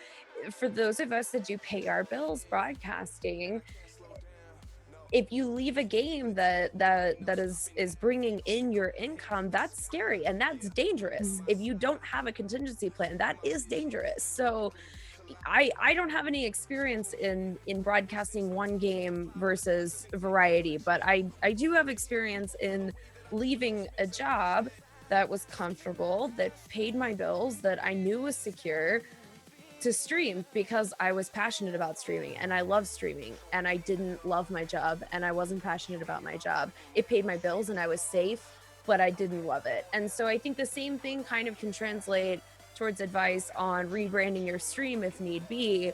for those of us that do pay our bills broadcasting, if you leave a game that is bringing in your income, that's scary and that's dangerous. If you don't have a contingency plan, that is dangerous. So I don't have any experience in broadcasting one game versus variety, but I do have experience in leaving a job that was comfortable, that paid my bills, that I knew was secure, to stream because I was passionate about streaming and I love streaming, and I didn't love my job and I wasn't passionate about my job. It paid my bills and I was safe, but I didn't love it. And so I think the same thing kind of can translate towards advice on rebranding your stream if need be.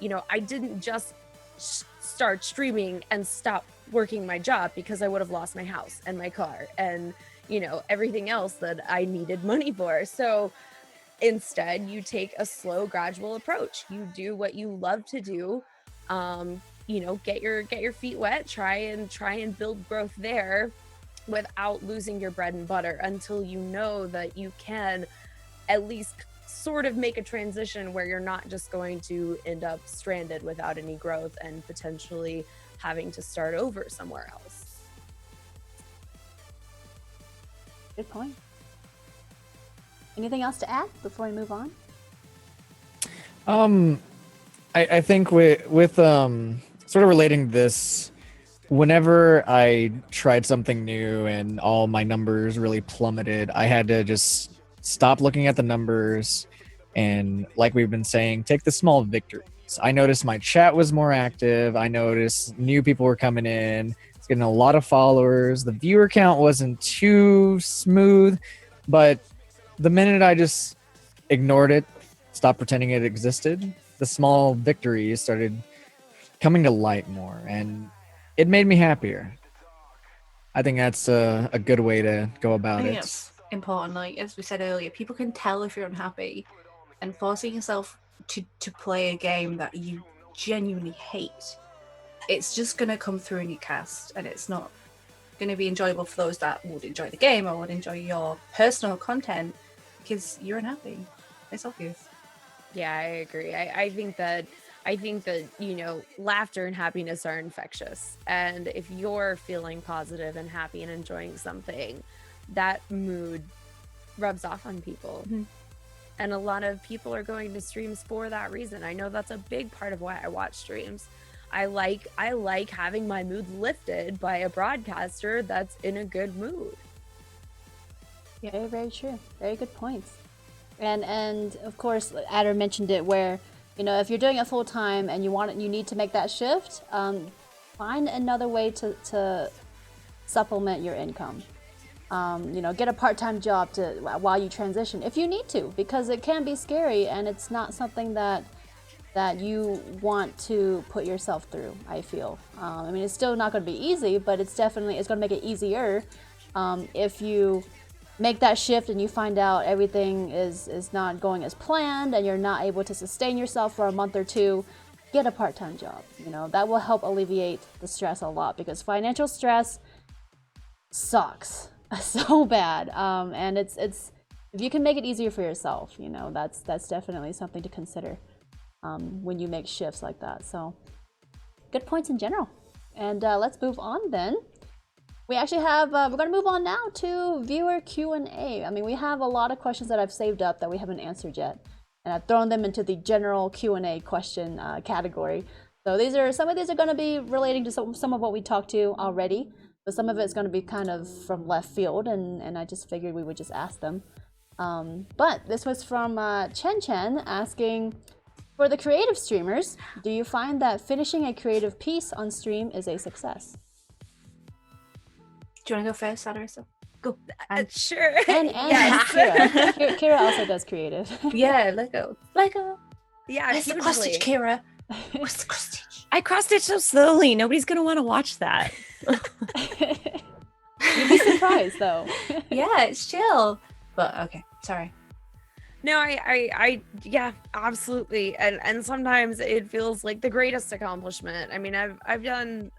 You know, I didn't just start streaming and stop working my job, because I would have lost my house and my car and, you know, everything else that I needed money for. So instead, you take a slow, gradual approach. You do what you love to do. You know, get your feet wet, try and build growth there without losing your bread and butter, until you know that you can at least sort of make a transition where you're not just going to end up stranded without any growth and potentially having to start over somewhere else. Good point. Anything else to add before we move on? I think with sort of relating this, whenever I tried something new and all my numbers really plummeted, I had to just stop looking at the numbers and, like we've been saying, take the small victories. I noticed my chat was more active. I noticed new people were coming in. It's getting a lot of followers. The viewer count wasn't too smooth, but the minute I just ignored it, stopped pretending it existed, the small victories started coming to light more, and it made me happier. I think that's a good way to go about I think it. that's important. Like, as we said earlier, people can tell if you're unhappy, and forcing yourself to play a game that you genuinely hate, it's just going to come through in your cast, and it's not going to be enjoyable for those that would enjoy the game or would enjoy your personal content, because you're unhappy. It's obvious. Yeah, I agree. I think that you know, laughter and happiness are infectious, and if you're feeling positive and happy and enjoying something, that mood rubs off on people. Mm-hmm. And a lot of people are going to streams for that reason. I know that's a big part of why I watch streams. I like having my mood lifted by a broadcaster that's in a good mood. Yeah, very, very true. Very good points. And of course, Adder mentioned it, where, you know, if you're doing it full time and you need to make that shift, find another way to supplement your income. You know, get a part-time job while you transition if you need to, because it can be scary and it's not something that you want to put yourself through, I feel. I mean, it's still not going to be easy, but it's going to make it easier if you make that shift and you find out everything is not going as planned and you're not able to sustain yourself for a month or two. Get a part-time job. You know, that will help alleviate the stress a lot, because financial stress sucks so bad. And it's if you can make it easier for yourself, you know, that's definitely something to consider when you make shifts like that. So good points in general. And let's move on then. We actually have, we're going to move on now to viewer Q&A. I mean, we have a lot of questions that I've saved up that we haven't answered yet, and I've thrown them into the general Q&A question category. So some of these are going to be relating to some of what we talked to already. but some of it's going to be kind of from left field, and I just figured we would just ask them. But this was from Chen Chen asking, for the creative streamers, do you find that finishing a creative piece on stream is a success? Do you want to go first, Adarissa? Go. Sure. And Yes. Kira. Kira also does creative. Yeah, Lego. Yeah, Where's the cross stitch, hugely. Kira? Where's the cross stitch? I cross stitch so slowly. Nobody's gonna want to watch that. You'd be surprised though. Yeah, it's chill. But okay, sorry. No, I yeah, absolutely. And sometimes it feels like the greatest accomplishment. I mean, I've done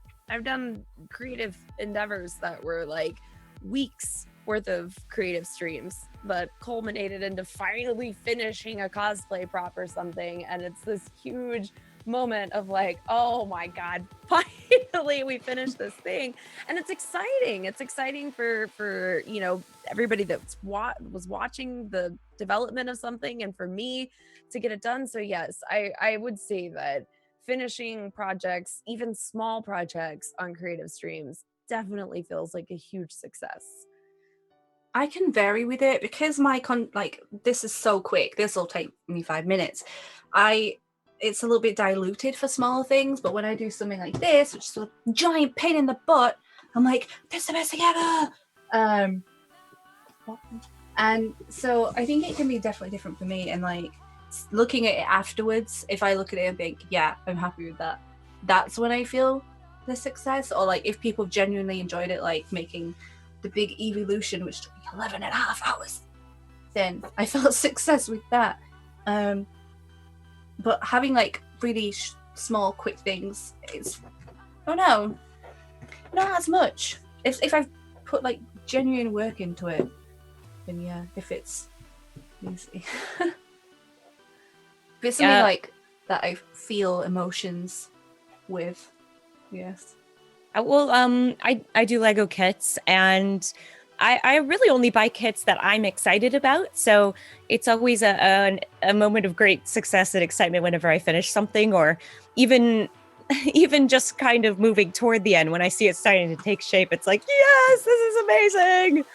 creative endeavors that were like weeks worth of creative streams that culminated into finally finishing a cosplay prop or something, and it's this huge moment of like, oh my god, finally we finished this thing. And it's exciting for you know, everybody that was watching the development of something, and for me to get it done. So yes, I would say that finishing projects, even small projects on creative streams, definitely feels like a huge success. I can vary with it because my this is so quick. This will take me 5 minutes. It's a little bit diluted for smaller things, but when I do something like this, which is a giant pain in the butt, I'm like, this is the best thing ever. And so I think it can be definitely different for me. And like looking at it afterwards, if I look at it and think, yeah, I'm happy with that, that's when I feel the success. Or like if people genuinely enjoyed it, like making the big evolution, which took me 11 and a half hours, then I felt success with that. But having like really small, quick things, it's not as much. If I've put like genuine work into it, then yeah. If it's easy, if it's something like that, I feel emotions with. Yes. Well, I do Lego kits, and I really only buy kits that I'm excited about. So it's always a moment of great success and excitement whenever I finish something, or even just kind of moving toward the end when I see it starting to take shape. It's like, yes, this is amazing.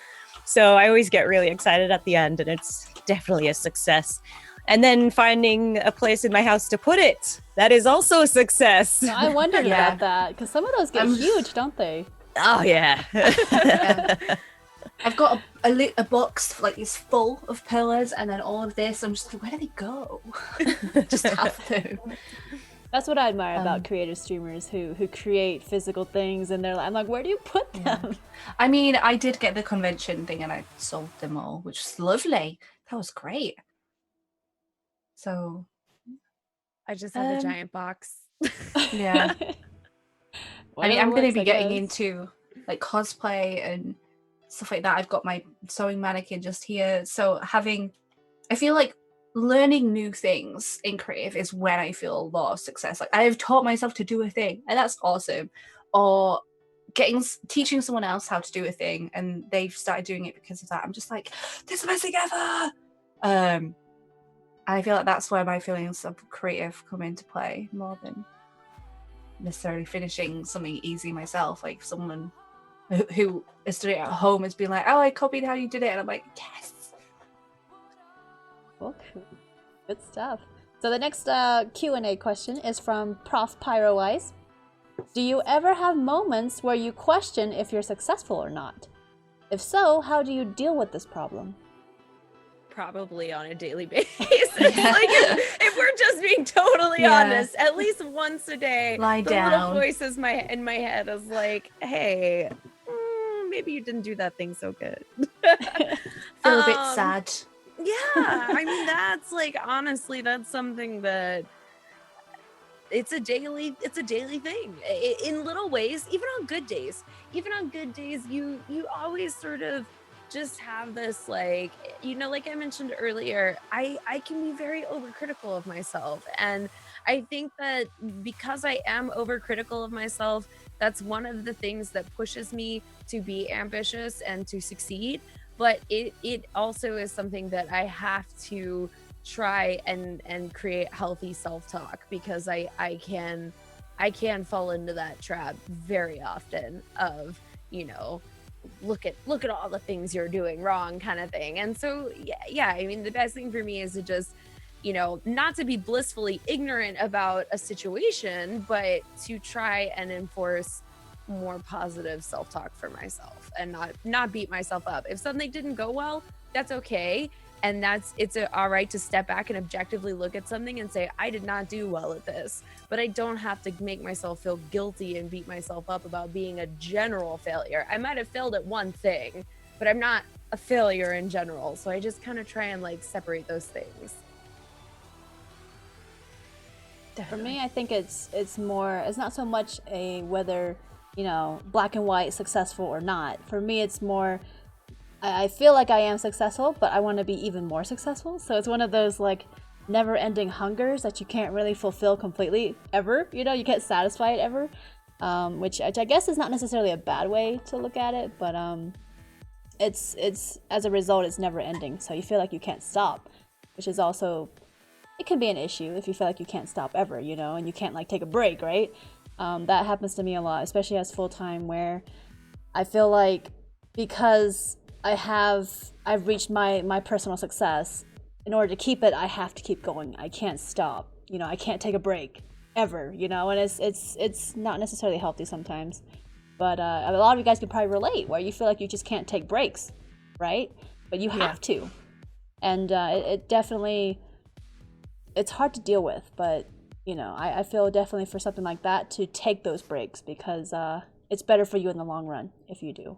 So I always get really excited at the end, and it's definitely a success. And then finding a place in my house to put it, that is also a success. No, I wondered about that, because some of those get huge, don't they? Oh, yeah. I've got a box like it's full of pillars, and then all of this. I'm just like, where do they go? Just have to. That's what I admire about creative streamers who create physical things, and I'm like, where do you put them? Yeah. I mean, I did get the convention thing, and I sold them all, which was lovely. That was great. So, I just have a giant box. Yeah. I mean, I'm going to be getting into like cosplay and stuff like that. I've got my sewing mannequin just here. So I feel like learning new things in creative is when I feel a lot of success. Like I have taught myself to do a thing, and that's awesome. Or teaching someone else how to do a thing, and they've started doing it because of that. I'm just like, this is the best thing ever. I feel like that's where my feelings of creative come into play more than necessarily finishing something easy myself. Like someone who is doing it at home has been like, oh, I copied how you did it, and I'm like, yes. Cool. Good stuff. So the next Q&A question is from Prof. Pyrowise. Do you ever have moments where you question if you're successful or not? If so, how do you deal with this problem? Probably on a daily basis. Like if we're just being totally honest, at least once a day, Lie the down. little voice in my head is like, hey, maybe you didn't do that thing so good. Feel a bit sad. Yeah, I mean, that's like, honestly, that's something that it's a daily thing in little ways. Even on good days, you always sort of just have this, like, you know, like I mentioned earlier, I can be very overcritical of myself, and I think that because I am overcritical of myself, that's one of the things that pushes me to be ambitious and to succeed. But it also is something that I have to try and create healthy self-talk, because I can fall into that trap very often of, you know, look at all the things you're doing wrong kind of thing. And so yeah, I mean, the best thing for me is to just, you know, not to be blissfully ignorant about a situation, but to try and enforce more positive self-talk for myself and not beat myself up. If something didn't go well, that's okay. And it's all right to step back and objectively look at something and say, I did not do well at this, but I don't have to make myself feel guilty and beat myself up about being a general failure. I might have failed at one thing, but I'm not a failure in general. So I just kind of try and like separate those things. For me, I think it's not so much a whether, you know, black and white, successful or not. For me, it's more, I feel like I am successful, but I want to be even more successful. So it's one of those like never-ending hungers that you can't really fulfill completely ever. You know, you can't satisfy it ever, which I guess is not necessarily a bad way to look at it, but it's as a result, it's never-ending. So you feel like you can't stop, which is also, it can be an issue if you feel like you can't stop ever, you know, and you can't like take a break, right? That happens to me a lot, especially as full-time, where I feel like because I've reached my personal success, in order to keep it, I have to keep going. I can't stop. You know, I can't take a break ever, you know, and it's not necessarily healthy sometimes. But a lot of you guys could probably relate, where you feel like you just can't take breaks, right? But you have to. And it definitely, it's hard to deal with, but you know, I feel definitely for something like that to take those breaks, because it's better for you in the long run if you do.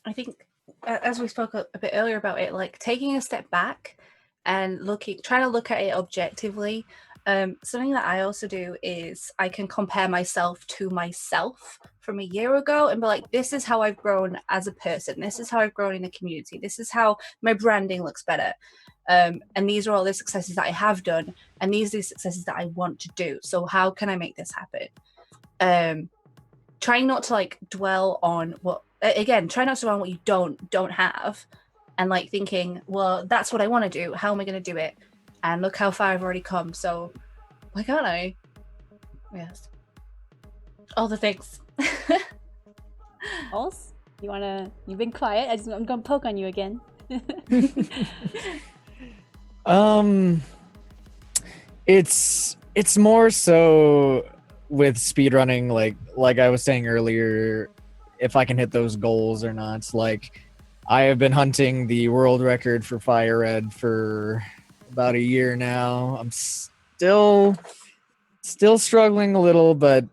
I think, as we spoke a bit earlier about it, like taking a step back and trying to look at it objectively. Something that I also do is I can compare myself to myself from a year ago and be like, this is how I've grown as a person. This is how I've grown in the community. This is how my branding looks better. And these are all the successes that I have done. And these are the successes that I want to do. So how can I make this happen? Trying not to like dwell on try not to dwell on what you don't have, and like thinking, well, that's what I want to do. How am I going to do it? And look how far I've already come. So why can't I? Yes. All the things. Pulse, you've been quiet. I'm going to poke on you again. It's more so with speedrunning, like I was saying earlier, if I can hit those goals or not. Like, I have been hunting the world record for Fire Red for about a year now. I'm still struggling a little, but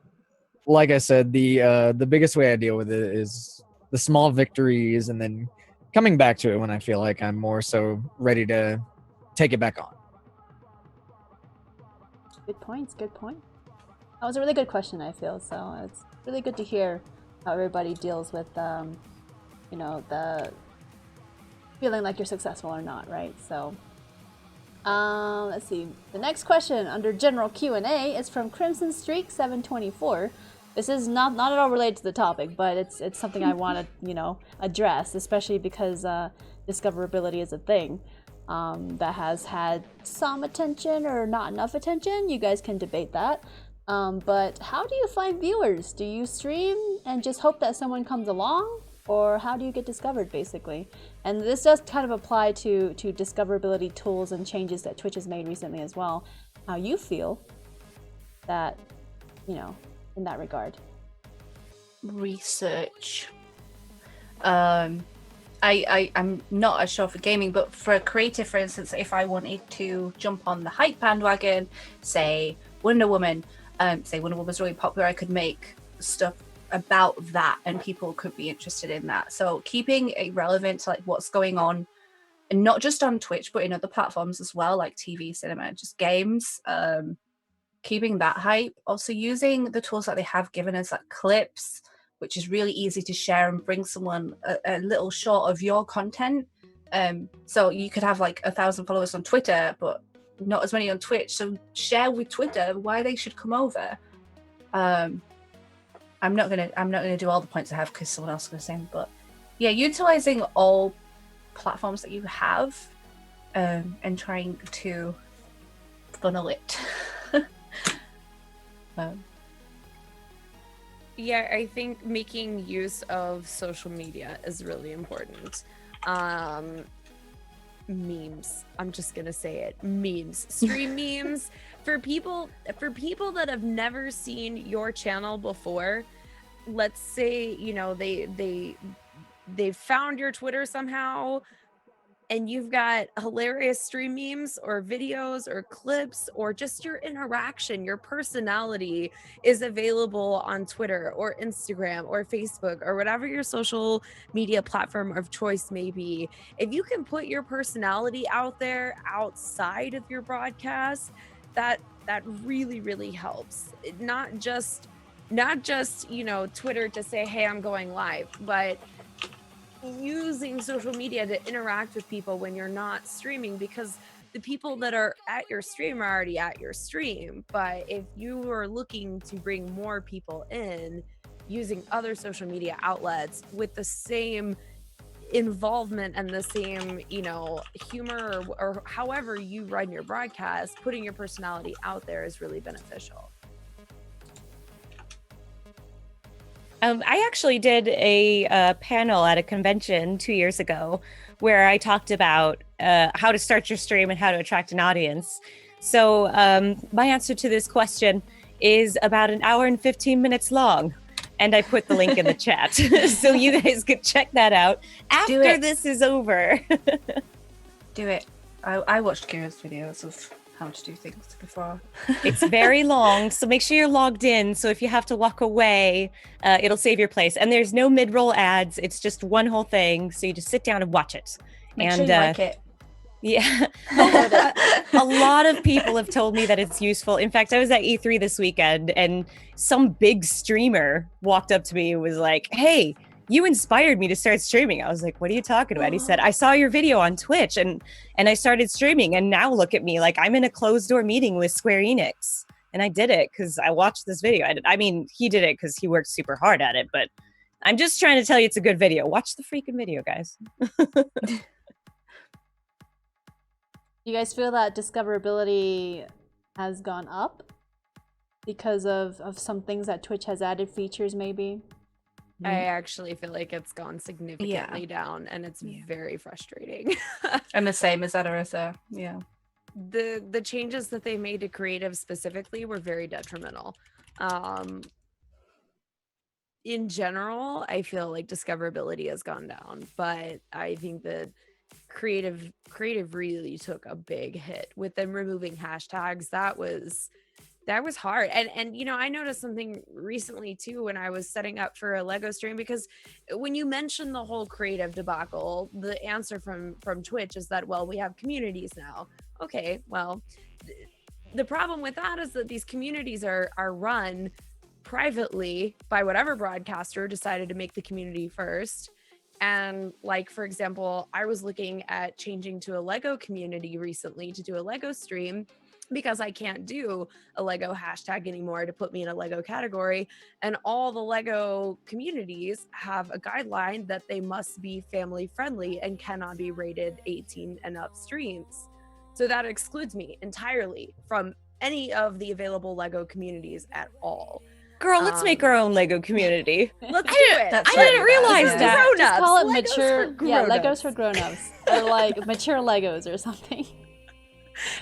like I said, the biggest way I deal with it is the small victories, and then coming back to it when I feel like I'm more so ready to take it back on. Good points. That was a really good question, I feel. So it's really good to hear how everybody deals with, you know, the feeling like you're successful or not, right? So, let's see. The next question under general Q&A is from Crimson Streak 724. This is not at all related to the topic, but it's something I want to, you know, address, especially because discoverability is a thing that has had some attention or not enough attention. You guys can debate that. But how do you find viewers? Do you stream and just hope that someone comes along? Or how do you get discovered, basically? And this does kind of apply to discoverability tools and changes that Twitch has made recently as well. How you feel that, you know, in that regard. Research. I'm not as sure for gaming, but for a creative, for instance, if I wanted to jump on the hype bandwagon, say Wonder Woman, say Wonder Woman's really popular, I could make stuff about that and people could be interested in that. So keeping it relevant to like what's going on, and not just on Twitch, but in other platforms as well, like TV, cinema, just games, keeping that hype. Also using the tools that they have given us, like clips, which is really easy to share and bring someone a little short of your content. So you could have like 1,000 followers on Twitter, but not as many on Twitch. So share with Twitter why they should come over. I'm not gonna do all the points I have because someone else is gonna say them, but yeah, utilizing all platforms that you have, and trying to funnel it. Yeah, I think making use of social media is really important. Memes. I'm just gonna say it. Memes. Stream memes. For people that have never seen your channel before, let's say, you know, they found your Twitter somehow, and you've got hilarious stream memes or videos or clips or just your interaction, your personality is available on Twitter or Instagram or Facebook or whatever your social media platform of choice may be. If you can put your personality out there outside of your broadcast, that really helps. Not just you know, Twitter to say, hey, I'm going live, but using social media to interact with people when you're not streaming, because the people that are at your stream are already at your stream. But if you are looking to bring more people in using other social media outlets with the same involvement and the same, you know, humor or however you run your broadcast, putting your personality out there is really beneficial. I actually did a panel at a convention 2 years ago where I talked about how to start your stream and how to attract an audience. So my answer to this question is about an hour and 15 minutes long. And I put the link in the chat. So you guys could check that out after this is over. Do it. I watched Kira's videos of how to do things before. It's very long, so make sure you're logged in. So if you have to walk away, it'll save your place. And there's no mid-roll ads. It's just one whole thing. So you just sit down and watch it. Make sure you like it. Yeah. A lot of people have told me that it's useful. In fact, I was at E3 this weekend and some big streamer walked up to me and was like, hey, you inspired me to start streaming. I was like, what are you talking about? He said, I saw your video on Twitch and I started streaming, and now look at me, like I'm in a closed door meeting with Square Enix. And I did it because I watched this video. I mean, he did it because he worked super hard at it, but I'm just trying to tell you it's a good video. Watch the freaking video, guys. You guys feel that discoverability has gone up because of some things that Twitch has added, features maybe? I actually feel like it's gone significantly down, and it's very frustrating. I'm the same as Adarissa. Yeah. The changes that they made to creative specifically were very detrimental. In general, I feel like discoverability has gone down, but I think that creative really took a big hit with them removing hashtags. That was hard. And you know, I noticed something recently too when I was setting up for a Lego stream, because when you mention the whole creative debacle, the answer from Twitch is that, well, we have communities now. Okay, well, the problem with that is that these communities are run privately by whatever broadcaster decided to make the community first. And like, for example, I was looking at changing to a Lego community recently to do a Lego stream, because I can't do a Lego hashtag anymore to put me in a Lego category. And all the Lego communities have a guideline that they must be family friendly and cannot be rated 18 and up streams. So that excludes me entirely from any of the available Lego communities at all. Girl, let's make our own Lego community. Let's do it. I didn't realize that. Just call it Legos mature. for Yeah, grown-ups. Legos for grown-ups. Or like mature Legos or something.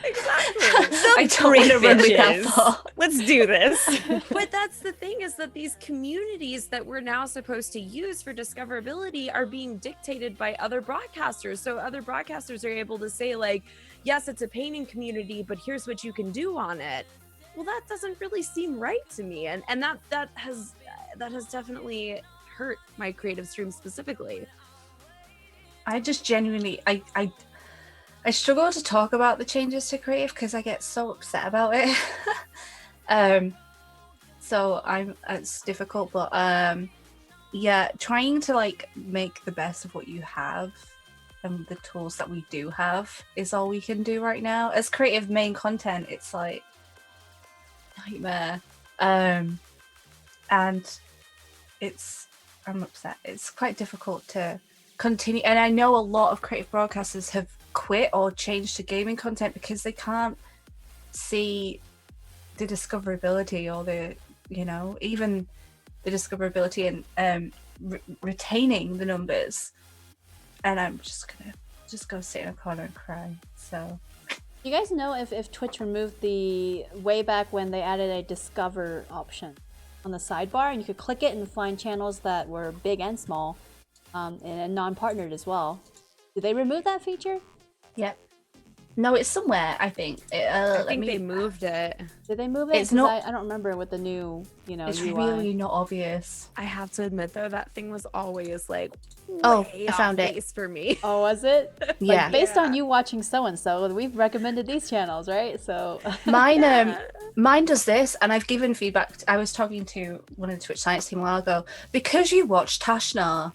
Exactly. I don't want to run with that Bitches. far. Let's do this. But that's the thing, is that these communities that we're now supposed to use for discoverability are being dictated by other broadcasters. So other broadcasters are able to say, like, yes, it's a painting community, but here's what you can do on it. Well, that doesn't really seem right to me. And that has definitely hurt my creative stream specifically. I just genuinely, I struggle to talk about the changes to creative because I get so upset about it. So it's difficult, but yeah, trying to like make the best of what you have and the tools that we do have is all we can do right now. As creative main content, it's like nightmare. And I'm upset. It's quite difficult to continue, and I know a lot of creative broadcasters have quit or changed to gaming content because they can't see the discoverability or the, you know, even the discoverability and retaining the numbers. And I'm just gonna go sit in a corner and cry. So, You guys know if Twitch removed the way back when they added a discover option on the sidebar, and you could click it and find channels that were big and small, and non-partnered as well. Did they remove that feature? yep. No, it's somewhere. I think. I think they moved it. Did they move it? It's 'Cause not- I don't remember with the new, It's UI. really not obvious. I have to admit though, that thing was always like, Oh, way I found off it. base for me. Oh, was it? Yeah. Like, based on you watching so and so, we've recommended these channels, right? So Mine does this, and I've given feedback. I was talking to one of the Twitch Science team a while ago because you watch Tashnar.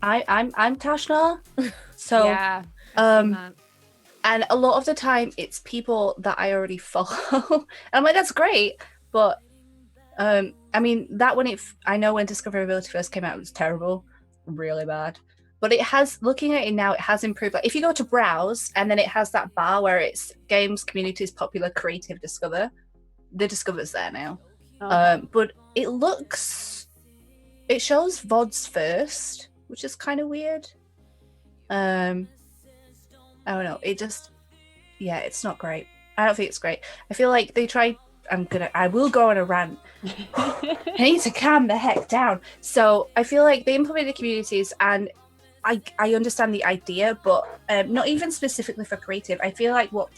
I'm Tashnar, so Yeah. I've seen that. and a lot of the time it's people that I already follow. And I'm like, that's great, but I mean that I know when discoverability first came out, it was terrible, really bad. But it has, looking at it now, it has improved. Like if you go to browse and then it has that bar where it's games, communities, popular, creative, discover. The discover's there now. But it shows VODs first, which is kind of weird. I don't know. It's not great. I don't think it's great. I feel like they tried. I will go on a rant. I need to calm the heck down. So I feel like they implemented communities, and I understand the idea, but not even specifically for creative. I feel like what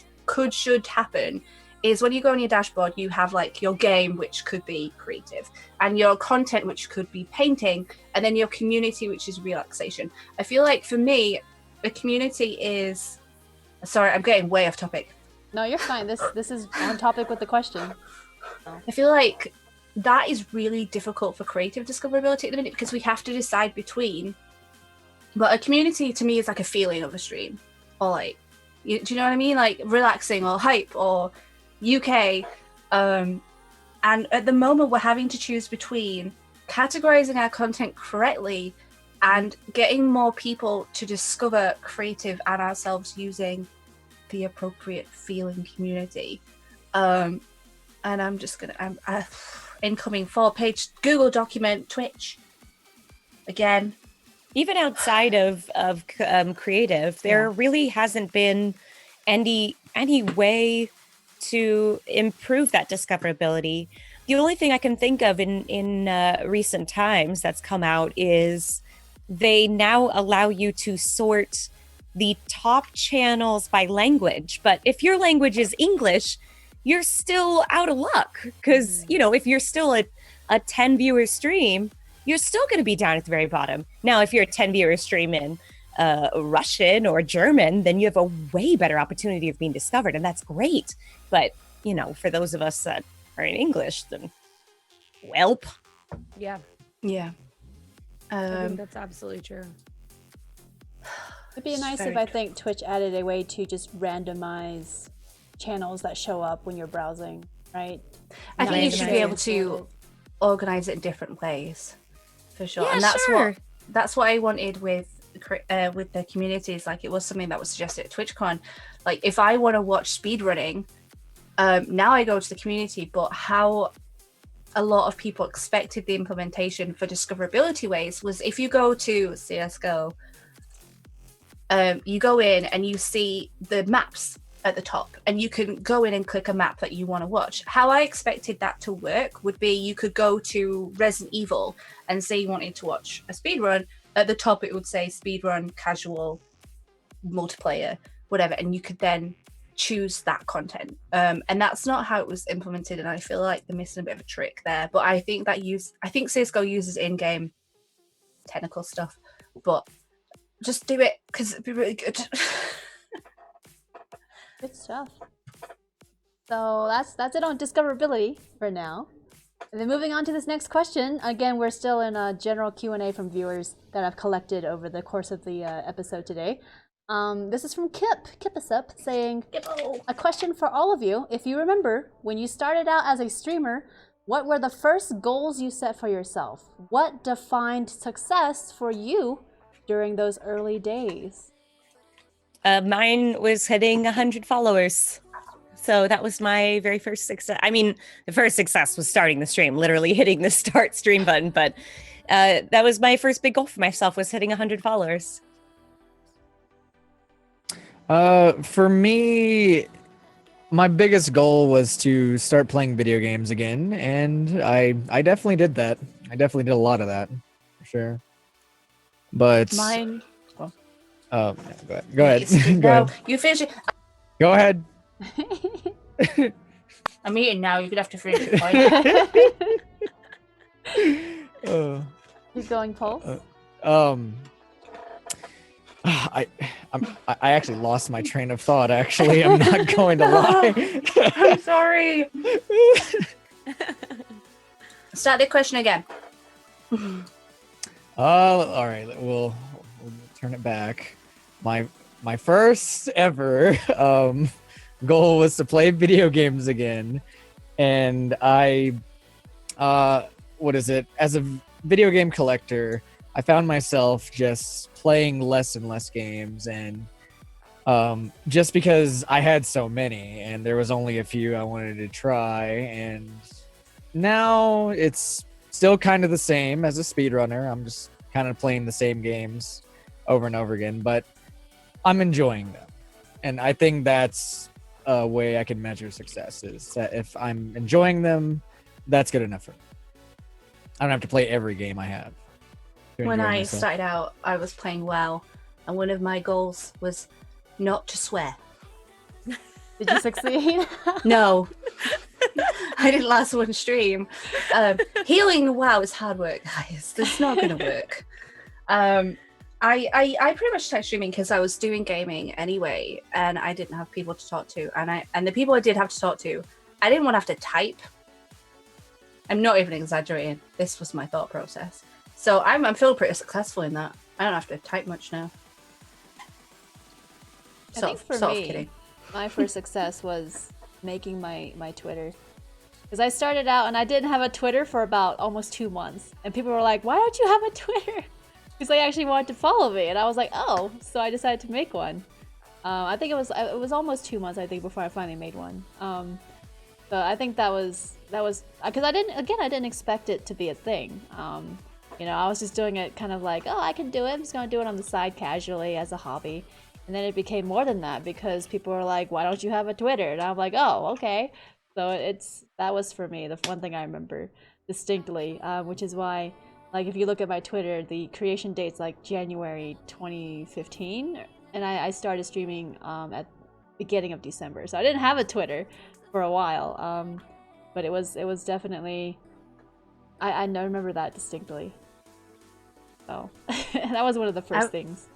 should happen is when you go on your dashboard, you have like your game, which could be creative, and your content, which could be painting, and then your community, which is relaxation. I feel like for me, the community is. Sorry, I'm getting way off topic. no, you're fine. This is on topic with the question. I feel like that is really difficult for creative discoverability at the minute because we have to decide between. But a community to me is like a feeling of a stream, or like, do you know what I mean? Like relaxing or hype or UK. And at the moment, we're having to choose between categorizing our content correctly and getting more people to discover creative and ourselves using the appropriate feeling community. And I'm just gonna, incoming 4-page Google document, Twitch. Again. Even outside of creative, there really hasn't been any way to improve that discoverability. The only thing I can think of in recent times that's come out is they now allow you to sort the top channels by language. But if your language is English, you're still out of luck because, if you're still a 10 viewer stream, you're still going to be down at the very bottom. Now, if you're a 10 viewer stream in Russian or German, then you have a way better opportunity of being discovered. And that's great. But, for those of us that are in English, then welp. Yeah. Yeah. I think that's absolutely true. It'd be nice if I think Twitch added a way to just randomize channels that show up when you're browsing, right? I think you should be able to organize it in different ways, for sure. Yeah, and that's what I wanted with the communities. Like it was something that was suggested at TwitchCon. Like if I want to watch speedrunning, now I go to the community. But how a lot of people expected the implementation for discoverability ways was if you go to CSGO, you go in and you see the maps at the top, and you can go in and click a map that you want to watch. How I expected that to work would be you could go to Resident Evil and say you wanted to watch a speedrun. At the top it would say speedrun, casual, multiplayer, whatever, and you could then choose that content. And that's not how it was implemented, and I feel like they're missing a bit of a trick there. But I think CSGO uses in-game technical stuff, but just do it because it'd be really good. Good stuff. So that's it on discoverability for now. And then moving on to this next question. Again, we're still in a general Q&A from viewers that I've collected over the course of the episode today. This is from Kipasup saying, a question for all of you. If you remember, when you started out as a streamer, what were the first goals you set for yourself? What defined success for you during those early days? Mine was hitting 100 followers. So that was my very first success. I mean, the first success was starting the stream, literally hitting the start stream button. But that was my first big goal for myself, was hitting 100 followers. For me, my biggest goal was to start playing video games again, and I definitely did that. I definitely did a lot of that, for sure. But Mine. oh, yeah, go ahead. Go No, ahead. you finish it. Go ahead. I'm eating now. You're gonna have to finish it. Fine. Keep going, Pulse. I actually lost my train of thought. Actually, I'm not going to lie. I'm sorry. Start the question again. All right. We'll turn it back. My first ever goal was to play video games again, and I what is it? As a video game collector, I found myself just playing less and less games, and just because I had so many and there was only a few I wanted to try, and now it's still kind of the same as a speedrunner. I'm just kind of playing the same games over and over again, but I'm enjoying them. And I think that's a way I can measure success, is that if I'm enjoying them, that's good enough for me. I don't have to play every game I have. When I started out, I was playing WoW, and one of my goals was not to swear. Did you succeed? No. I didn't last one stream. Healing WoW is hard work, guys. It's not going to work. I pretty much started streaming because I was doing gaming anyway, and I didn't have people to talk to. And the people I did have to talk to, I didn't want to have to type. I'm not even exaggerating. This was my thought process. So I'm feeling pretty successful in that. I don't have to type much now. I think for me, kidding. my first success was making my Twitter. Because I started out and I didn't have a Twitter for about almost 2 months. And people were like, why don't you have a Twitter? Because they actually wanted to follow me. And I was like, oh. So I decided to make one. I think it was almost 2 months, I think, before I finally made one. So I think that was because I didn't expect it to be a thing. You know, I was just doing it kind of like, oh, I can do it. I'm just going to do it on the side casually as a hobby. And then it became more than that because people were like, why don't you have a Twitter? And I'm like, oh, okay. So that was for me the one thing I remember distinctly, which is why, like, if you look at my Twitter, the creation date's like January 2015, and I started streaming at beginning of December. So I didn't have a Twitter for a while, but it was definitely I remember that distinctly. So that was one of the first things.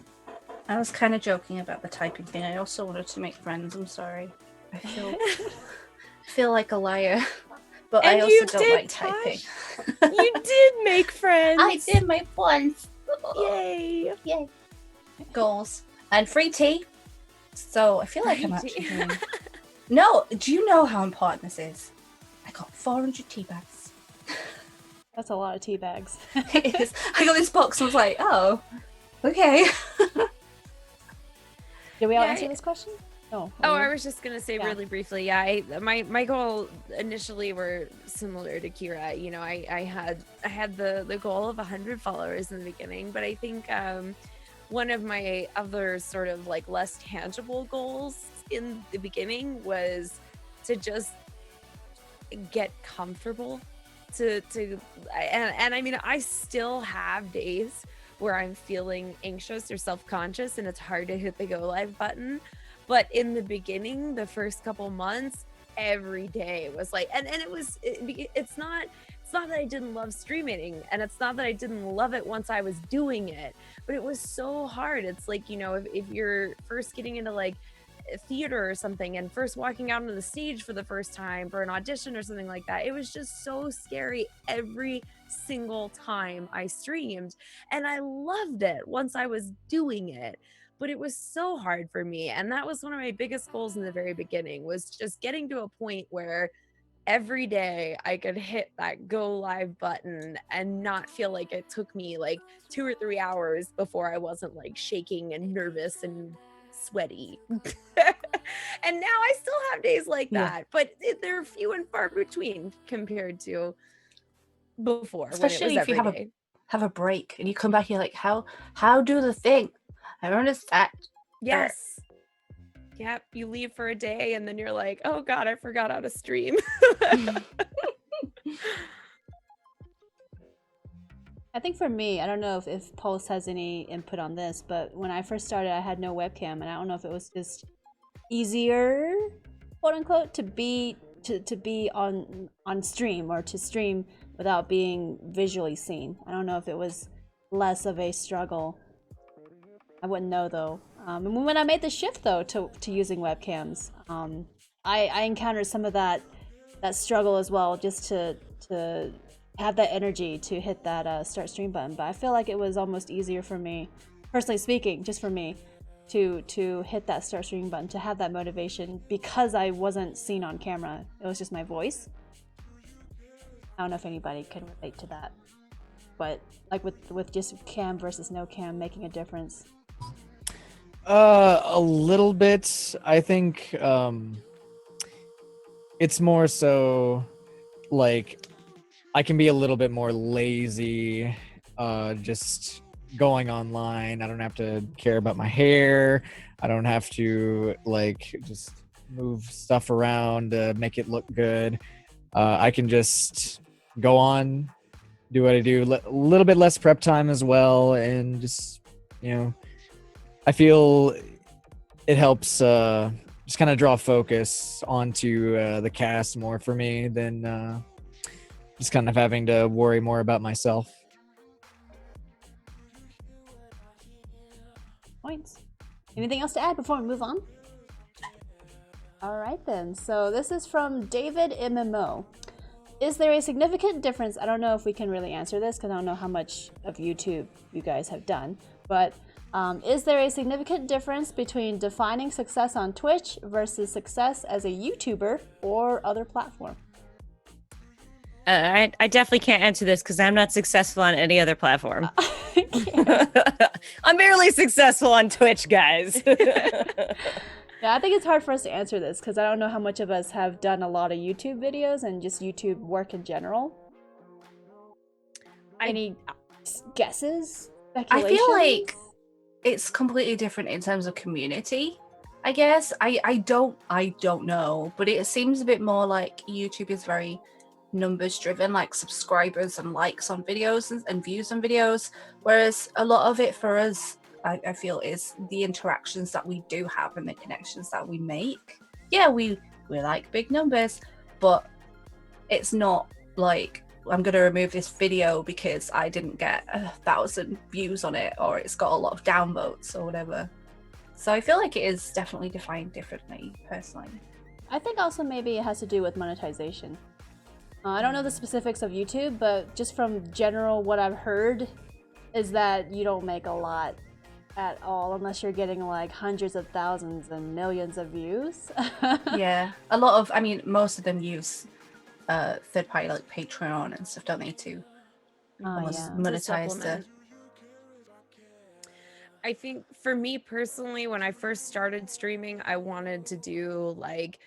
I was kind of joking about the typing thing. I also wanted to make friends. I'm sorry. I feel like a liar, but And I also you don't did, like typing. You did make friends. I did make friends. Yay. Yay. Goals and free tea. So I feel like I'm Free actually tea. doing. No, do you know how important this is? I got 400 tea bags. That's a lot of tea bags. It is. I got this box and was like, oh, okay. Did we all Yeah, answer this question? No. Oh, I was just gonna say Yeah. really briefly. Yeah, my goal initially were similar to Kira. You know, I had the goal of 100 followers in the beginning, but I think one of my other sort of like less tangible goals in the beginning was to just get comfortable. And I mean, I still have days where I'm feeling anxious or self-conscious, and it's hard to hit the go live button. But in the beginning, the first couple months, every day was like, and it's not that I didn't love streaming, and it's not that I didn't love it once I was doing it, but it was so hard. It's like, you know, if you're first getting into like theater or something and first walking out onto the stage for the first time for an audition or something like that, it was just so scary every single time I streamed, and I loved it once I was doing it. But it was so hard for me, and that was one of my biggest goals in the very beginning, was just getting to a point where every day I could hit that go live button and not feel like it took me like 2 or 3 hours before I wasn't like shaking and nervous and sweaty. And now I still have days like Yeah. that, but they're few and far between compared to before, Especially when it was if you every day. have a break and you come back, you're like, how do the thing? I don't understand. Yes. Yep. You leave for a day and then you're like, oh God, I forgot how to stream. I think for me, I don't know if Pulse has any input on this, but when I first started, I had no webcam, and I don't know if it was just easier, quote unquote, to be on stream, or to stream without being visually seen. I don't know if it was less of a struggle. I wouldn't know though. And when I made the shift though to using webcams, I encountered some of that struggle as well, just to have that energy to hit that start stream button. But I feel like it was almost easier for me, personally speaking, just for me, to hit that start stream button, to have that motivation, because I wasn't seen on camera. It was just my voice. I don't know if anybody can relate to that, but like with just cam versus no cam making a difference. A little bit. I think it's more so like I can be a little bit more lazy, just going online. I don't have to care about my hair. I don't have to like just move stuff around to make it look good. I can just go on, do what I do. A little bit less prep time as well, and just, you know, I feel it helps just kind of draw focus onto the cast more for me than just kind of having to worry more about myself. Points. Anything else to add before we move on? All right then. So this is from David MMO. Is there a significant difference? I don't know if we can really answer this because I don't know how much of YouTube you guys have done, but is there a significant difference between defining success on Twitch versus success as a YouTuber or other platform? I definitely can't answer this because I'm not successful on any other platform. I'm barely successful on Twitch, guys. Yeah, I think it's hard for us to answer this because I don't know how much of us have done a lot of YouTube videos and just YouTube work in general. Any guesses? I feel like it's completely different in terms of community. I guess I don't know, but it seems a bit more like YouTube is very numbers driven, like subscribers and likes on videos and views on videos, whereas a lot of it for us, I feel, is the interactions that we do have and the connections that we make. Yeah, we like big numbers, but it's not like I'm going to remove this video because I didn't get 1,000 views on it, or it's got a lot of downvotes or whatever. So I feel like it is definitely defined differently, personally. I think also maybe it has to do with monetization. I don't know the specifics of YouTube, but just from general what I've heard is that you don't make a lot at all unless you're getting like hundreds of thousands and millions of views. Yeah, a lot of, I mean, most of them use third party like Patreon and stuff, don't they, to almost monetize the... I think for me personally, when I first started streaming, I wanted to do like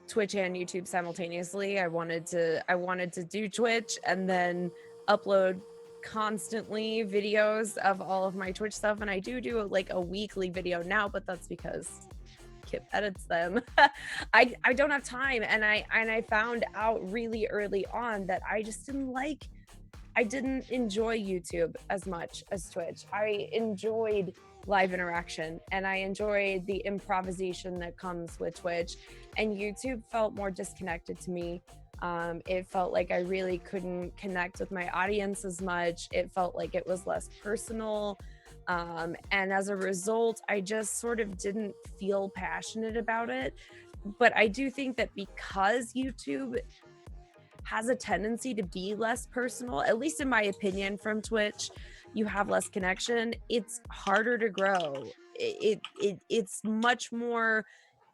Twitch and YouTube simultaneously. I wanted to do Twitch and then upload constantly videos of all of my Twitch stuff, and I do like a weekly video now, but that's because Kip edits them. I don't have time, and I found out really early on that I just didn't enjoy YouTube as much as Twitch. I enjoyed live interaction and I enjoyed the improvisation that comes with Twitch, and YouTube felt more disconnected to me. It felt like I really couldn't connect with my audience as much. It felt like it was less personal. And as a result, I just sort of didn't feel passionate about it. But I do think that because YouTube has a tendency to be less personal, at least in my opinion, from Twitch, you have less connection. It's harder to grow. It's much more,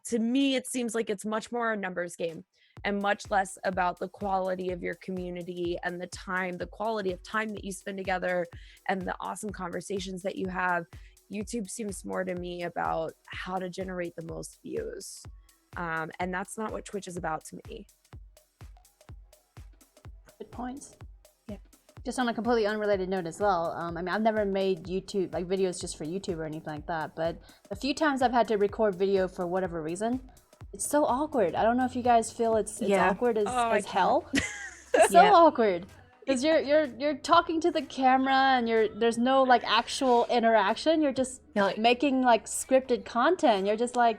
to me, it seems like it's much more a numbers game and much less about the quality of your community and the quality of time that you spend together and the awesome conversations that you have. YouTube seems more to me about how to generate the most views. And that's not what Twitch is about to me. Good points. Yeah. Just on a completely unrelated note as well. I mean, I've never made YouTube like videos just for YouTube or anything like that. But a few times I've had to record video for whatever reason. It's so awkward. I don't know if you guys feel it's Yeah. awkward as I hell. It's so Yeah. awkward because you're talking to the camera and there's no like actual interaction. You're just making like scripted content. You're just like,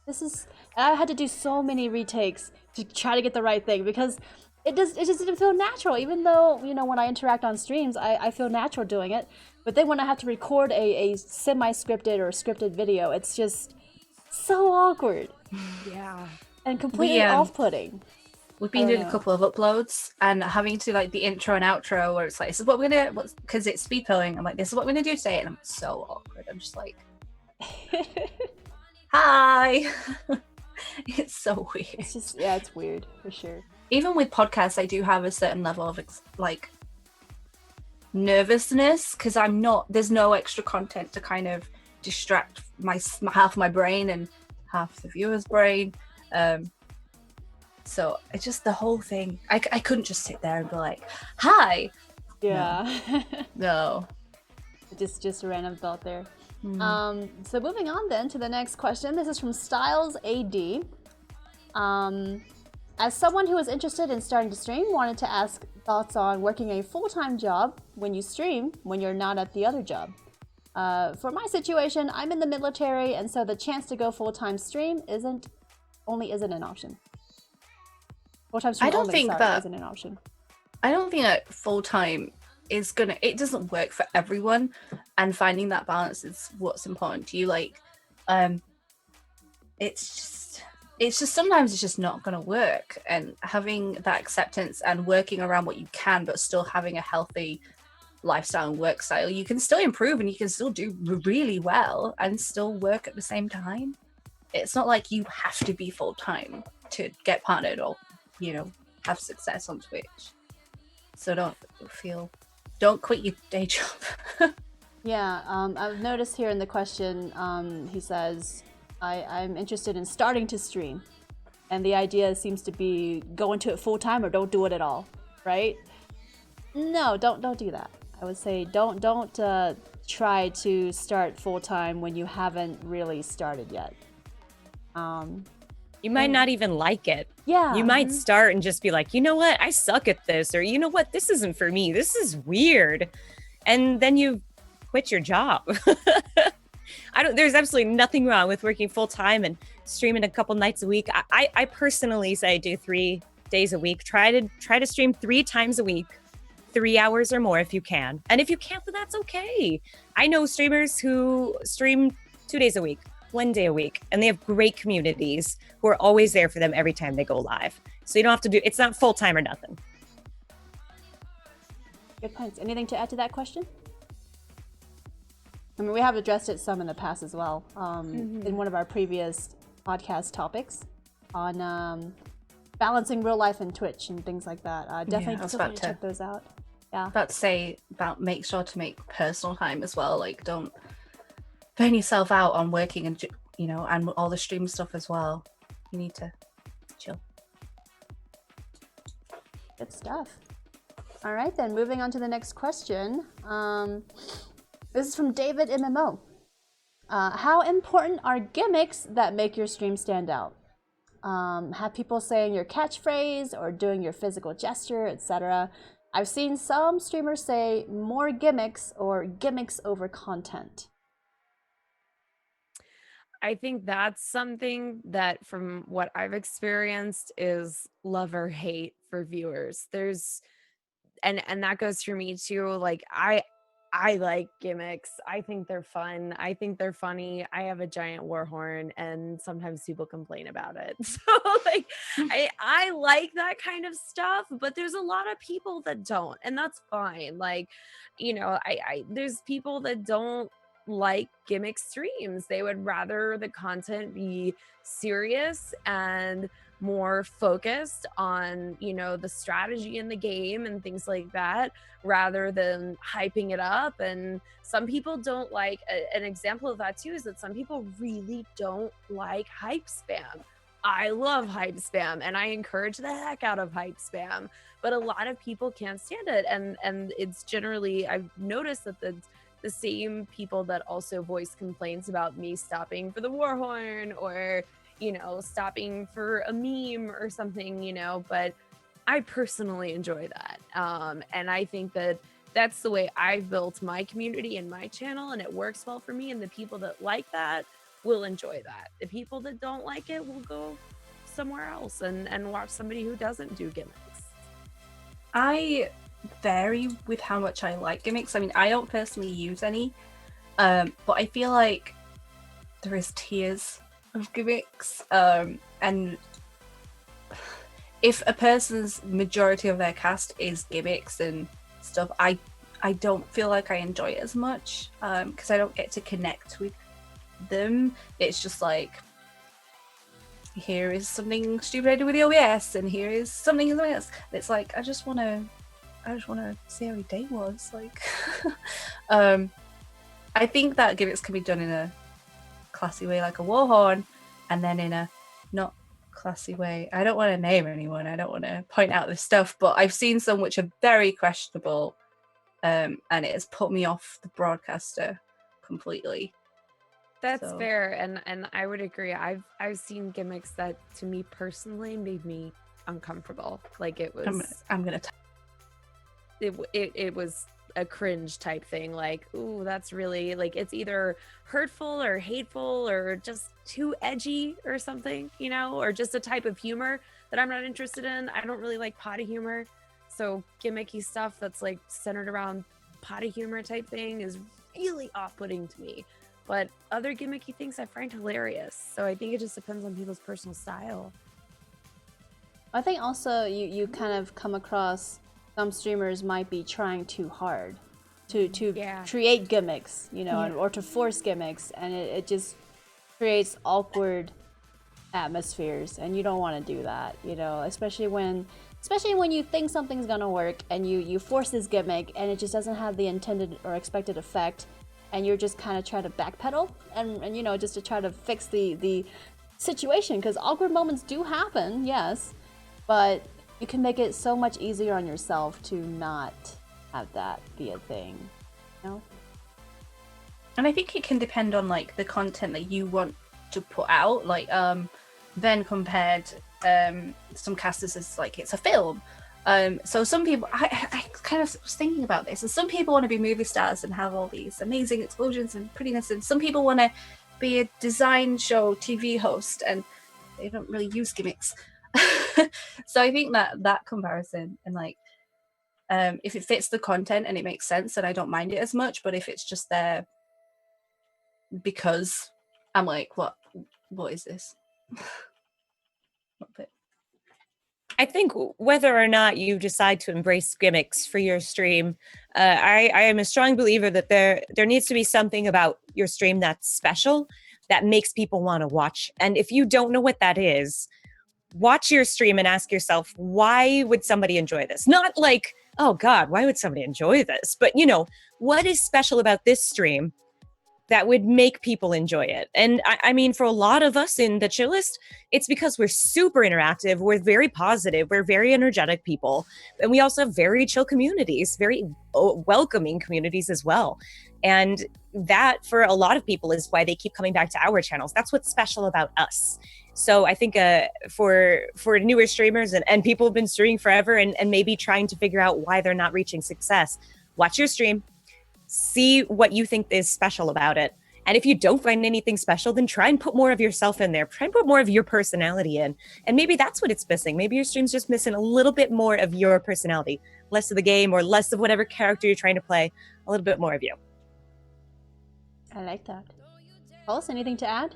this is. And I had to do so many retakes to try to get the right thing because it just didn't feel natural. Even though, you know, when I interact on streams, I feel natural doing it. But then when I have to record a semi-scripted or scripted video, it's just so awkward. Yeah. And completely off-putting. We've been doing a couple of uploads and having to like the intro and outro where it's like, this is what we're gonna, because it's speed pulling. I'm like, this is what we're gonna do today, and I'm so awkward. I'm just like, hi. It's so weird. It's just, yeah, it's weird for sure. Even with podcasts, I do have a certain level of like nervousness because there's no extra content to kind of distract my half my brain and half the viewer's brain. So it's just the whole thing. I couldn't just sit there and be like, hi. Yeah. No. Just a random thought there. So moving on then to the next question. This is from Styles AD. As someone who is interested in starting to stream, wanted to ask thoughts on working a full-time job when you stream when you're not at the other job. For my situation, I'm in the military, and so the chance to go full-time stream isn't an option. Full-time stream isn't an option. I don't think that full-time is it doesn't work for everyone, and finding that balance is what's important to you. Like, it's just sometimes it's just not gonna work, and having that acceptance and working around what you can, but still having a healthy lifestyle and work style, you can still improve and you can still do really well and still work at the same time. It's not like you have to be full-time to get partnered or, you know, have success on Twitch. So don't quit your day job. Yeah, I've noticed here in the question, he says, I'm interested in starting to stream. And the idea seems to be go into it full time or don't do it at all, right? No, don't do that. I would say don't try to start full time when you haven't really started yet. You might not even like it. Yeah. You might start and just be like, you know what? I suck at this. Or, you know what? This isn't for me. This is weird. And then you quit your job. There's absolutely nothing wrong with working full time and streaming a couple nights a week. I personally say I do 3 days a week. Try to stream 3 times a week, 3 hours or more if you can. And if you can't, then that's okay. I know streamers who stream 2 days a week, 1 day a week, and they have great communities who are always there for them every time they go live. So you don't have to it's not full time or nothing. Good points. Anything to add to that question? I mean, we have addressed it some in the past as well, in one of our previous podcast topics on balancing real life and Twitch and things like that. Definitely check those out. Yeah. About to say make sure to make personal time as well. Like, don't burn yourself out on working and, you know, and all the stream stuff as well. You need to chill. Good stuff. All right, then moving on to the next question. This is from David MMO. How important are gimmicks that make your stream stand out? Have people saying your catchphrase or doing your physical gesture, etc. I've seen some streamers say more gimmicks or gimmicks over content. I think that's something that, from what I've experienced, is love or hate for viewers. And that goes for me too. Like, I like gimmicks. I think they're fun. I think they're funny. I have a giant war horn and sometimes people complain about it. So like, I like that kind of stuff, but there's a lot of people that don't, and that's fine. Like, you know, there's people that don't like gimmick streams. They would rather the content be serious and more focused on, you know, the strategy in the game and things like that, rather than hyping it up. And some people don't like, an example of that too is that some people really don't like hype spam. I love hype spam and I encourage the heck out of hype spam, but a lot of people can't stand it. And it's generally, I've noticed that the same people that also voice complaints about me stopping for the war horn, or, you know, stopping for a meme or something, you know, but I personally enjoy that. And I think that that's the way I've built my community and my channel, and it works well for me. And the people that like that will enjoy that. The people that don't like it will go somewhere else and watch somebody who doesn't do gimmicks. I vary with how much I like gimmicks. I mean, I don't personally use any, but I feel like there is tiers of gimmicks, and if a person's majority of their cast is gimmicks and stuff, I don't feel like I enjoy it as much, because I don't get to connect with them. It's just like, here is something stupid I do with the OBS, and here is something else. It's like, I just want to see how your day was. Like, I think that gimmicks can be done in a classy way, like a warhorn, and then in a not classy way. I don't want to name anyone. I don't want to point out this stuff, but I've seen some which are very questionable, and it has put me off the broadcaster completely. That's So- fair, and I would agree. I've seen gimmicks that to me personally made me uncomfortable. Like it was I'm gonna it was a cringe type thing. Like, ooh, that's really, like, it's either hurtful or hateful or just too edgy or something, you know, or just a type of humor that I'm not interested in. I don't really like potty humor, so gimmicky stuff that's like centered around potty humor type thing is really off-putting to me. But other gimmicky things I find hilarious. So I think it just depends on people's personal style. I think also you kind of come across some streamers might be trying too hard to Yeah. create gimmicks, you know, or to force gimmicks, and it just creates awkward atmospheres, and you don't want to do that, you know, especially when you think something's gonna work and you force this gimmick and it just doesn't have the intended or expected effect, and you're just kind of trying to backpedal and you know, just to try to fix the situation, because awkward moments do happen, yes, but you can make it so much easier on yourself to not have that be a thing, you know? And I think it can depend on like the content that you want to put out. Like then compared some casters as like it's a film. So some people, I kind of was thinking about this, and some people want to be movie stars and have all these amazing explosions and prettiness, and some people want to be a design show TV host and they don't really use gimmicks. So I think that comparison, and like if it fits the content and it makes sense, then I don't mind it as much. But if it's just there because I'm like, what is this? Not fit. I think whether or not you decide to embrace gimmicks for your stream, I am a strong believer that there needs to be something about your stream that's special, that makes people want to watch. And if you don't know what that is, watch your stream and ask yourself, why would somebody enjoy this? Not like, oh God, why would somebody enjoy this? But you know, what is special about this stream that would make people enjoy it? And I mean, for a lot of us in the Chillest, it's because we're super interactive, we're very positive, we're very energetic people, and we also have very chill communities, very welcoming communities as well. And that, for a lot of people, is why they keep coming back to our channels. That's what's special about us. So I think for newer streamers and people who've been streaming forever and maybe trying to figure out why they're not reaching success, watch your stream, see what you think is special about it. And if you don't find anything special, then try and put more of yourself in there. Try and put more of your personality in. And maybe that's what it's missing. Maybe your stream's just missing a little bit more of your personality. Less of the game or less of whatever character you're trying to play. A little bit more of you. I like that. Pulse, anything to add?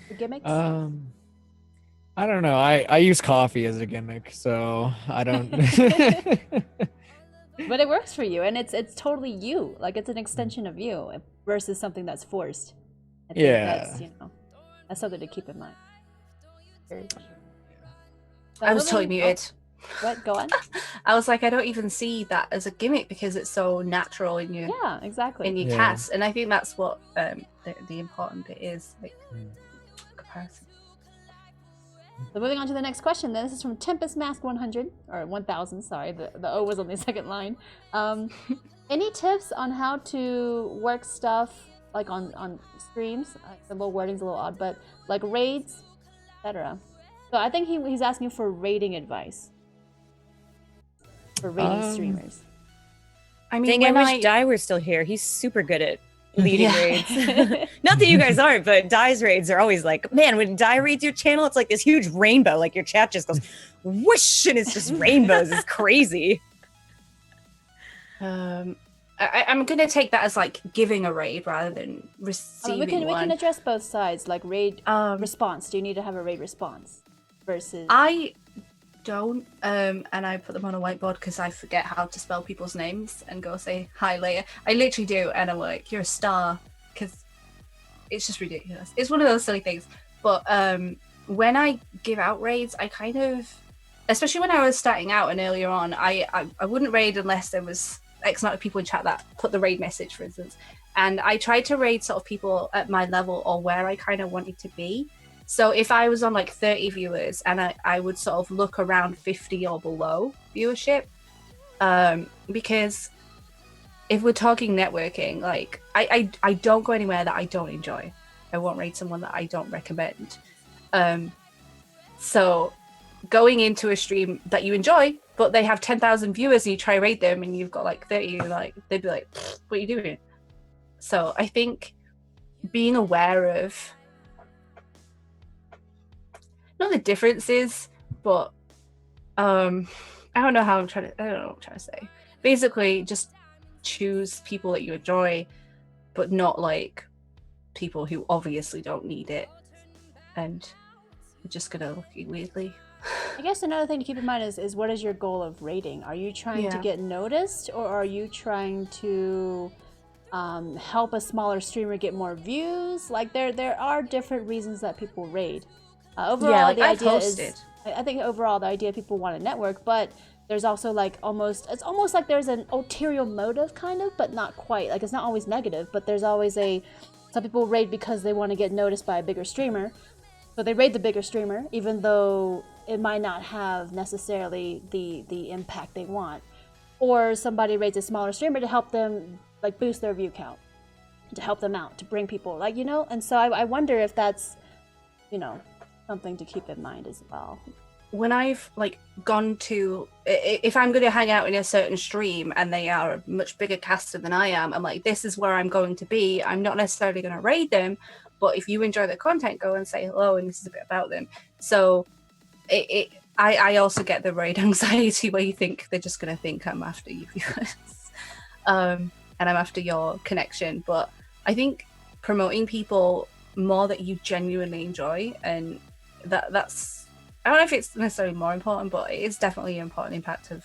The gimmicks? I don't know. I use coffee as a gimmick, so I don't. But it works for you, and it's totally you. Like, it's an extension of you versus something that's forced. I think Yeah. that's, you know, that's something to keep in mind. Very So I was totally moving- muted. What? Go on. I was like, I don't even see that as a gimmick because it's so natural in your Yeah, exactly. Yeah. cast, and I think that's what the important bit is, like comparison. So moving on to the next question. Then this is from Tempest Mask 100 or 1000. Sorry, the O was on the second line. Any tips on how to work stuff like on streams? The little wording's a little odd, but like raids, etc. So I think he's asking for raiding advice for raiding streamers. I mean, Dang, I when wish Di were still here. He's super good at leading Yeah. raids. Not that you guys aren't, but Di's raids are always like, man, when Di reads your channel, it's like this huge rainbow. Like your chat just goes whoosh, and it's just rainbows. It's crazy. I'm gonna take that as like giving a raid rather than I receiving mean, we one. can address both sides, like raid Um, response. Do you need to have a raid response versus? I don't, and I put them on a whiteboard because I forget how to spell people's names and go say hi Leia. I literally do, and I'm like, you're a star, because it's just ridiculous. It's one of those silly things. But when I give out raids, I kind of, especially when I was starting out and earlier on, I wouldn't raid unless there was X amount of people in chat that put the raid message, for instance. And I tried to raid sort of people at my level or where I kind of wanted to be. So if I was on like 30 viewers and I would sort of look around 50 or below viewership, because if we're talking networking, like I don't go anywhere that I don't enjoy. I won't raid someone that I don't recommend. So going into a stream that you enjoy, but they have 10,000 viewers and you try raid them and you've got like 30, like they'd be like, what are you doing? So I think being aware of not the differences, but I don't know what I'm trying to say. Basically, just choose people that you enjoy, but not like people who obviously don't need it and are just gonna look at you weirdly. I guess another thing to keep in mind is what is your goal of rating? Are you trying to Yeah. get noticed, or are you trying to help a smaller streamer get more views? Like there are different reasons that people raid. Overall, Yeah, like the I've idea is hosted. I think overall the idea people want to network, but there's also like it's almost like there's an ulterior motive kind of, but not quite. Like it's not always negative, but there's always some people raid because they want to get noticed by a bigger streamer. So they raid the bigger streamer, even though it might not have necessarily the impact they want. Or somebody raids a smaller streamer to help them like boost their view count, to help them out, to bring people, like, you know? And so I wonder if that's, you know, something to keep in mind as well. When I've like gone to, if I'm going to hang out in a certain stream and they are a much bigger caster than I am, I'm like, this is where I'm going to be. I'm not necessarily going to raid them, but if you enjoy the content, go and say hello, and this is a bit about them. So I also get the raid anxiety where you think they're just going to think I'm after you viewers, and I'm after your connection. But I think promoting people more that you genuinely enjoy, and that's, I don't know if it's necessarily more important, but it is definitely an important impact of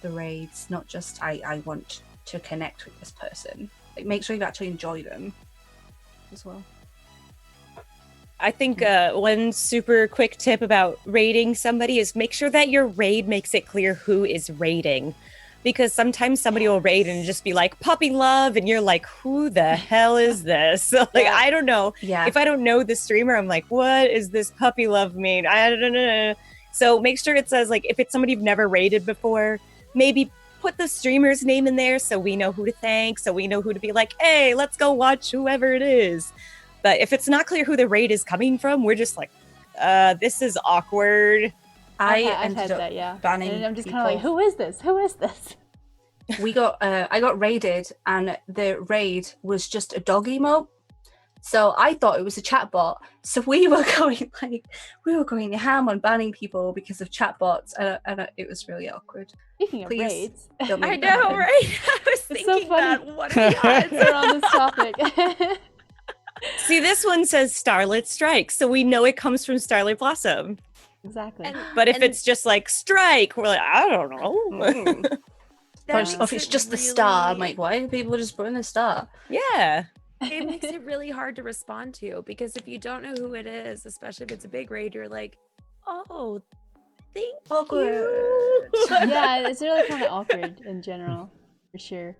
the raids, not just I want to connect with this person. Like make sure you actually enjoy them as well. I think one super quick tip about raiding somebody is make sure that your raid makes it clear who is raiding. Because sometimes somebody will raid and just be like, puppy love, and you're like, who the hell is this? So, like, I don't know. Yeah. If I don't know the streamer, I'm like, what is this puppy love mean? I don't know. So make sure it says, like, if it's somebody you've never raided before, maybe put the streamer's name in there so we know who to thank, so we know who to be like, hey, let's go watch whoever it is. But if it's not clear who the raid is coming from, we're just like, this is awkward. I've I've had ended up that, yeah. banning And I'm just kind people. of like, who is this? Who is this? I got raided, and the raid was just a dog emote. So I thought it was a chatbot. So we were going ham on banning people because of chatbots, and it was really awkward. Speaking of Please. raids, Don't make I that know, happen. right? I was It's so thinking funny. that. What are the odds? we're on this topic. See, this one says Starlit Strike, so we know it comes from Starlit Blossom. Exactly. And- But if and it's just like Strike, we're like, I don't know. Mm. that Or makes if it's it just the star, I'm really- like, why are people just putting the star? Yeah. it makes it really hard to respond to, because if you don't know who it is, especially if it's a big raid, you're like, oh, Thank Awkward. you. Yeah, it's really kind of awkward in general, for sure.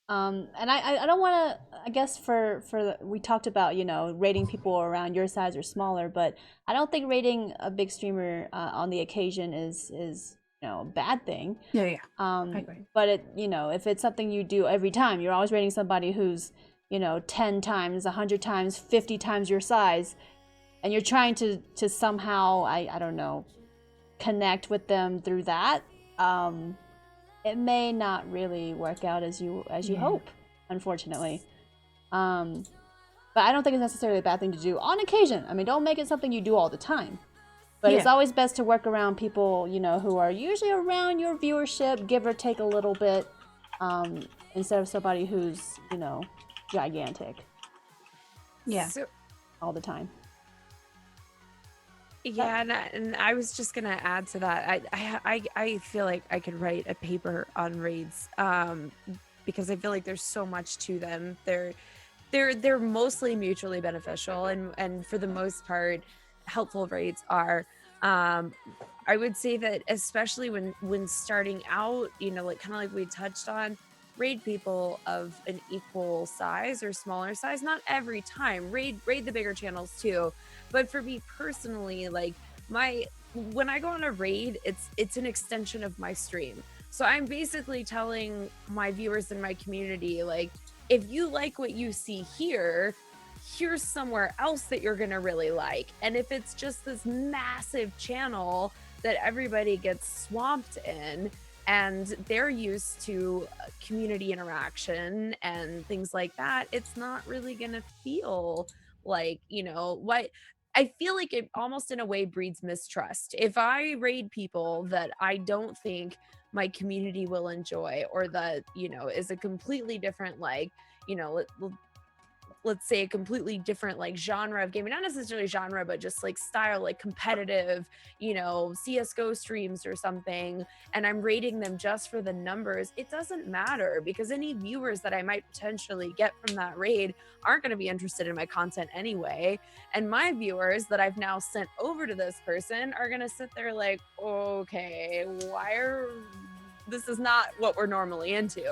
And I don't want to. I guess we talked about rating people around your size or smaller, but I don't think rating a big streamer on the occasion is a bad thing. Yeah. I agree. But if it's something you do every time, you're always rating somebody who's 10 times, 100 times, 50 times your size, and you're trying to somehow I don't know, connect with them through that. It may not really work out as you hope, unfortunately. But I don't think it's necessarily a bad thing to do on occasion. I mean, don't make it something you do all the time. But it's always best to work around people, who are usually around your viewership, give or take a little bit, instead of somebody who's, gigantic. Yeah. So, all the time. yeah, and I was just gonna add to that. I feel like I could write a paper on raids, because I feel like there's so much to them. They're mostly mutually beneficial, and for the most part, helpful raids are. I would say that especially when starting out, like kind of like we touched on, raid people of an equal size or smaller size. Not every time. Raid the bigger channels too. But for me personally, like when I go on a raid, it's an extension of my stream. So I'm basically telling my viewers in my community, like, if you like what you see here, here's somewhere else that you're gonna really like. And if it's just this massive channel that everybody gets swamped in, and they're used to community interaction and things like that, it's not really gonna feel like, what I feel like it almost in a way breeds mistrust. If I raid people that I don't think my community will enjoy, or that, is a completely different, like, let's say a completely different like genre of gaming, not necessarily genre, but just like style, like competitive, CSGO streams or something, and I'm rating them just for the numbers, it doesn't matter, because any viewers that I might potentially get from that raid aren't going to be interested in my content anyway. And my viewers that I've now sent over to this person are going to sit there like, okay, this is not what we're normally into,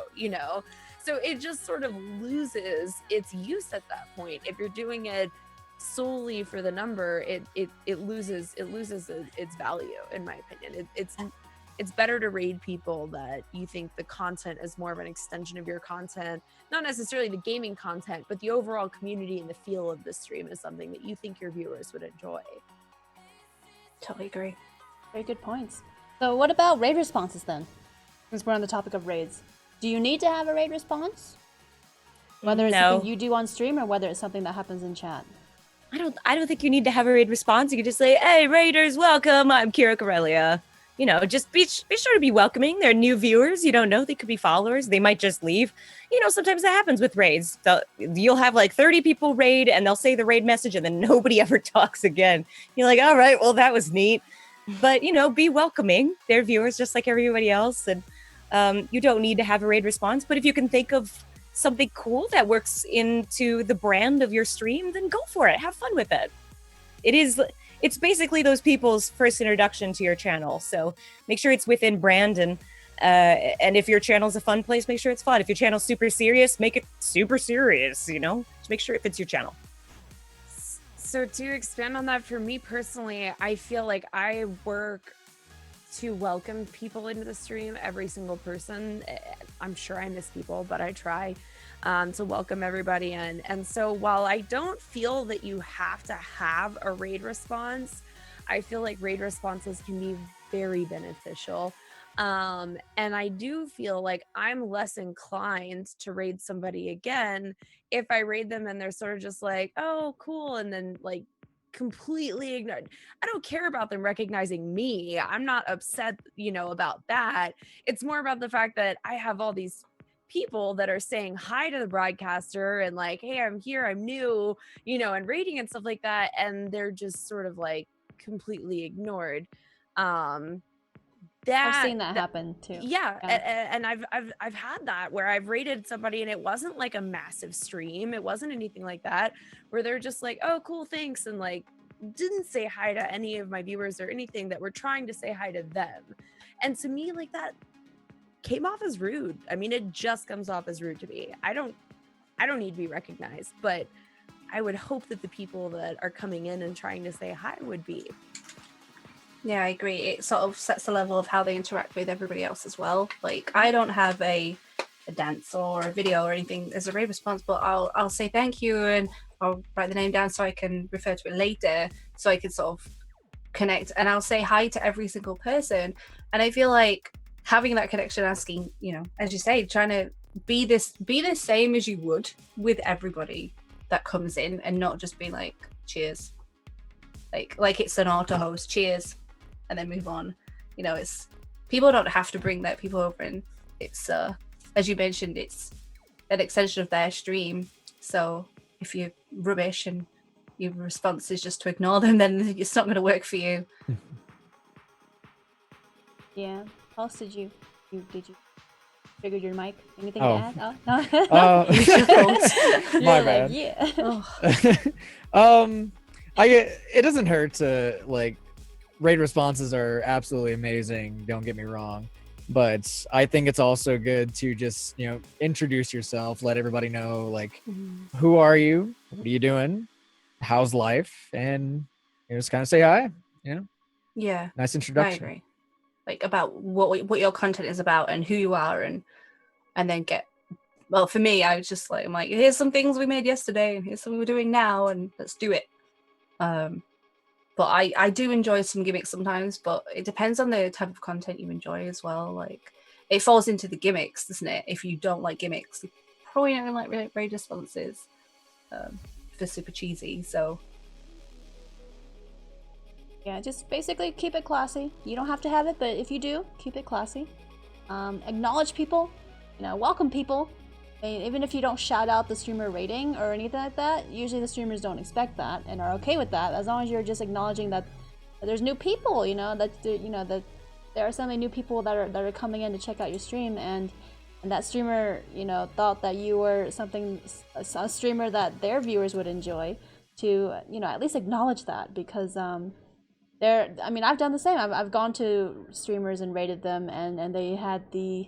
So it just sort of loses its use at that point. If you're doing it solely for the number, it loses its value, in my opinion. It's better to raid people that you think the content is more of an extension of your content, not necessarily the gaming content, but the overall community and the feel of the stream is something that you think your viewers would enjoy. Totally agree. Very good points. So what about raid responses then? Since we're on the topic of raids. Do you need to have a raid response? Whether it's something you do on stream or whether it's something that happens in chat? I don't think you need to have a raid response. You can just say, "Hey, raiders, welcome. I'm Kira Corellia." Just be sure to be welcoming. They're new viewers. You don't know. They could be followers. They might just leave. Sometimes that happens with raids. You'll have like 30 people raid, and they'll say the raid message, and then nobody ever talks again. You're like, all right, well, that was neat. But, be welcoming. They're viewers just like everybody else. And you don't need to have a raid response. But if you can think of something cool that works into the brand of your stream, then go for it. Have fun with it. It's basically those people's first introduction to your channel. So make sure it's within brand, and if your channel's a fun place, make sure it's fun. If your channel's super serious, make it super serious, Just make sure it fits your channel. So to expand on that, for me personally, I feel like I work to welcome people into the stream, every single person. I'm sure I miss people, but I try to welcome everybody in. And so while I don't feel that you have to have a raid response, I feel like raid responses can be very beneficial. And I do feel like I'm less inclined to raid somebody again if I raid them and they're sort of just like, oh, cool, and then like completely ignored. I don't care about them recognizing me. I'm not upset, about that. It's more about the fact that I have all these people that are saying hi to the broadcaster and like, hey, I'm here, I'm new, and rating and stuff like that, and they're just sort of like completely ignored. I've seen that happen too. Yeah. And I've had that where I've rated somebody and it wasn't like a massive stream, it wasn't anything like that, where they're just like, oh, cool, thanks, and like didn't say hi to any of my viewers or anything that were trying to say hi to them. And to me, like, that came off as rude. I mean, it just comes off as rude to me. I don't need to be recognized, but I would hope that the people that are coming in and trying to say hi would be. Yeah, I agree. It sort of sets the level of how they interact with everybody else as well. Like, I don't have a dance or a video or anything as a raid response, but I'll say thank you and I'll write the name down so I can refer to it later, so I can sort of connect, and I'll say hi to every single person. And I feel like having that connection, asking, you know, as you say, trying to be the same as you would with everybody that comes in, and not just be like, cheers, like it's an auto host, cheers, and then move on. You know, it's, people don't have to bring their people over, and it's as you mentioned, it's an extension of their stream. So if you're rubbish and your response is just to ignore them, then it's not going to work for you. Yeah. Pulse, did you triggered your mic? Anything Oh. to add? Oh, no. My You're bad. like, yeah. Oh. It doesn't hurt to, like, raid responses are absolutely amazing, don't get me wrong, but I think it's also good to just, you know, introduce yourself, let everybody know, like, who are you, what are you doing, how's life, and you know, just kind of say hi, you know. Yeah, Nice I introduction. agree. Like, about what your content is about and who you are, and then get, well, for me, I was just like, I'm like, here's some things we made yesterday, and here's something we're doing now, and let's do it. But I do enjoy some gimmicks sometimes, but it depends on the type of content you enjoy as well. Like, it falls into the gimmicks, doesn't it? If you don't like gimmicks, you probably don't like raid responses. If they're super cheesy, so Yeah, just basically keep it classy. You don't have to have it, but if you do, keep it classy. Acknowledge people, you know, welcome people. I mean, even if you don't shout out the streamer rating or anything like that, usually the streamers don't expect that and are okay with that, as long as you're just acknowledging that there's new people, you know, that there are so many new people that are coming in to check out your stream, and that streamer, you know, thought that you were a streamer that their viewers would enjoy. To, you know, at least acknowledge that, because I mean, I've done the same. I've gone to streamers and rated them, and they had the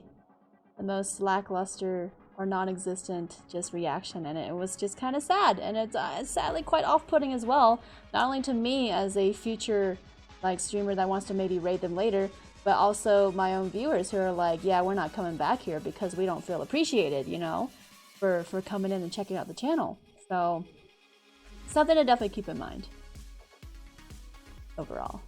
most lackluster or non-existent just reaction, and it was just kind of sad, and it's sadly quite off-putting as well, not only to me as a future like streamer that wants to maybe raid them later, but also my own viewers who are like, yeah, we're not coming back here because we don't feel appreciated, you know, for coming in and checking out the channel. So something to definitely keep in mind overall.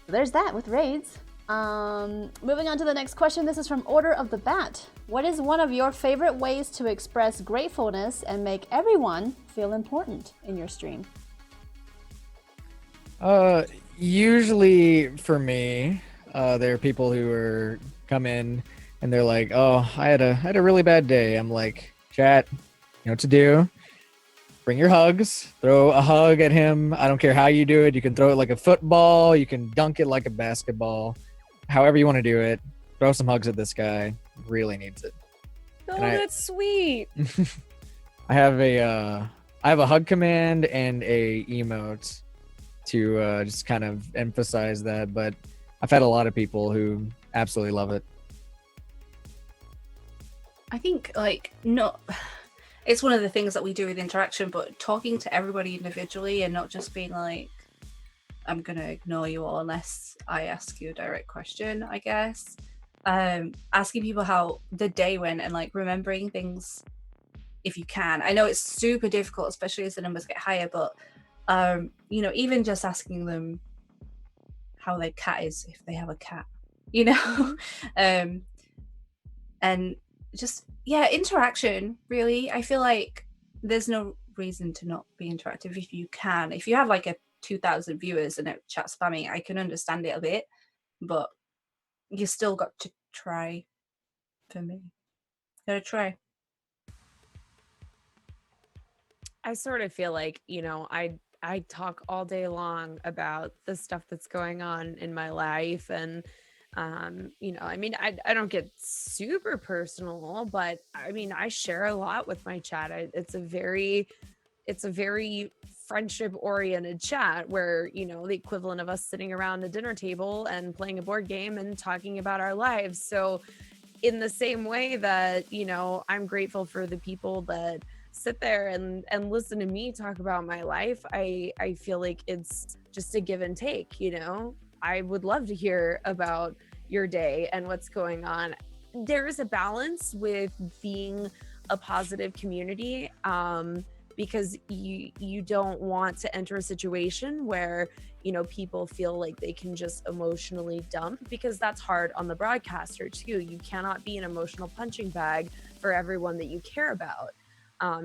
So there's that with raids. Moving on to the next question. This is from Order of the Bat. What is one of your favorite ways to express gratefulness and make everyone feel important in your stream? Usually for me, there are people who come in and they're like, "Oh, I had a really bad day." I'm like, "Chat, you know what to do. Bring your hugs. Throw a hug at him. I don't care how you do it. You can throw it like a football. You can dunk it like a basketball. However you want to do it. Throw some hugs at this guy. Really needs it." Oh, that's sweet. I have a hug command and a emote to just kind of emphasize that, but I've had a lot of people who absolutely love it. I think, like, no, it's one of the things that we do with interaction, but talking to everybody individually and not just being like, I'm gonna ignore you all unless I ask you a direct question, I guess. Asking people how the day went and like remembering things if you can. I know it's super difficult, especially as the numbers get higher, but you know, even just asking them how their cat is, if they have a cat, you know. And just, yeah, interaction, really. I feel like there's no reason to not be interactive if you can. If you have like a 2,000 viewers and a chat spamming, I can understand it a bit, but you still got to try. For me, gotta try. I sort of feel like, you know, I talk all day long about the stuff that's going on in my life, and you know, I mean, I don't get super personal, but I mean, I share a lot with my chat. It's a very it's a very friendship oriented chat where, you know, the equivalent of us sitting around a dinner table and playing a board game and talking about our lives. So in the same way that, you know, I'm grateful for the people that sit there and listen to me talk about my life, I feel like it's just a give and take, you know. I would love to hear about your day and what's going on. There is a balance with being a positive community, because you don't want to enter a situation where, you know, people feel like they can just emotionally dump, because that's hard on the broadcaster too. You cannot be an emotional punching bag for everyone that you care about.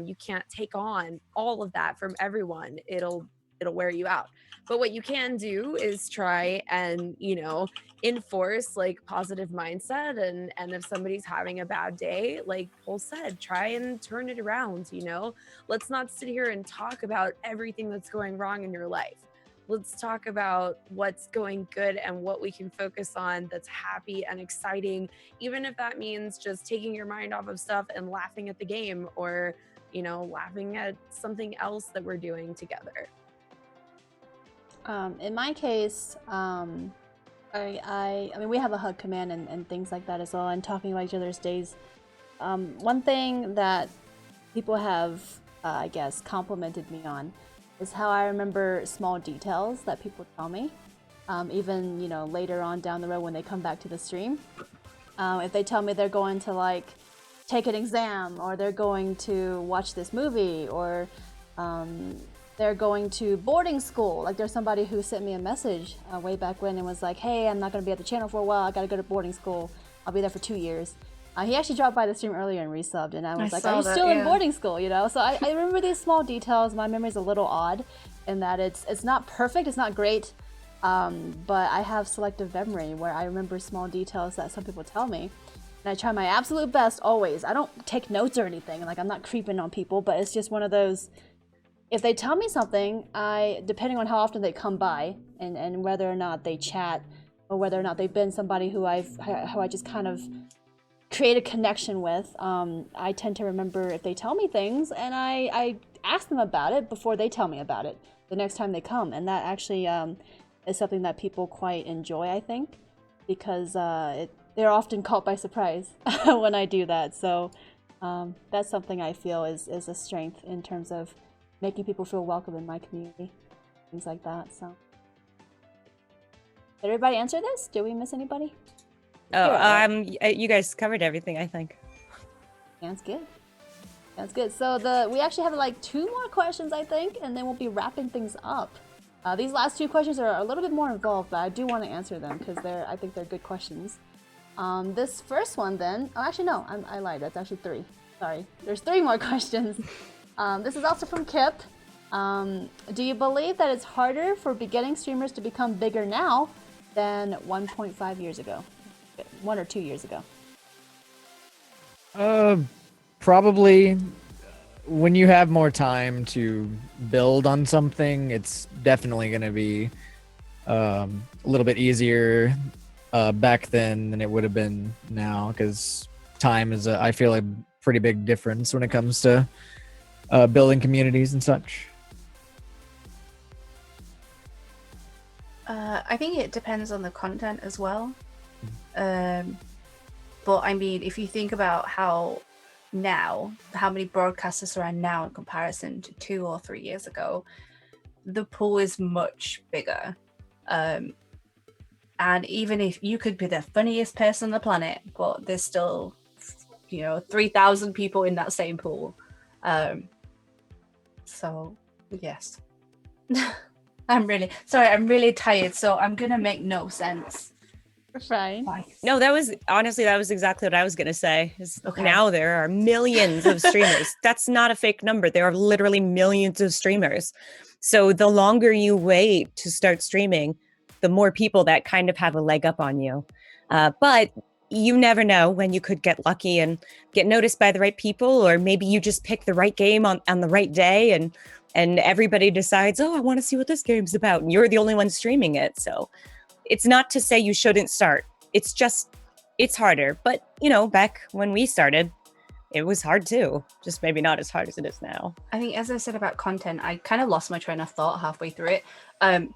You can't take on all of that from everyone. It'll wear you out. But what you can do is try and, you know, enforce like positive mindset, and if somebody's having a bad day, like Paul said, try and turn it around. You know, let's not sit here and talk about everything that's going wrong in your life. Let's talk about what's going good and what we can focus on that's happy and exciting, even if that means just taking your mind off of stuff and laughing at the game, or, you know, laughing at something else that we're doing together. In my case, I mean, we have a hug command and things like that as well, and talking about each other's days. One thing that people have, I guess, complimented me on is how I remember small details that people tell me, even, you know, later on down the road when they come back to the stream. If they tell me they're going to like take an exam, or they're going to watch this movie, or they're going to boarding school. Like there's somebody who sent me a message way back when and was like, hey, I'm not going to be at the channel for a while. I got to go to boarding school. I'll be there for 2 years. He actually dropped by the stream earlier and resubbed, and I was like, are you still in boarding school? You know, so I remember these small details. My memory's a little odd in that it's not perfect, it's not great, but I have selective memory where I remember small details that some people tell me. And I try my absolute best always. I don't take notes or anything, like I'm not creeping on people, but it's just one of those, if they tell me something, depending on how often they come by and whether or not they chat, or whether or not they've been somebody who I just kind of create a connection with, I tend to remember if they tell me things, and I ask them about it before they tell me about it the next time they come. And that actually is something that people quite enjoy, I think, because they're often caught by surprise when I do that. So that's something I feel is a strength in terms of making people feel welcome in my community, things like that. So, did everybody answer this? Did we miss anybody? Oh, you guys covered everything, I think. Sounds good. Sounds good. So we actually have like 2 more questions, I think, and then we'll be wrapping things up. These last 2 questions are a little bit more involved, but I do want to answer them because I think they're good questions. This first one, then. Oh, actually, no, I lied. That's actually 3. Sorry. There's 3 more questions. This is also from Kip. Do you believe that it's harder for beginning streamers to become bigger now than 1.5 years ago? 1 or 2 years ago? Probably when you have more time to build on something, it's definitely going to be a little bit easier back then than it would have been now, because time is, I feel, a pretty big difference when it comes to building communities and such. I think it depends on the content as well. But I mean, if you think about how many broadcasters are now in comparison to 2 or 3 years ago, the pool is much bigger. And even if you could be the funniest person on the planet, but there's still, 3,000 people in that same pool. So yes. I'm really tired, so I'm gonna make no sense. Fine. No, that was exactly what I was gonna say. Okay. Now there are millions of streamers. That's not a fake number. There are literally millions of streamers. So the longer you wait to start streaming, the more people that kind of have a leg up on you. But you never know when you could get lucky and get noticed by the right people, or maybe you just pick the right game on the right day, and everybody decides, oh, I want to see what this game's about, and you're the only one streaming it. So it's not to say you shouldn't start. It's just, it's harder. But, back when we started, it was hard too, just maybe not as hard as it is now. I think, as I said about content, I kind of lost my train of thought halfway through it,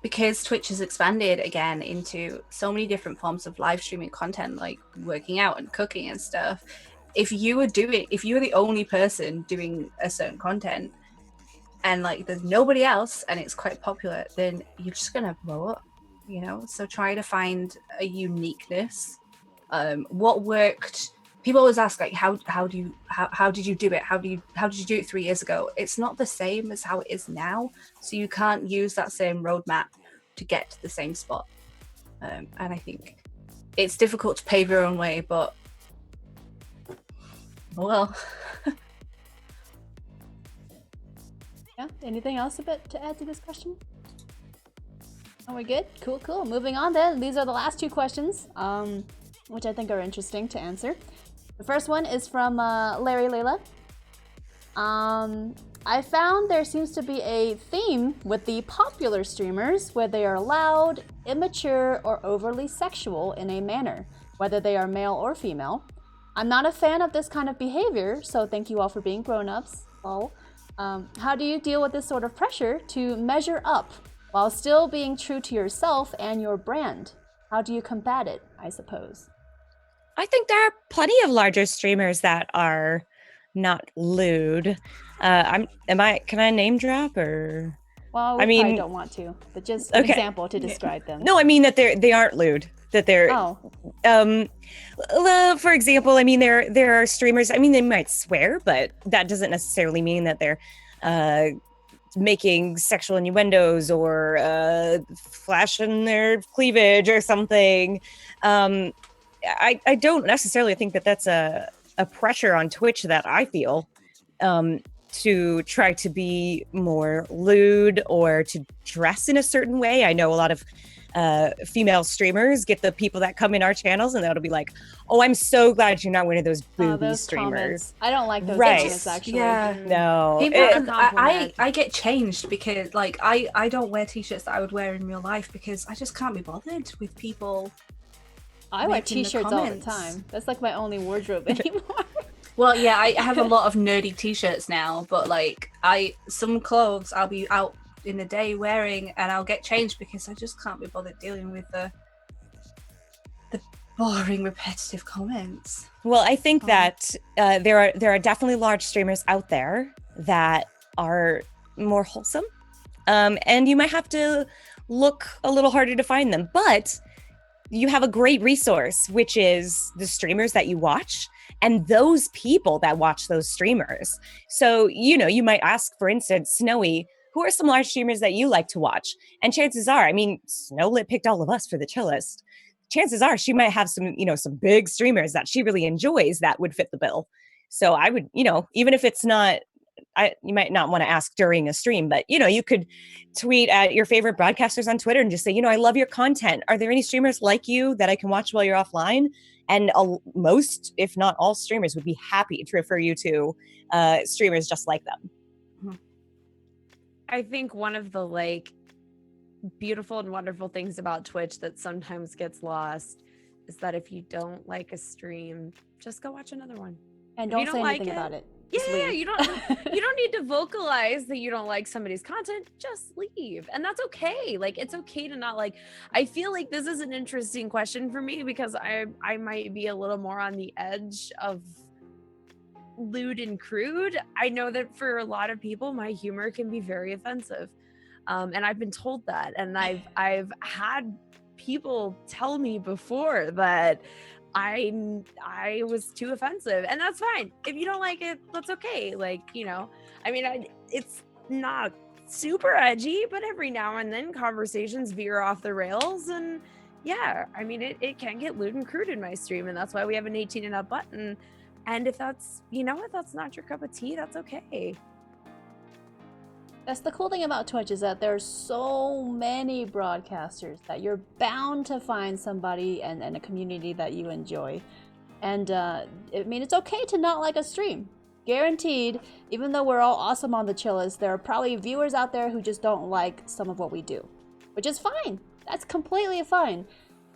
because Twitch has expanded again into so many different forms of live streaming content, like working out and cooking and stuff. If you were the only person doing a certain content, and like there's nobody else, and it's quite popular, then you're just gonna blow up, you know. So try to find a uniqueness. What worked? People always ask, like, how did you do it? How did you do it 3 years ago? It's not the same as how it is now, so you can't use that same roadmap to get to the same spot. And I think it's difficult to pave your own way, but well. Yeah. Anything else to add to this question? Are we good? Cool. Moving on then. These are the last 2 questions, which I think are interesting to answer. The first one is from Larry Layla. I found there seems to be a theme with the popular streamers where they are loud, immature, or overly sexual in a manner, whether they are male or female. I'm not a fan of this kind of behavior, so thank you all for being grown-ups. Lol. How do you deal with this sort of pressure to measure up while still being true to yourself and your brand? How do you combat it, I suppose? I think there are plenty of larger streamers that are not lewd. Can I name drop or? Well, we probably don't want to, but just an example to describe them. No, I mean that they aren't lewd. That they're for example, I mean there are streamers, I mean they might swear, but that doesn't necessarily mean that they're making sexual innuendos or flashing their cleavage or something. I don't necessarily think that that's a pressure on Twitch that I feel to try to be more lewd or to dress in a certain way. I know a lot of female streamers get the people that come in our channels and that'll be like, oh, I'm so glad you're not one of those booby streamers. Comments. I don't like those right. comments, actually. Yeah. No. I get changed because like I don't wear t-shirts that I would wear in real life because I just can't be bothered with people. I wear t-shirts all the time. That's like my only wardrobe anymore. Well, yeah, I have a lot of nerdy t-shirts now, but like some clothes I'll be out in the day wearing and I'll get changed because I just can't be bothered dealing with the boring, repetitive comments. Well, I think that there are definitely large streamers out there that are more wholesome, and you might have to look a little harder to find them, but you have a great resource, which is the streamers that you watch and those people that watch those streamers. So, you know, you might ask, for instance, Snowy, who are some large streamers that you like to watch? And chances are, I mean, Snowlit picked all of us for the Chillest. Chances are she might have some, you know, some big streamers that she really enjoys that would fit the bill. So I would, you know, even if it's not, you might not want to ask during a stream, but, you know, you could tweet at your favorite broadcasters on Twitter and just say, you know, I love your content. Are there any streamers like you that I can watch while you're offline? And most, if not all streamers would be happy to refer you to streamers just like them. I think one of the like beautiful and wonderful things about Twitch that sometimes gets lost is that if you don't like a stream, just go watch another one. And don't say anything about it. Yeah, you don't need to vocalize that you don't like somebody's content. Just leave. And that's okay. Like, it's okay to not like. I feel like this is an interesting question for me because I might be a little more on the edge of lewd and crude. I know that for a lot of people my humor can be very offensive. And I've been told that, and I've had people tell me before that I was too offensive, and that's fine. If you don't like it, that's okay. Like, you know, I mean, it's not super edgy, but every now and then conversations veer off the rails, and yeah, I mean, it can get lewd and crude in my stream, and that's why we have an 18 and up button. And if that's, you know, if that's not your cup of tea, that's okay. That's the cool thing about Twitch, is that there's so many broadcasters that you're bound to find somebody and a community that you enjoy. And I mean, it's okay to not like a stream. Guaranteed, even though we're all awesome on the Chillest, there are probably viewers out there who just don't like some of what we do, which is fine. That's completely fine.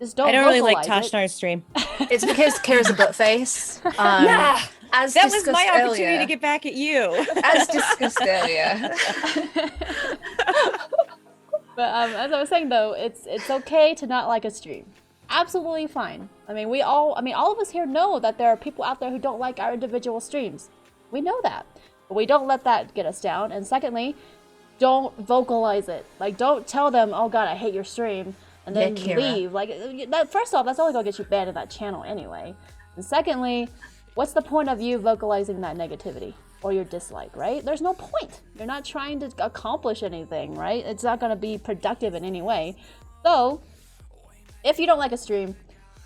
Just don't I don't really like vocalize it. Tashnar's stream. It's because Kira's a butt face. Nah, As that was discussed my opportunity earlier, to get back at you. as discussed earlier. But as I was saying though, it's okay to not like a stream. Absolutely fine. I mean, all of us here know that there are people out there who don't like our individual streams. We know that, but we don't let that get us down. And secondly, don't vocalize it. Like, don't tell them, "Oh God, I hate your stream," and then Yeah, Kira. leave. Like, that. First off, that's only gonna get you banned in that channel anyway. And secondly, what's the point of you vocalizing that negativity or your dislike, right? There's no point. You're not trying to accomplish anything, right? It's not gonna be productive in any way. So, if you don't like a stream,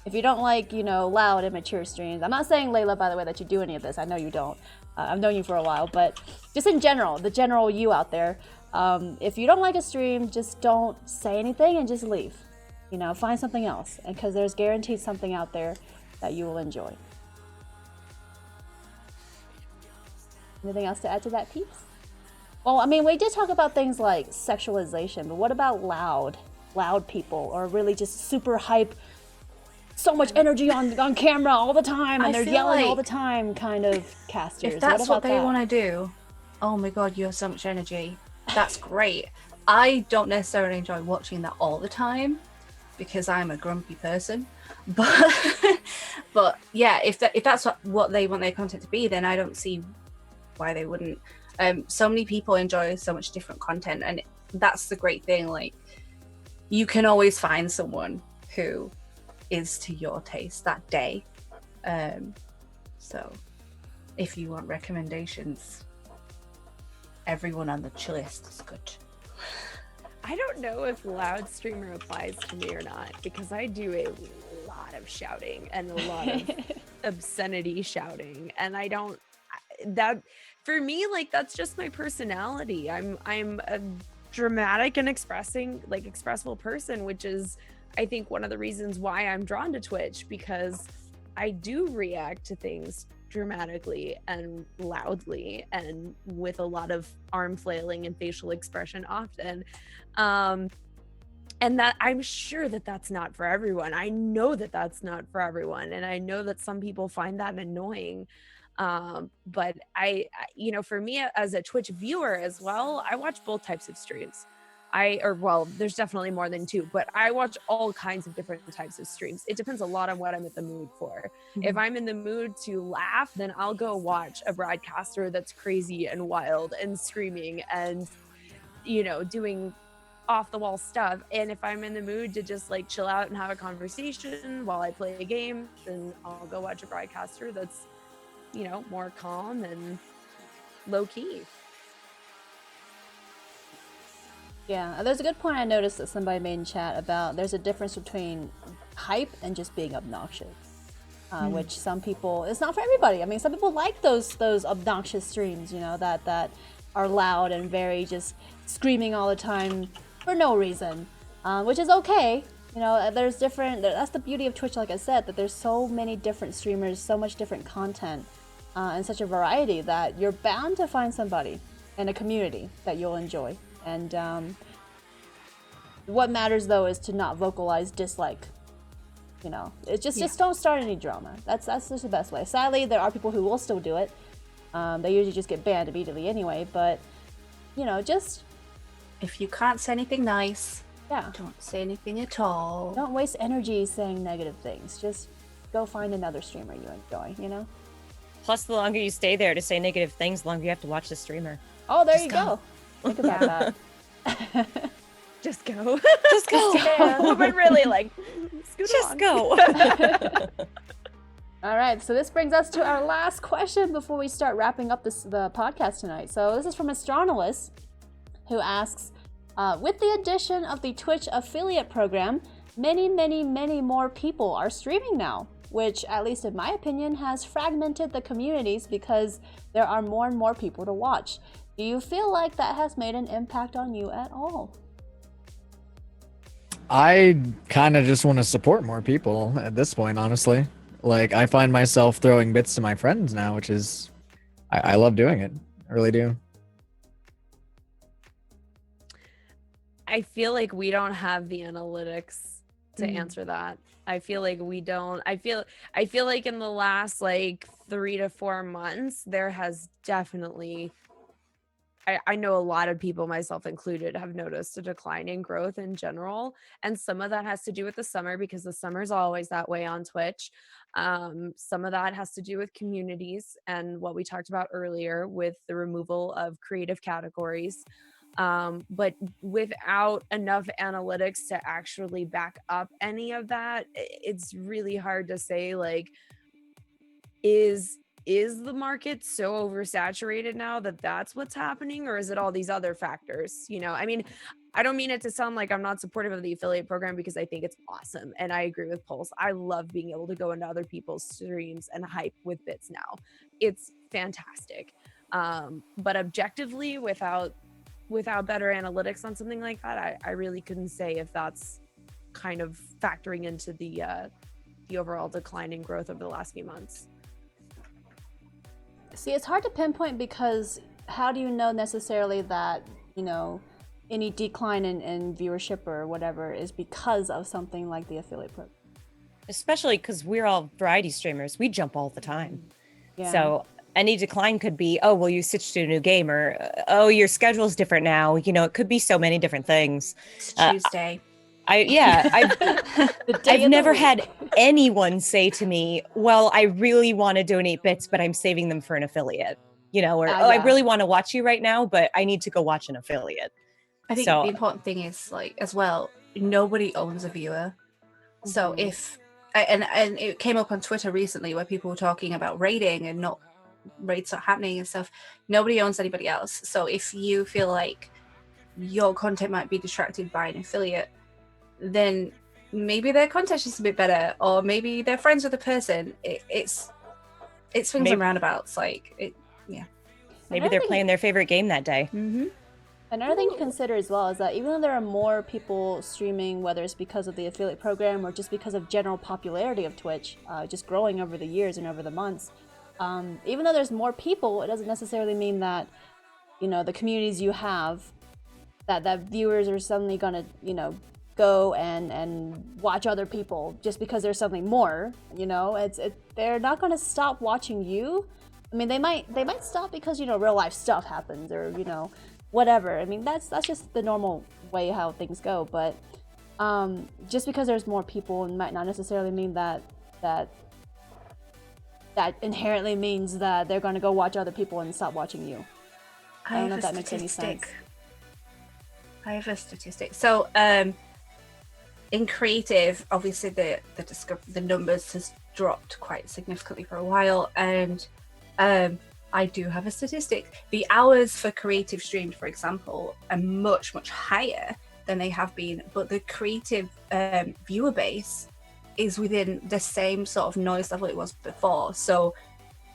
if you don't like, loud, immature streams, I'm not saying, Layla, by the way, that you do any of this. I know you don't. I've known you for a while, but just in general, the general you out there, if you don't like a stream, just don't say anything and just leave. Find something else, because there's guaranteed something out there that you will enjoy. Anything else to add to that, peeps? Well, I mean, we did talk about things like sexualization, but what about loud people, or really just super hype, so much energy on camera all the time, and I they're feel yelling all like the time kind of casters? If that's what they that? want to do, oh my God, you have so much energy. That's great. I don't necessarily enjoy watching that all the time because I'm a grumpy person. But yeah, if that's what they want their content to be, then I don't see why they wouldn't. So many people enjoy so much different content, and that's the great thing. Like, you can always find someone who is to your taste that day. So if you want recommendations, everyone on the Chillest is good. I don't know if loud streamer applies to me or not, because I do a lot of shouting and a lot of obscenity shouting, and I don't, that for me, like, that's just my personality. I'm a dramatic and expressive person, which is, I think, one of the reasons why I'm drawn to Twitch, because I do react to things dramatically and loudly and with a lot of arm flailing and facial expression often. And that, I'm sure that that's not for everyone. I know that that's not for everyone, and I know that some people find that annoying. But I, for me as a Twitch viewer as well, I watch both types of streams. There's definitely more than two, but I watch all kinds of different types of streams. It depends a lot on what I'm in the mood for. Mm-hmm. If I'm in the mood to laugh, then I'll go watch a broadcaster that's crazy and wild and screaming and, doing off the wall stuff. And if I'm in the mood to just like chill out and have a conversation while I play a game, then I'll go watch a broadcaster that's, more calm and low key. Yeah, there's a good point I noticed that somebody made in chat about there's a difference between hype and just being obnoxious, which some people, it's not for everybody. I mean, some people like those obnoxious streams, that are loud and very just screaming all the time for no reason, which is okay. There's different, that's the beauty of Twitch, like I said, that there's so many different streamers, so much different content, and such a variety that you're bound to find somebody in a community that you'll enjoy. And what matters though is to not vocalize dislike. It's just don't start any drama. That's just the best way. Sadly, there are people who will still do it. They usually just get banned immediately anyway. But just If you can't say anything nice, yeah, don't say anything at all. don't waste energy saying negative things. Just go find another streamer you enjoy. Plus, the longer you stay there to say negative things, the longer you have to watch the streamer. Oh, there Just you go. go. Think about that. Just go. Just go. But really, like, scoot Just along. go. All right, so this brings us to our last question before we start wrapping up the podcast tonight. So this is from Snowlit, who asks, with the addition of the Twitch affiliate program, many more people are streaming now, which, at least in my opinion, has fragmented the communities because there are more and more people to watch. Do you feel like that has made an impact on you at all? I kind of just want to support more people at this point, honestly. Like, I find myself throwing bits to my friends now, which is, I love doing it. I really do. I feel like we don't have the analytics to answer that. I feel like we don't. I feel like in the last like 3 to 4 months, there has definitely. I know a lot of people, myself included, have noticed a decline in growth in general. And some of that has to do with the summer because the summer's always that way on Twitch. Some of that has to do with communities and what we talked about earlier with the removal of creative categories. But without enough analytics to actually back up any of that, it's really hard to say, like, is the market so oversaturated now that that's what's happening, or is it all these other factors? I mean, I don't mean it to sound like I'm not supportive of the affiliate program because I think it's awesome, and I agree with Pulse. I love being able to go into other people's streams and hype with bits now. It's fantastic. But objectively, without better analytics on something like that, I really couldn't say if that's kind of factoring into the overall decline in growth over the last few months. See, it's hard to pinpoint because how do you know necessarily that, any decline in viewership or whatever is because of something like the affiliate program? Especially because we're all variety streamers. We jump all the time. Yeah. So any decline could be, oh, well, you switched to a new game, or, oh, your schedule's different now. It could be so many different things. It's Tuesday. I've never had anyone say to me, well, I really want to donate bits, but I'm saving them for an affiliate, or, I really want to watch you right now, but I need to go watch an affiliate. I think the important thing is, like, as well, nobody owns a viewer. So if, and it came up on Twitter recently where people were talking about raiding and not raids not happening and stuff. Nobody owns anybody else. So if you feel like your content might be distracted by an affiliate, then maybe their content's just a bit better, or maybe they're friends with the person. It's swings and roundabouts. Maybe they're playing their favorite game that day. Mm-hmm. Another thing to consider as well is that even though there are more people streaming, whether it's because of the affiliate program or just because of general popularity of Twitch, just growing over the years and over the months, even though there's more people, it doesn't necessarily mean that, the communities you have, that viewers are suddenly gonna, go and watch other people just because there's something more. They're not going to stop watching you. I mean, they might stop because real life stuff happens, or whatever. I mean, that's just the normal way how things go. But just because there's more people might not necessarily mean that inherently means that they're going to go watch other people and stop watching you. I don't know if that makes any sense. I have a statistic. So in creative, obviously the numbers has dropped quite significantly for a while, and I do have a statistic. The hours for creative streamed, for example, are much higher than they have been, but the creative viewer base is within the same sort of noise level it was before. So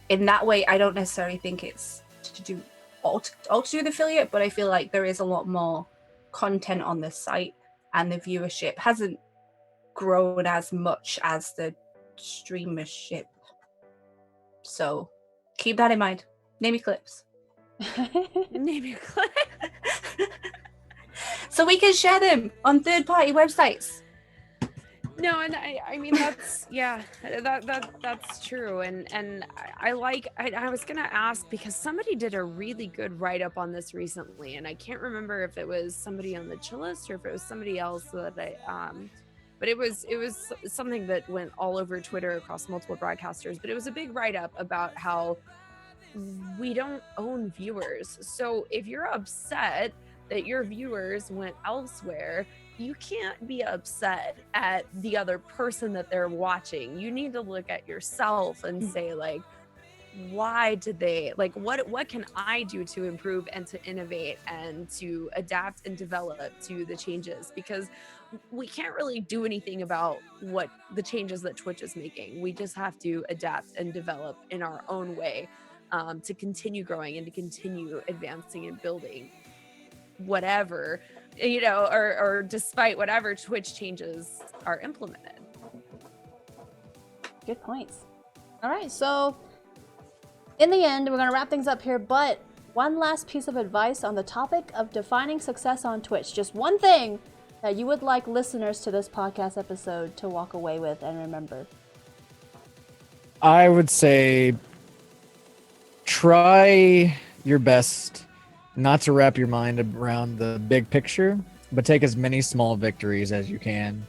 in that way, I don't necessarily think it's to do all to do with affiliate, but I feel like there is a lot more content on the site, and the viewership hasn't grown as much as the streamership. So keep that in mind. Name your clips. Name your clip. So we can share them on third-party websites. No, and I mean that's that's true, and I was gonna ask because somebody did a really good write-up on this recently, and I can't remember if it was somebody on the Chillest or if it was somebody else that but it was something that went all over Twitter across multiple broadcasters. But it was a big write-up about how we don't own viewers. So if you're upset that your viewers went elsewhere, you can't be upset at the other person that they're watching. You need to look at yourself and say, like, why did they, like, what can I do to improve and to innovate and to adapt and develop to the changes? Because we can't really do anything about what the changes that Twitch is making. We just have to adapt and develop in our own way to continue growing and to continue advancing and building whatever, or despite whatever Twitch changes are implemented. Good points. All right, so in the end, we're going to wrap things up here, but one last piece of advice on the topic of defining success on Twitch. Just one thing that you would like listeners to this podcast episode to walk away with and remember? I would say try your best not to wrap your mind around the big picture, but take as many small victories as you can.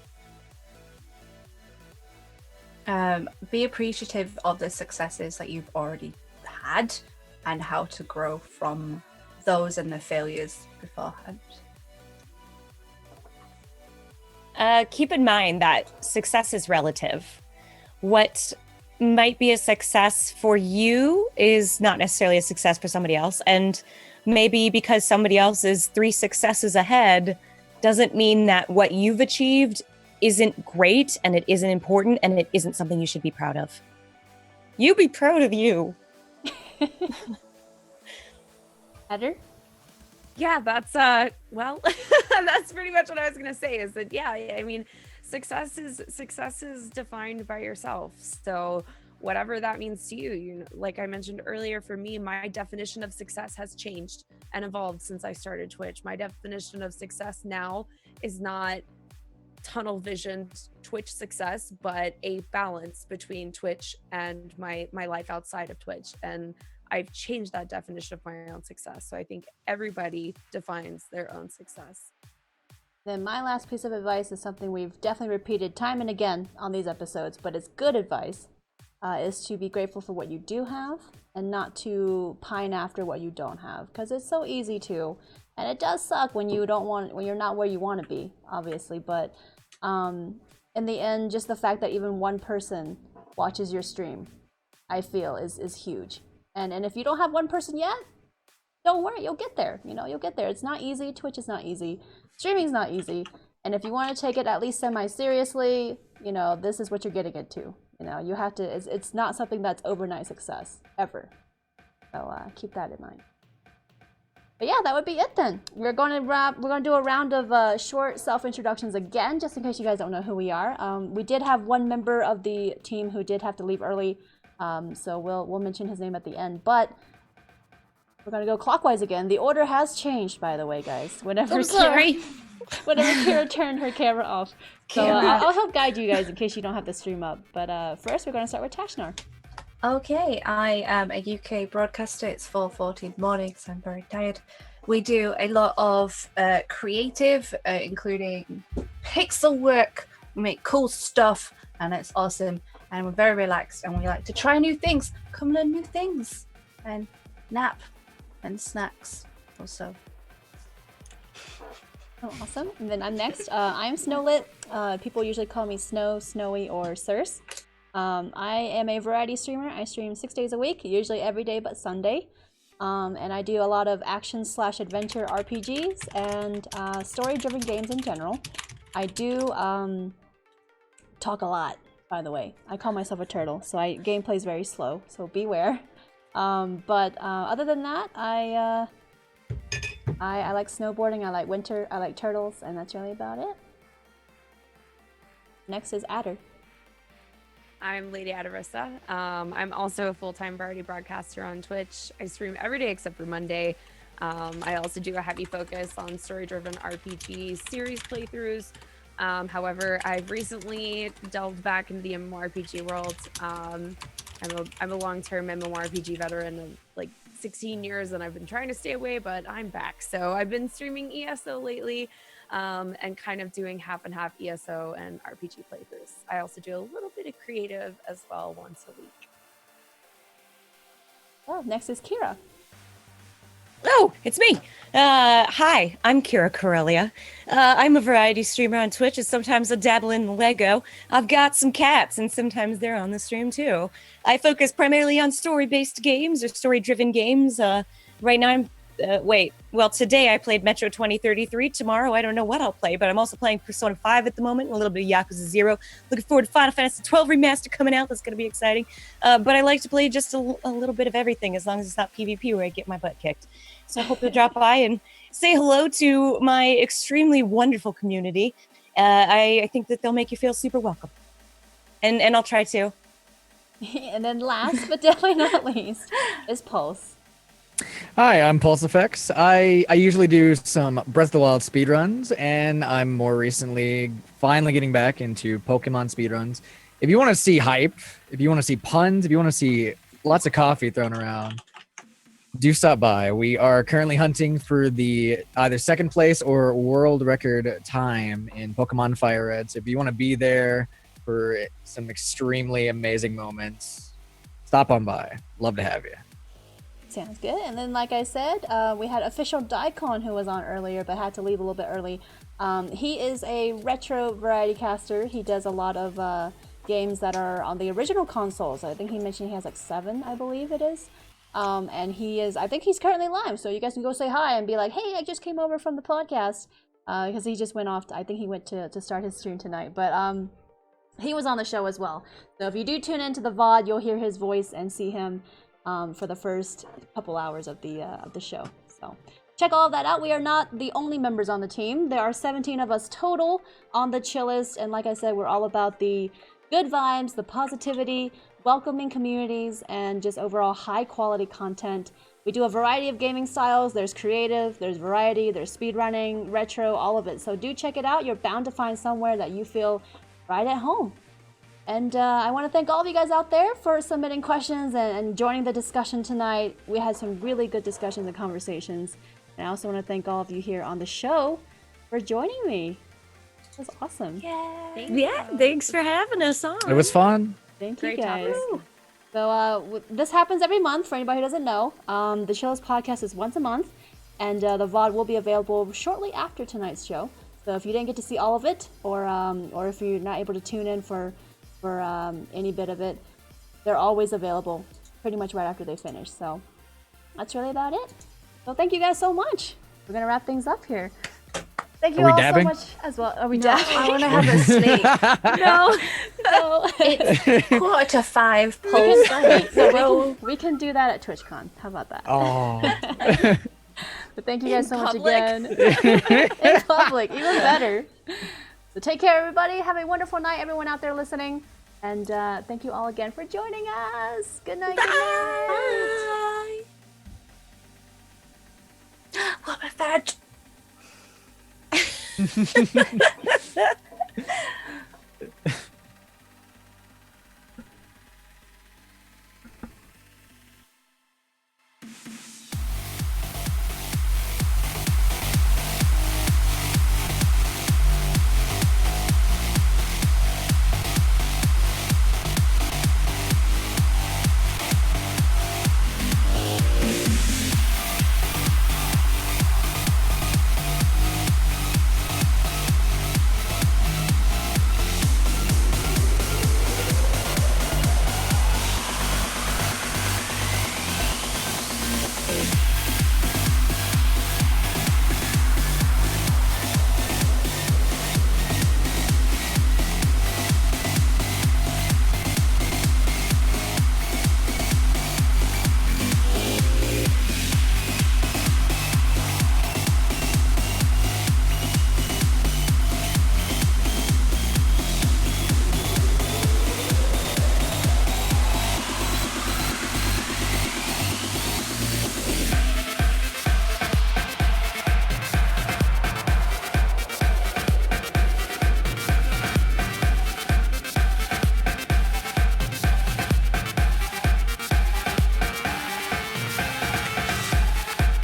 Be appreciative of the successes that you've already had and how to grow from those and the failures beforehand. Keep in mind that success is relative. What might be a success for you is not necessarily a success for somebody else. And maybe because somebody else is 3 successes ahead doesn't mean that what you've achieved isn't great and it isn't important and it isn't something you should be proud of. You be proud of you. Heather? Yeah, that's well, that's pretty much what I was gonna say. Is that I mean, success is defined by yourself. So whatever that means to you, you know, like I mentioned earlier, for me, my definition of success has changed and evolved since I started Twitch. My definition of success now is not tunnel visioned Twitch success, but a balance between Twitch and my life outside of Twitch. And I've changed that definition of my own success. So I think everybody defines their own success. Then my last piece of advice is something we've definitely repeated time and again on these episodes, but it's good advice, is to be grateful for what you do have and not to pine after what you don't have, because it's so easy to, and it does suck when you're not where you want to be, obviously, but in the end, just the fact that even one person watches your stream, I feel is huge. And if you don't have one person yet, don't worry, you'll get there. You know, you'll get there. It's not easy. Twitch is not easy. Streaming's not easy. And if you want to take it at least semi-seriously, you know, this is what you're getting into. You know, you have to, it's not something that's overnight success, ever. So keep that in mind. But yeah, that would be it then. We're going to do a round of short self-introductions again, just in case you guys don't know who we are. We did have one member of the team who did have to leave early. So we'll mention his name at the end, but we're gonna go clockwise again. The order has changed, by the way, guys. Whenever Kira turned her camera off. So I'll help guide you guys in case you don't have the stream up. But first, we're gonna start with Tashnar. Okay, I am a UK broadcaster. It's 4:40 in the morning, so I'm very tired. We do a lot of creative, including pixel work. We make cool stuff, and it's awesome. And we're very relaxed, and we like to try new things, come learn new things, and nap and snacks also. Oh, awesome. And then I'm next. I'm Snowlit. People usually call me Snow, Snowy, or Circe. I am a variety streamer. I stream 6 days a week, usually every day but Sunday. And I do a lot of action/adventure RPGs and story-driven games in general. I do talk a lot, by the way. I call myself a turtle, so gameplay is very slow, so beware. But other than that, I like snowboarding, I like winter, I like turtles, and that's really about it. Next is Adder. I'm Lady Adarissa. I'm also a full-time variety broadcaster on Twitch. I stream every day except for Monday. I also do a heavy focus on story-driven RPG series playthroughs. However, I've recently delved back into the MMORPG world. I'm a long-term MMORPG veteran of like 16 years, and I've been trying to stay away, but I'm back. So I've been streaming ESO lately, and kind of doing half and half ESO and RPG playthroughs. I also do a little bit of creative as well once a week. Oh, next is Kira. Oh, it's me. Hi, I'm Kira Corellia. I'm a variety streamer on Twitch, and sometimes I dabble in Lego. I've got some cats, and sometimes they're on the stream too. I focus primarily on story-based games or story-driven games. Right now, today I played Metro 2033. Tomorrow, I don't know what I'll play, but I'm also playing Persona 5 at the moment, a little bit of Yakuza 0. Looking forward to Final Fantasy 12 Remaster coming out. That's going to be exciting. But I like to play just a little bit of everything, as long as it's not PvP where I get my butt kicked. So I hope you'll drop by and say hello to my extremely wonderful community. I think that they'll make you feel super welcome. And I'll try to. And then last, but definitely not least, is Pulse. Hi, I'm Pulse Effects. I usually do some Breath of the Wild speedruns, and I'm more recently finally getting back into Pokemon speedruns. If you want to see hype, if you want to see puns, if you want to see lots of coffee thrown around, do stop by. We are currently hunting for the either second place or world record time in Pokemon Fire Red. So if you want to be there for some extremely amazing moments, stop on by. Love to have you. Sounds good. And then, like I said, we had official Daikon who was on earlier but had to leave a little bit early. He is a retro variety caster. He does a lot of games that are on the original consoles. I think he mentioned he has like 7, I believe it is. And I think he's currently live. So you guys can go say hi and be like, hey, I just came over from the podcast. Because he just went off. I think he went to start his stream tonight. But he was on the show as well. So if you do tune into the VOD, you'll hear his voice and see him for the first couple hours of the show. So check all of that out. We are not the only members on the team. There are 17 of us total on the Chillest, and like I said, we're all about the good vibes, the positivity, welcoming communities, and just overall high quality content. We do a variety of gaming styles. There's creative, there's variety, there's speedrunning, retro, all of it. So do check it out. You're bound to find somewhere that you feel right at home. And I want to thank all of you guys out there for submitting questions and joining the discussion tonight. We had some really good discussions and conversations. And I also want to thank all of you here on the show for joining me. It was awesome. Yeah, thanks for having us on. It was fun. Thank you Great guys. topic. So this happens every month for anybody who doesn't know. The Chillest podcast is once a month, and the VOD will be available shortly after tonight's show. So if you didn't get to see all of it, or if you're not able to tune in for any bit of it, they're always available pretty much right after they finish. So that's really about it. So thank you guys so much. We're gonna wrap things up here. Thank you Are we all dabbing? so much as well. Are we No, dabbing? I want to have a sleep. No. No. It's 4:45. Pulse. So we can do that at TwitchCon. How about that? Oh. But thank you guys so much public? again. In public, even better. So take care, everybody. Have a wonderful night, everyone out there listening. And thank you all again for joining us. Good night. Good night. What a fudge.